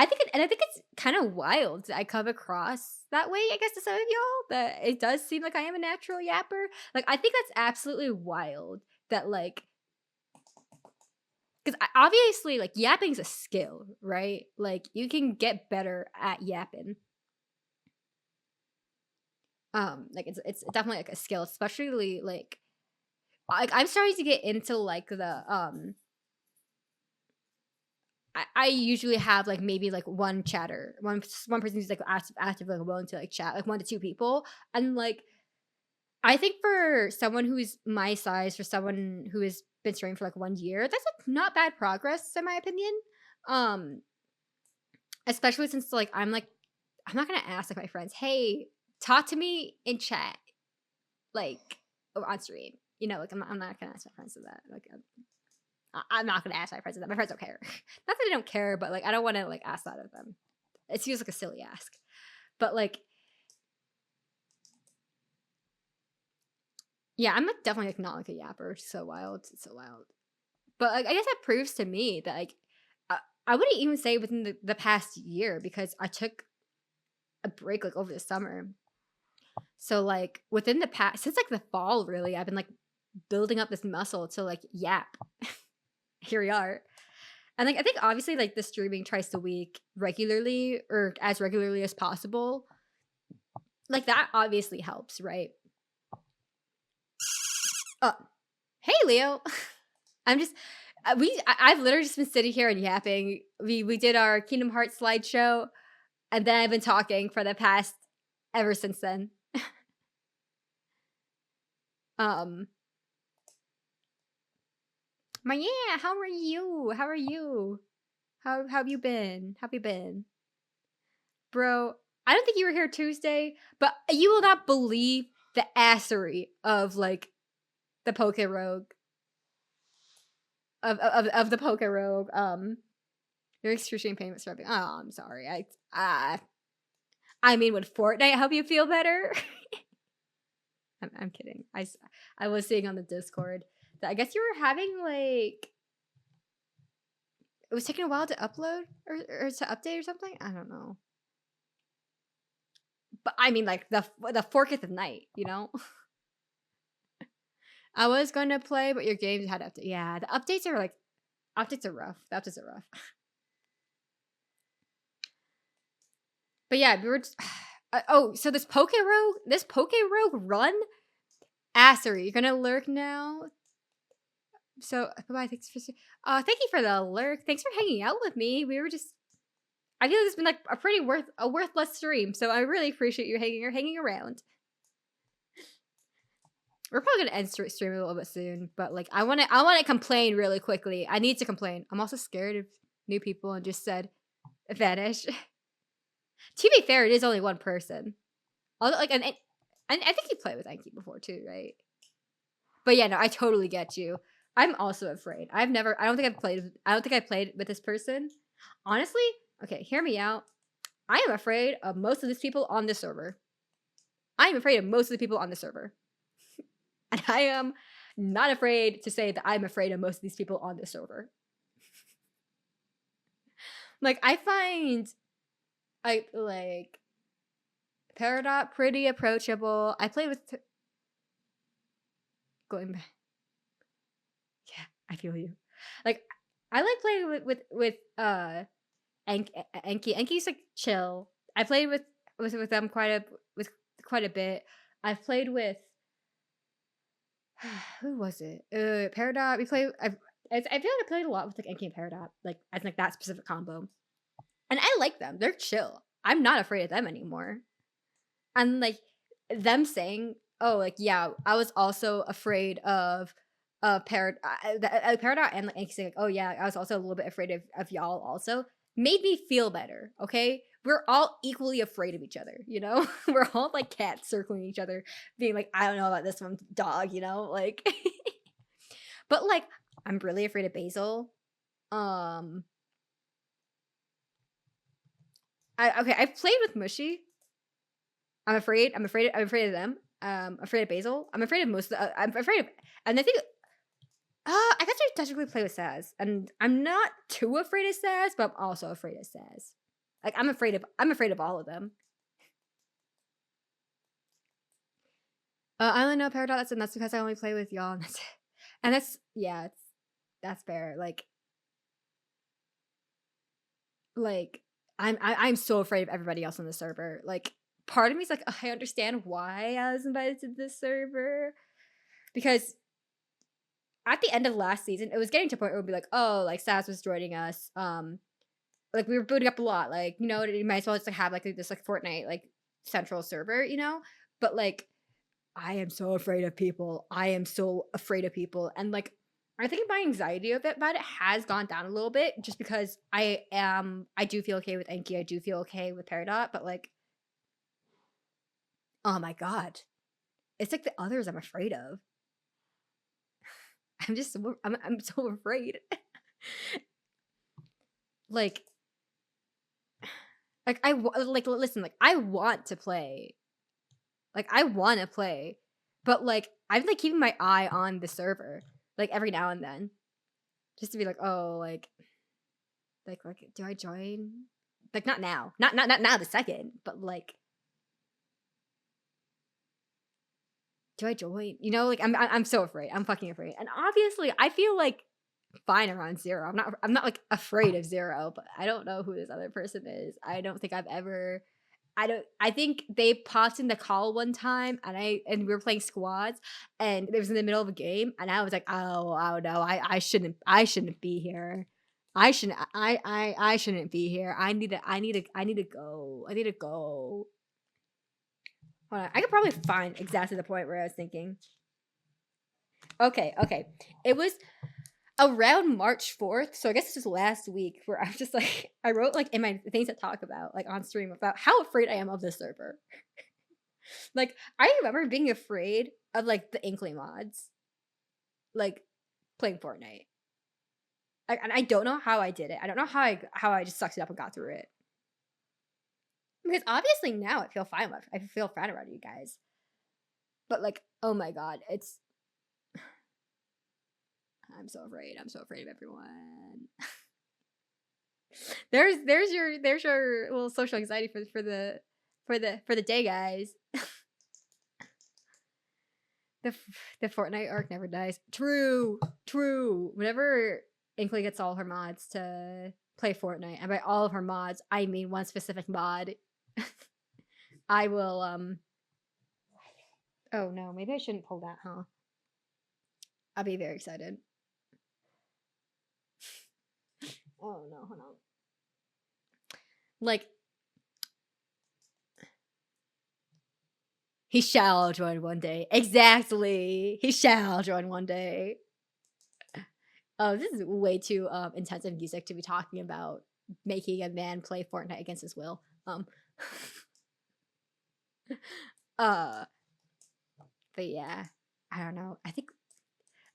think it's kind of wild I come across that way, I guess, to some of y'all, that it does seem like I am a natural yapper. Like I think that's absolutely wild that like, because obviously like yapping's a skill, right? Like you can get better at yapping. Like it's definitely like a skill, especially like I'm starting to get into like the I usually have like maybe like one person who's like actively like willing to like chat, like 1 to 2 people. And like I think for someone who's my size, for someone who has been streaming for like 1 year, that's like not bad progress in my opinion. Especially since like I'm not gonna ask like my friends, hey, talk to me in chat, like on stream. You know, like I'm not gonna ask my friends to that. Like I'm not gonna ask my friends that. My friends don't care. Not that they don't care, but like I don't want to like ask that of them. It feels like a silly ask. But like, yeah, I'm like definitely like not like a yapper. It's so wild. It's so wild. But like, I guess that proves to me that like I wouldn't even say within the past year, because I took a break like over the summer. So like within the past, since like the fall, really, I've been like building up this muscle to like yap. Here we are. And like I think obviously like the streaming twice a week regularly, or as regularly as possible, like that obviously helps, right? Hey Leo. I'm just I've literally just been sitting here and yapping. We did our Kingdom Hearts slideshow, and then I've been talking for the past ever since then. My yeah, how are you? How are you? How have you been? How have you been? Bro, I don't think you were here Tuesday, but you will not believe the assery of like the Poke Rogue. Of the Poke Rogue. Your excruciating pain was rubbing. Oh, I'm sorry. I mean, would Fortnite help you feel better? I'm kidding. I was seeing on the Discord that I guess you were having like, it was taking a while to upload or to update or something. I don't know. But I mean, like the 4th of night, you know. I was gonna play, but your games had updates. Yeah, the updates are like, updates are rough. The updates are rough. But yeah, we were just, oh, so this Poke Rogue run, Assery, you're gonna lurk now. So bye. Thanks for thank you for the lurk. Thanks for hanging out with me. We were just, I feel like it's been like a pretty worthless stream, so I really appreciate you hanging around. We're probably gonna end stream a little bit soon, but like I wanna complain really quickly. I need to complain. I'm also scared of new people and just said vanish. To be fair, it is only one person. Although, like, and I think you played with Enki before too, right? But yeah, no, I totally get you. I'm also afraid. I don't think I've played with this person. Honestly, okay, hear me out. I am afraid of most of these people on this server. I am afraid of most of the people on the server. And I am not afraid to say that I'm afraid of most of these people on the server. Like, I find like Peridot pretty approachable. I played with going back. Yeah, I feel you. Like, I like playing with Enki. Enki's like chill. I played with them quite a bit. I've played with who was it? Peridot. We played. I feel like I played a lot with like Enki and Peridot, like as like that specific combo. And I like them. They're chill. I'm not afraid of them anymore. And like them saying, "Oh, like yeah, I was also afraid of Peridot and like saying, like, oh yeah, I was also a little bit afraid of y'all also." Made me feel better. Okay, we're all equally afraid of each other. You know, we're all like cats circling each other, being like, "I don't know about this one, dog." You know, like. But like, I'm really afraid of Basil. I've played with Mushy. I'm afraid of them. Afraid of Basil. I'm afraid of most of the, I'm afraid of, and I think, I guess I technically play with Saz, and I'm not too afraid of Saz, but I'm also afraid of Saz. Like, I'm afraid of all of them. I only know Paradox, and that's because I only play with y'all, and that's it. And that's, yeah, that's fair. Like, I'm so afraid of everybody else on the server. Like, part of me is like, I understand why I was invited to this server, because at the end of last season, it was getting to a point where it would be like, oh, like Saz was joining us. Like we were booting up a lot. Like, you know, you might as well just like have like this like Fortnite like central server, you know. But like, I am so afraid of people. I am so afraid of people, and like, I think my anxiety about it has gone down a little bit, just because I do feel okay with Enki. I do feel okay with Peridot, but like, oh my god, it's like the others I'm afraid of. I'm so afraid. like listen, like I want to play. Like I want to play, but like I'm like keeping my eye on the server, like every now and then, just to be like, oh, like do I join? Like not now, not now the second, but like, do I join? You know, like I'm so afraid. I'm fucking afraid, and obviously I feel like fine around Zero. I'm not like afraid of Zero, but I don't know who this other person is. I don't think I've ever. I think they popped in the call one time, and we were playing squads, and it was in the middle of a game, and I was like, oh no, I shouldn't be here. I shouldn't be here. I need to go. Hold on. I could probably find exactly the point where I was thinking. Okay. It was around March 4th, so I guess this was last week, where I was just like, I wrote like in my things to talk about, like on stream, about how afraid I am of this server. Like, I remember being afraid of like the Inkling mods, like playing Fortnite. And I don't know how I did it. I don't know how I just sucked it up and got through it. Because obviously now I feel fine around you guys. But like, oh my god, I'm so afraid. I'm so afraid of everyone. there's your little social anxiety for the day, guys. The Fortnite arc never dies. True. Whenever Inkly gets all her mods to play Fortnite, and by all of her mods, I mean one specific mod, I will oh no, maybe I shouldn't pull that, huh? I'll be very excited. Oh no, hold on. Like, he shall join one day. Exactly. He shall join one day. Oh, this is way too intensive music to be talking about making a man play Fortnite against his will. Uh but yeah, I don't know. I think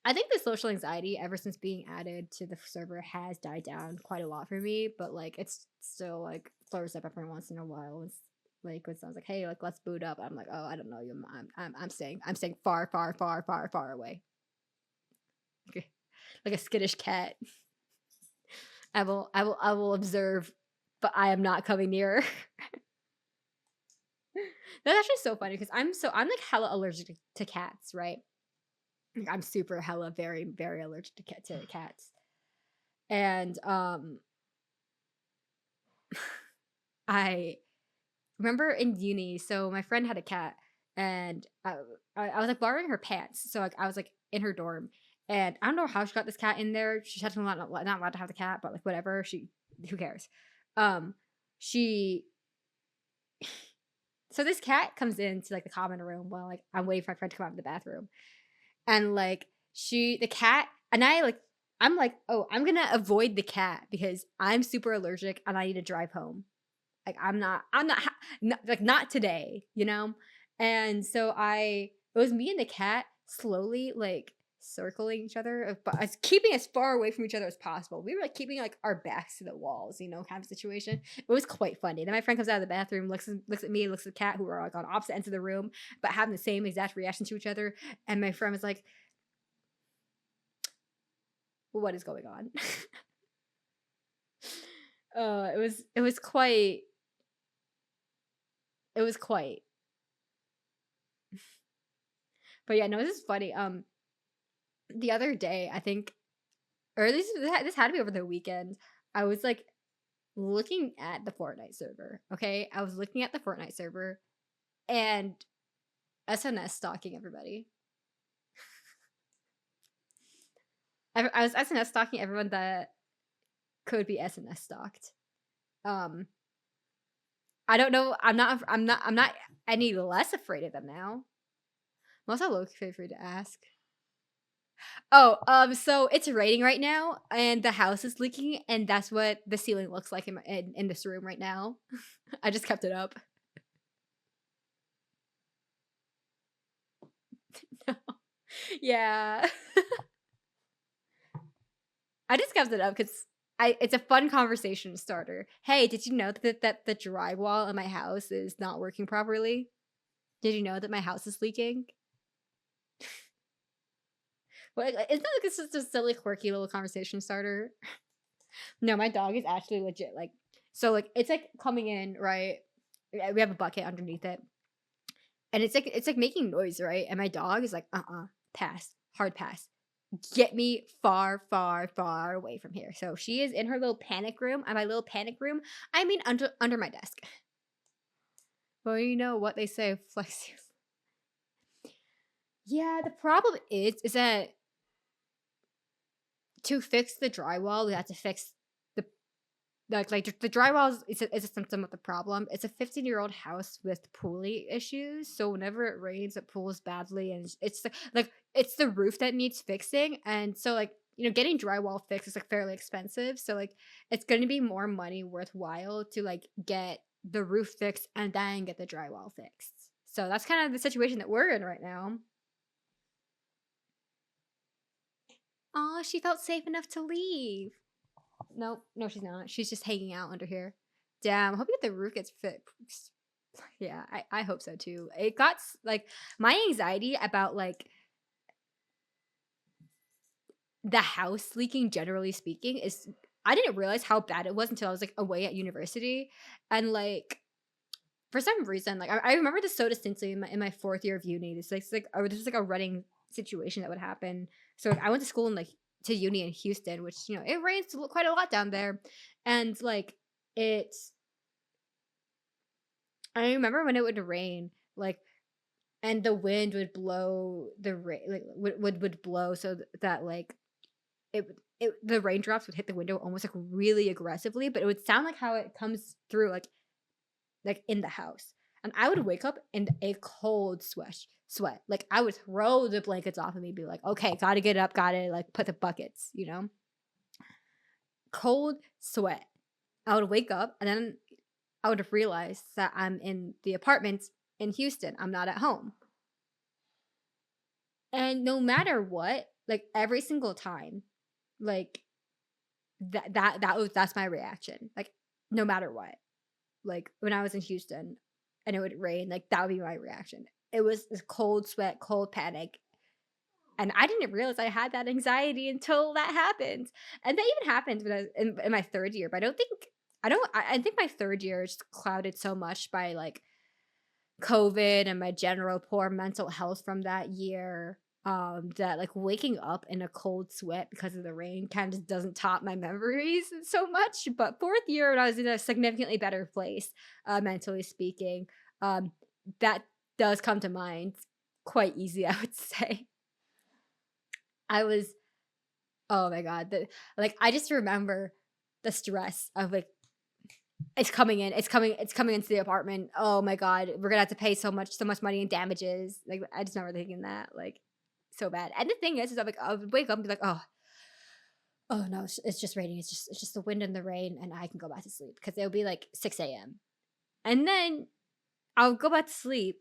the social anxiety ever since being added to the server has died down quite a lot for me, but like it's still like flares up every once in a while. It's like when someone's like, "Hey, like let's boot up," I'm like, "Oh, I don't know you. I'm staying far away, like a skittish cat. I will observe, but I am not coming near." That's actually so funny because I'm like hella allergic to cats, right? Like, I'm super hella very allergic to cats. And I remember in uni, so my friend had a cat, and I was like borrowing her pants, so like I was like in her dorm, and I don't know how she got this cat in there. She's technically not allowed to have the cat, but like whatever. Who cares? She So this cat comes into like the common room while like I'm waiting for my friend to come out of the bathroom, and like the cat, and I'm like, oh, I'm gonna avoid the cat because I'm super allergic and I need to drive home. Like like not today, you know? And so it was me and the cat slowly like circling each other, but keeping as far away from each other as possible. We were like keeping like our backs to the walls, you know, kind of situation. It was quite funny. Then my friend comes out of the bathroom, looks at me, looks at the cat, who are like on opposite ends of the room, but having the same exact reaction to each other. And my friend was like, "What is going on?" It was quite. It was quite. But yeah, no, this is funny. The other day, I think, or at least this had to be over the weekend. I was like looking at the Fortnite server. Okay, I was looking at the Fortnite server, and SNS stalking everybody. I was SNS stalking everyone that could be SNS stalked. I don't know. I'm not any less afraid of them now. I'm also low key afraid to ask. Oh, so it's raining right now, and the house is leaking, and that's what the ceiling looks like in this room right now. I just kept it up. No. Yeah. I just kept it up because it's a fun conversation starter. Hey, did you know that the drywall in my house is not working properly? Did you know that my house is leaking? Well, isn't that like it's just a silly, quirky little conversation starter? No, my dog is actually legit. Like, so like it's like coming in, right? We have a bucket underneath it, and it's like making noise, right? And my dog is like, pass, hard pass. Get me far away from here. So she is in her little panic room. And my little panic room, I mean under my desk. Well, you know what they say, flex. Yeah, the problem is that to fix the drywall, we have to fix the the drywall is a symptom of the problem. It's a 15-year-old house with poolie issues, so whenever it rains, it pools badly, and it's like it's the roof that needs fixing, and so like you know getting drywall fixed is like fairly expensive, so like it's going to be more money worthwhile to like get the roof fixed and then get the drywall fixed. So that's kind of the situation that we're in right now. Oh, she felt safe enough to leave. No, she's not. She's just hanging out under here. Damn, I hope that the roof gets fixed. Yeah, I hope so too. It got like my anxiety about like the house leaking, generally speaking, is I didn't realize how bad it was until I was like away at university, and like for some reason, like I remember this so distinctly in my 4th year of uni. This like this was like a running situation that would happen. So like, I went to school in like to uni in Houston, which it rains quite a lot down there, and like it's. I remember when it would rain, like, and the wind would blow the rain, like would blow so that like the raindrops would hit the window almost like really aggressively, but it would sound like how it comes through like in the house. And I would wake up in a cold sweat. Like I would throw the blankets off of me, be like, okay, gotta get up, gotta like put the buckets, cold sweat. I would wake up and then I would realize that I'm in the apartments in Houston. I'm not at home. And no matter what, like every single time, like that's my reaction. Like no matter what. Like when I was in Houston and it would rain, like that would be my reaction. It was this cold sweat, cold panic. And I didn't realize I had that anxiety until that happened. And that even happened when I was in my 3rd year, but I think my 3rd year is clouded so much by like COVID and my general poor mental health from that year, that like waking up in a cold sweat because of the rain kind of just doesn't top my memories so much. But 4th year, when I was in a significantly better place, mentally speaking, that does come to mind quite easy, I would say. I was, oh my god, like I just remember the stress of like it's coming into the apartment. Oh my god, we're gonna have to pay so much money in damages. Like I just remember thinking that like so bad. And the thing is I would wake up and be like, oh no, it's just raining. It's just the wind and the rain, and I can go back to sleep because it'll be like 6 a.m. And then I'll go back to sleep,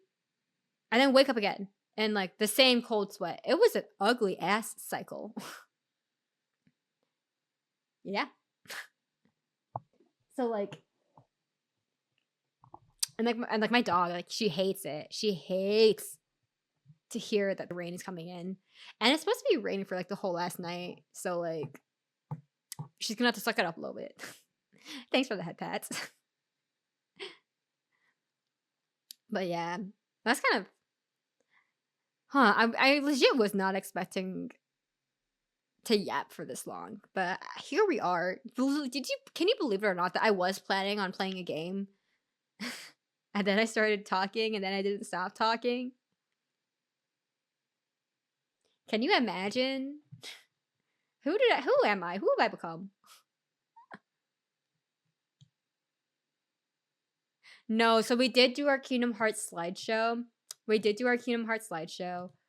and then wake up again, and like the same cold sweat. It was an ugly ass cycle. Yeah. So like, and like my dog, like she hates it. She hates to hear that the rain is coming in, and it's supposed to be raining for like the whole last night. So like, she's gonna have to suck it up a little bit. Thanks for the head pats. But yeah, that's kind of, I legit was not expecting to yap for this long, but here we are. Can you believe it or not that I was planning on playing a game, and then I started talking, and then I didn't stop talking. Can you imagine? Who am I? Who have I become? No, so we did do our Kingdom Hearts slideshow. Um, we did do our Kingdom Hearts slideshow.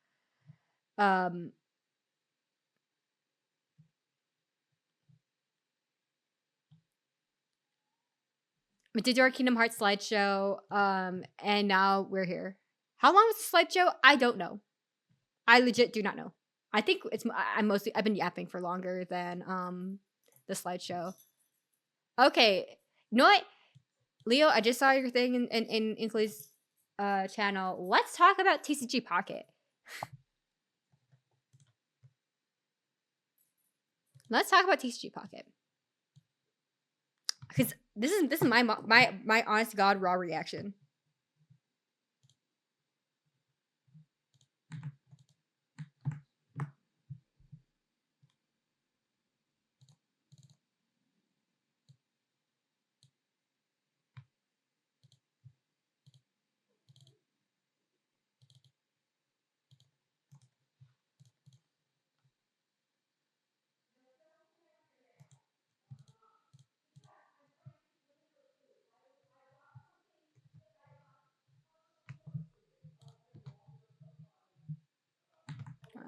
And now we're here. How long was the slideshow? I don't know. I legit do not know. I think I've been yapping for longer than the slideshow. Okay, you know what, Leo? I just saw your thing in Clay's channel. Let's talk about TCG Pocket. Let's talk about TCG Pocket, because this is my honest to God raw reaction.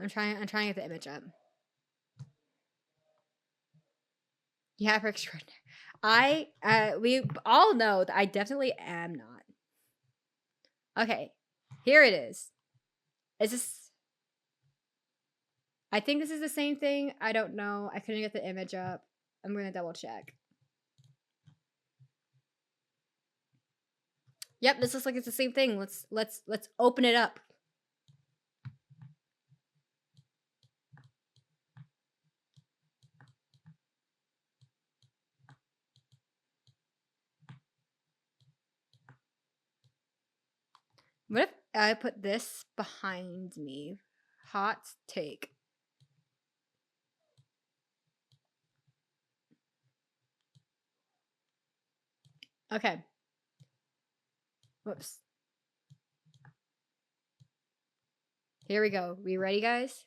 I'm trying to get the image up. Yeah, for extraordinary. We all know that I definitely am not. Okay, here it is. Is this? I think this is the same thing. I don't know. I couldn't get the image up. I'm gonna double check. Yep, this looks like it's the same thing. Let's open it up. I put this behind me. Hot take. Okay. Whoops. Here we go. We ready, guys?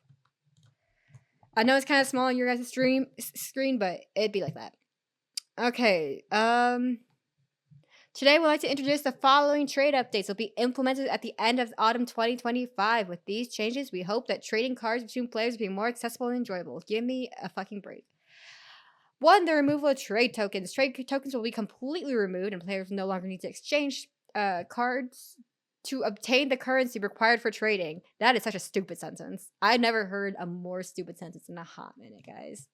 I know it's kind of small on your guys' screen, but it'd be like that. Okay. Today we'd like to introduce the following trade updates. Will be implemented at the end of autumn 2025. With these changes, we hope that trading cards between players will be more accessible and enjoyable. Give me a fucking break. 1. The removal of trade tokens. Trade tokens will be completely removed, and players no longer need to exchange cards to obtain the currency required for trading. That is such a stupid sentence. I never heard a more stupid sentence in a hot minute, guys.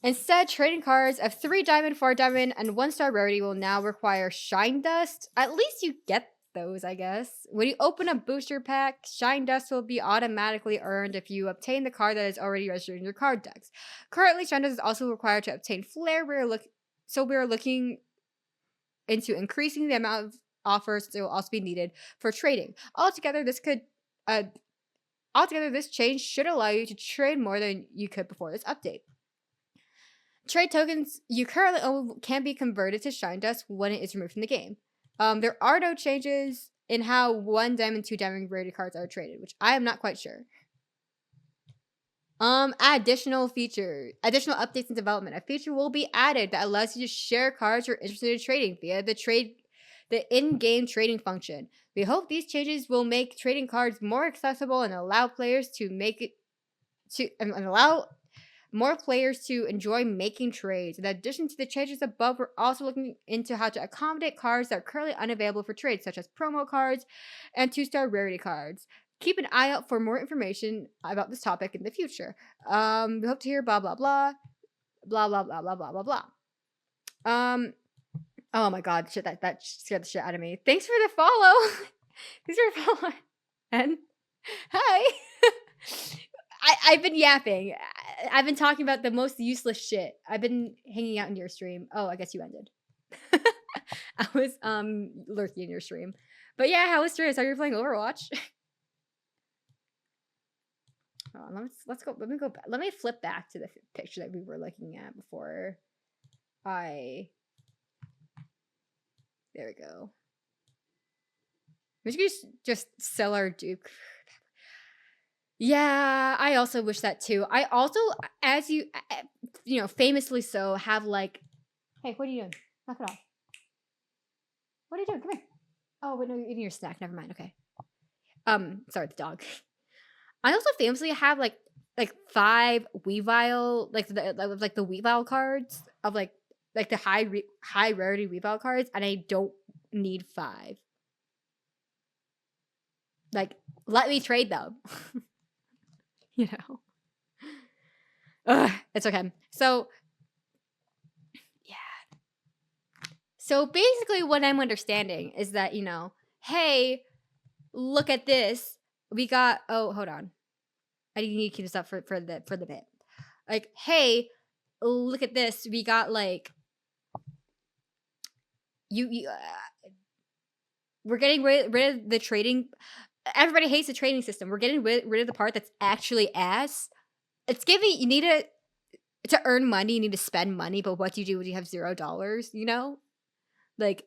Instead, trading cards of 3 diamond, 4 diamond, and 1 star rarity will now require shine dust. At least you get those, I guess. When you open a booster pack, shine dust will be automatically earned if you obtain the card that is already registered in your card decks. Currently, shine dust is also required to obtain flare. So we are looking into increasing the amount of offers that will also be needed for trading. Altogether, this change should allow you to trade more than you could before this update. Trade tokens you currently own can be converted to shine dust when it is removed from the game. There are no changes in how 1 diamond, 2 diamond rarity cards are traded, which I am not quite sure. Additional updates and development. A feature will be added that allows you to share cards you're interested in trading via the in-game trading function. We hope these changes will make trading cards more accessible and allow players allow more players to enjoy making trades. In addition to the changes above, we're also looking into how to accommodate cards that are currently unavailable for trade, such as promo cards and 2-star rarity cards. Keep an eye out for more information about this topic in the future. We hope to hear blah blah blah, blah blah blah blah blah blah blah. Oh my god, shit, that scared the shit out of me. Thanks for the follow. Thanks for the follow. And hi. I've been yapping. I've been talking about the most useless shit. I've been hanging out in your stream. Oh, I guess you ended. I was lurking in your stream. But yeah, how was stream? So you're playing Overwatch? Oh, let's go. Let me go back. Let me flip back to the picture that we were looking at before there we go. We should just sell our Duke. Yeah, I also wish that too. I also, as you famously so, have like, hey, what are you doing? Knock it off. What are you doing? Come here. Oh, wait, no, you're eating your snack. Never mind. Okay. Sorry, the dog. I also famously have like 5 Weavile, like the Weavile cards of like the high rarity Weavile cards, and I don't need 5. Like, let me trade them. You know. Ugh, it's okay. So, yeah. So basically what I'm understanding is that, hey, look at this. We got, oh, hold on. I need to keep this up for the bit. Like, hey, look at this. We got like, we're getting rid of the trading. Everybody hates the trading system. We're getting rid of the part that's actually ass. It's giving, you need to earn money, you need to spend money, but what do you do when you have $0, Like,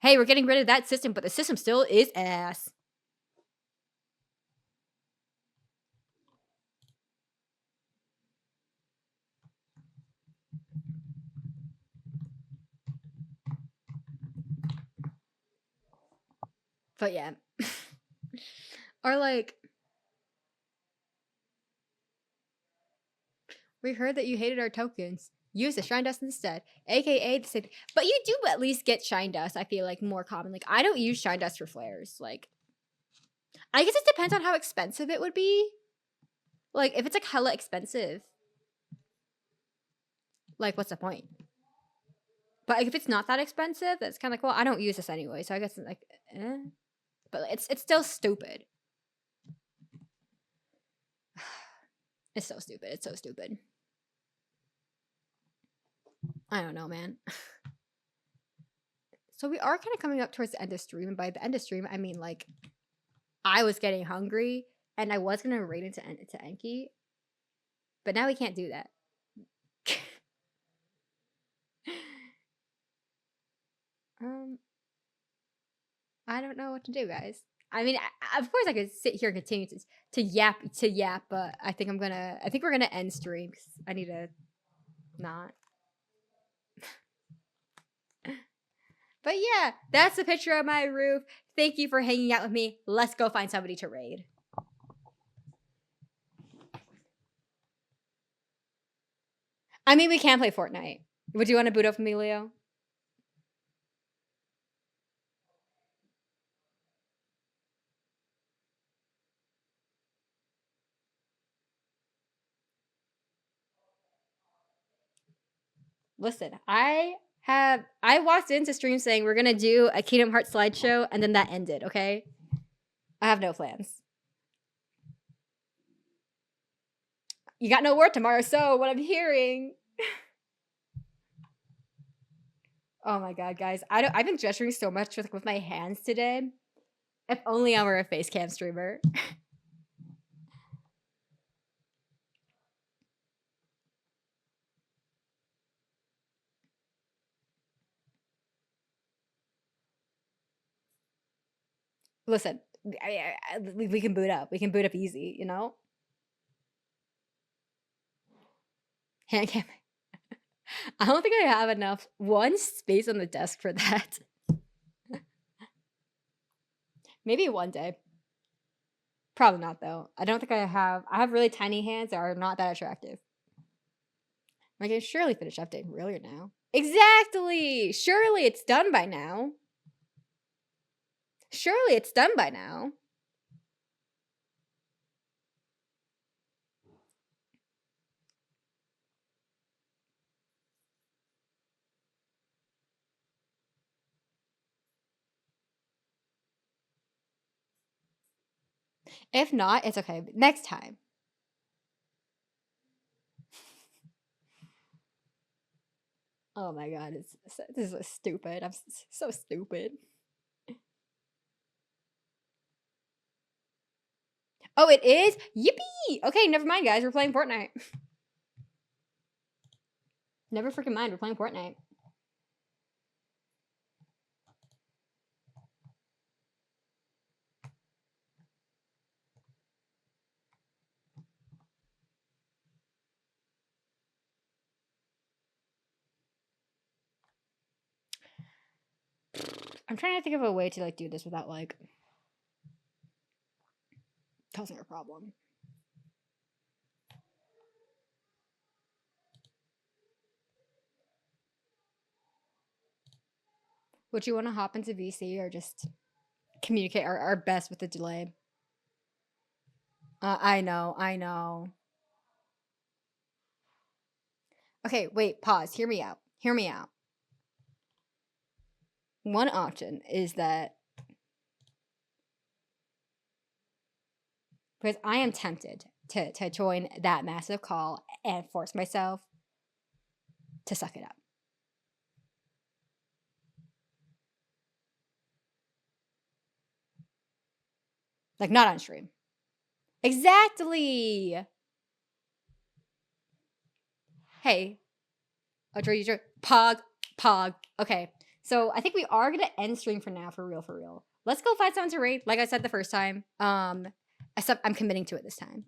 hey, we're getting rid of that system, but the system still is ass. But yeah. Or like, we heard that you hated our tokens. Use the shine dust instead, aka the same. But you do at least get shine dust. I feel like more common. Like, I don't use shine dust for flares. Like, I guess it depends on how expensive it would be. Like, if it's like hella expensive, like, what's the point? But like, if it's not that expensive, that's kind of like, well, I don't use this anyway, so I guess like, But it's still stupid. It's so stupid. It's so stupid. I don't know, man. So we are kind of coming up towards the end of stream, and by the end of stream, I mean like I was getting hungry, and I was gonna raid into Enki, but now we can't do that. I don't know what to do, guys. I mean, of course, I could sit here and continue to yap, but I think we're gonna end stream because I need to not. But yeah, that's a picture of my roof. Thank you for hanging out with me. Let's go find somebody to raid. I mean, we can play Fortnite. Would you want to boot up with me, Leo? Listen, I walked into stream saying we're gonna do a Kingdom Hearts slideshow, and then that ended, okay? I have no plans. You got no work tomorrow, so what I'm hearing. Oh my god, guys. I've been gesturing so much with my hands today. If only I were a face cam streamer. Listen, we can boot up. We can boot up easy, you know? Hand cam. I don't think I have enough space on the desk for that. Maybe one day. Probably not though. I don't think I have really tiny hands that are not that attractive. I can surely finish updating earlier now. Exactly! Surely it's done by now. Surely it's done by now. If not, it's okay. Next time. Oh my god, this is stupid. I'm so stupid. Oh, it is? Yippee! Okay, never mind, guys. We're playing Fortnite. Never freaking mind. We're playing Fortnite. I'm trying to think of a way to like do this without like causing a problem. Would you want to hop into VC or just communicate our best with the delay? I know. Okay, wait, pause. Hear me out. One option is that because I am tempted to join that massive call and force myself to suck it up. Like, not on stream. Exactly! Hey. Pog. Okay. So I think we are gonna end stream for now, for real. Let's go find someone to raid, like I said the first time. Except I'm committing to it this time.